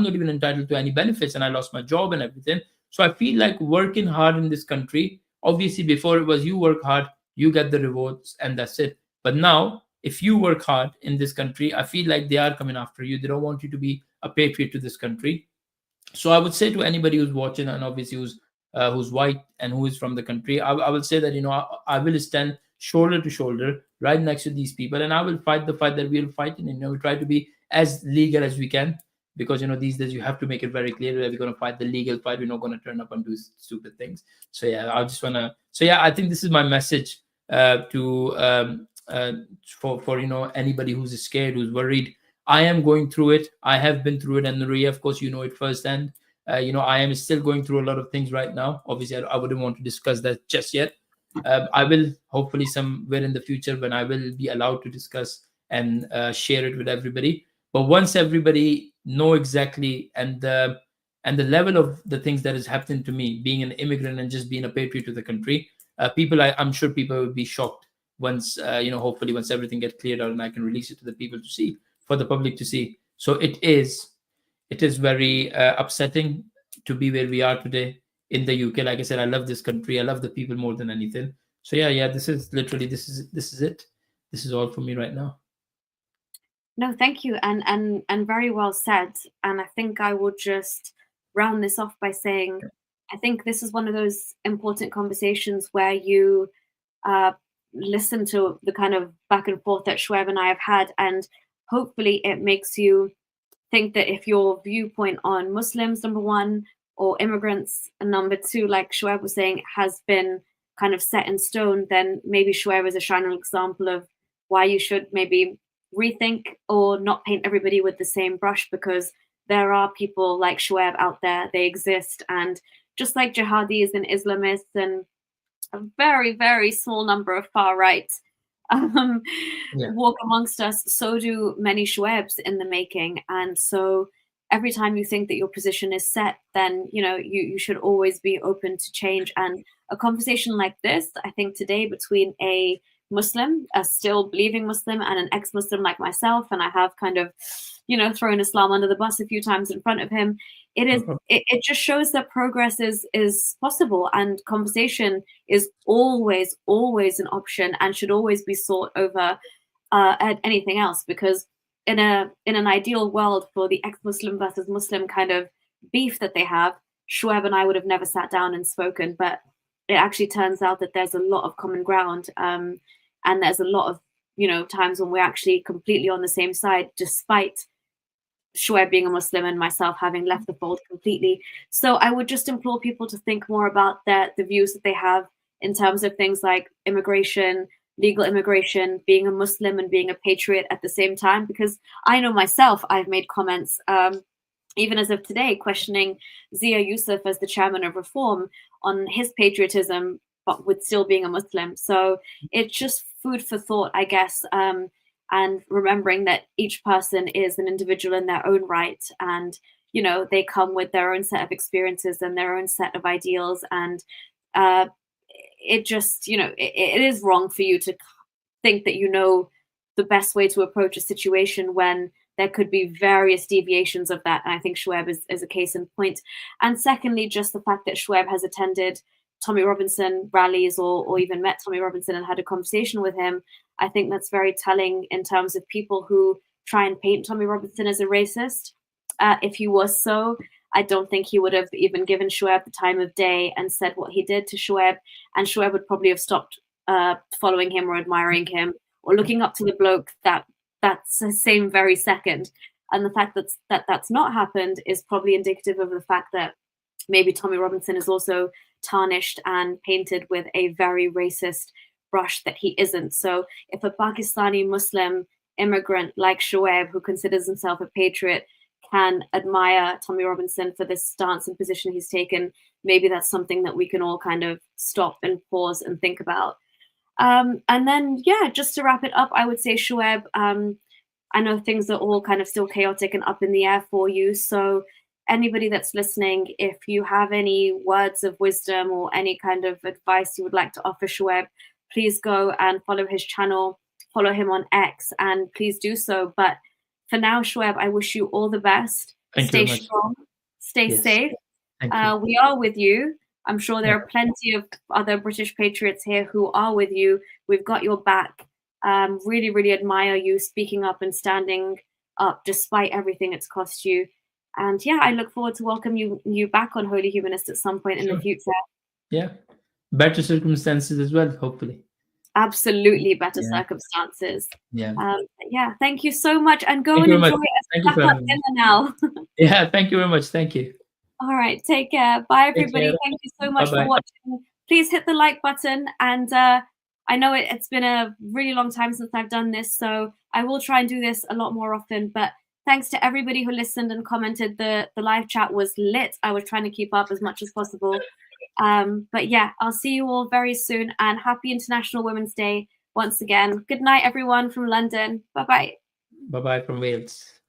[SPEAKER 2] not even entitled to any benefits, and I lost my job and everything. So I feel like working hard in this country, obviously before it was you work hard, you get the rewards, and that's it. But now, if you work hard in this country, I feel like they are coming after you. They don't want you to be a patriot to this country. So I would say to anybody who's watching, and obviously who's white and who is from the country, I will say that, I will stand shoulder to shoulder right next to these people, and I will fight the fight that we'll fight, and we try to be as legal as we can, because these days you have to make it very clear that we're going to fight the legal fight. We're not going to turn up and do stupid things. So yeah, I just want to. So yeah, I think this is my message to for anybody who's scared, who's worried. I am going through it. I have been through it, and Maria, of course, you know it firsthand. I am still going through a lot of things right now. Obviously, I wouldn't want to discuss that just yet. I will hopefully somewhere in the future, when I will be allowed to discuss and share it with everybody. But once everybody know exactly, and the level of the things that is happening to me, being an immigrant and just being a patriot to the country, I'm sure people will be shocked once, hopefully once everything gets cleared out and I can release it to the people to see, for the public to see. So it is very upsetting to be where we are today in the UK. Like I said, I love this country. I love the people more than anything. So yeah, this is literally, this is it. This is all for me right now.
[SPEAKER 1] No, thank you, and very well said. And I think I will just round this off by saying, I think this is one of those important conversations where you listen to the kind of back and forth that Shoaib and I have had, and hopefully it makes you think that if your viewpoint on Muslims, number one, or immigrants, and number two, like Shoaib was saying, has been kind of set in stone, then maybe Shoaib is a shining example of why you should maybe rethink or not paint everybody with the same brush, because there are people like Shoaib out there. They exist, and just like jihadis and Islamists and a very, very small number of far right walk amongst us, so do many Shoaibs in the making. And so every time you think that your position is set, then you should always be open to change. And a conversation like this, I think today, between a Muslim, a still believing Muslim, and an ex-Muslim like myself, and I have kind of thrown Islam under the bus a few times in front of him, it just shows that progress is possible, and conversation is always an option and should always be sought over anything else. Because in an ideal world, for the ex-Muslim versus Muslim kind of beef that they have, Shoaib and I would have never sat down and spoken. But it actually turns out that there's a lot of common ground, and there's a lot of times when we're actually completely on the same side, despite Shoaib being a Muslim and myself having left the fold completely. So I would just implore people to think more about the views that they have in terms of things like immigration, legal immigration, being a Muslim and being a patriot at the same time. Because I know myself, I've made comments, even as of today, questioning Zia Yusuf as the chairman of Reform on his patriotism, but with still being a Muslim. So it's just food for thought, I guess. And remembering that each person is an individual in their own right, and they come with their own set of experiences and their own set of ideals, and it just it is wrong for you to think that the best way to approach a situation when there could be various deviations of that. And I think Shoaib is a case in point. And secondly, just the fact that Shoaib has attended Tommy Robinson rallies or even met Tommy Robinson and had a conversation with him, I think that's very telling in terms of people who try and paint Tommy Robinson as a racist. If he was so, I don't think he would have even given Shoaib the time of day and said what he did to Shoaib. And Shoaib would probably have stopped following him or admiring him or looking up to the bloke that's the same very second. And the fact that's not happened is probably indicative of the fact that maybe Tommy Robinson is also tarnished and painted with a very racist brush that he isn't. So if a Pakistani Muslim immigrant like Shoaib, who considers himself a patriot, can admire Tommy Robinson for this stance and position he's taken, maybe that's something that we can all kind of stop and pause and think about. And then, just to wrap it up, I would say, Shoaib, I know things are all kind of still chaotic and up in the air for you. So anybody that's listening, if you have any words of wisdom or any kind of advice you would like to offer Shoaib, please go and follow his channel, follow him on X, and please do so. But for now, Shoaib, I wish you all the best. Stay strong, stay safe. We are with you. I'm sure there are plenty of other British patriots here who are with you. We've got your back. Really, really admire you speaking up and standing up despite everything it's cost you. And I look forward to welcoming you back on Holy Humanist at some point in the future.
[SPEAKER 2] Yeah. Better circumstances as well, hopefully.
[SPEAKER 1] Absolutely better circumstances.
[SPEAKER 2] Yeah.
[SPEAKER 1] Thank you so much. And go and enjoy a dinner now.
[SPEAKER 2] Thank you very much. Thank you.
[SPEAKER 1] All right. Take care. Bye, everybody. Thank you so much for watching. Please hit the like button. And I know it's been a really long time since I've done this, so I will try and do this a lot more often. But thanks to everybody who listened and commented. The live chat was lit. I was trying to keep up as much as possible. But I'll see you all very soon, and happy International Women's Day once again. Good night, everyone from London. Bye-bye.
[SPEAKER 2] Bye-bye from Wales.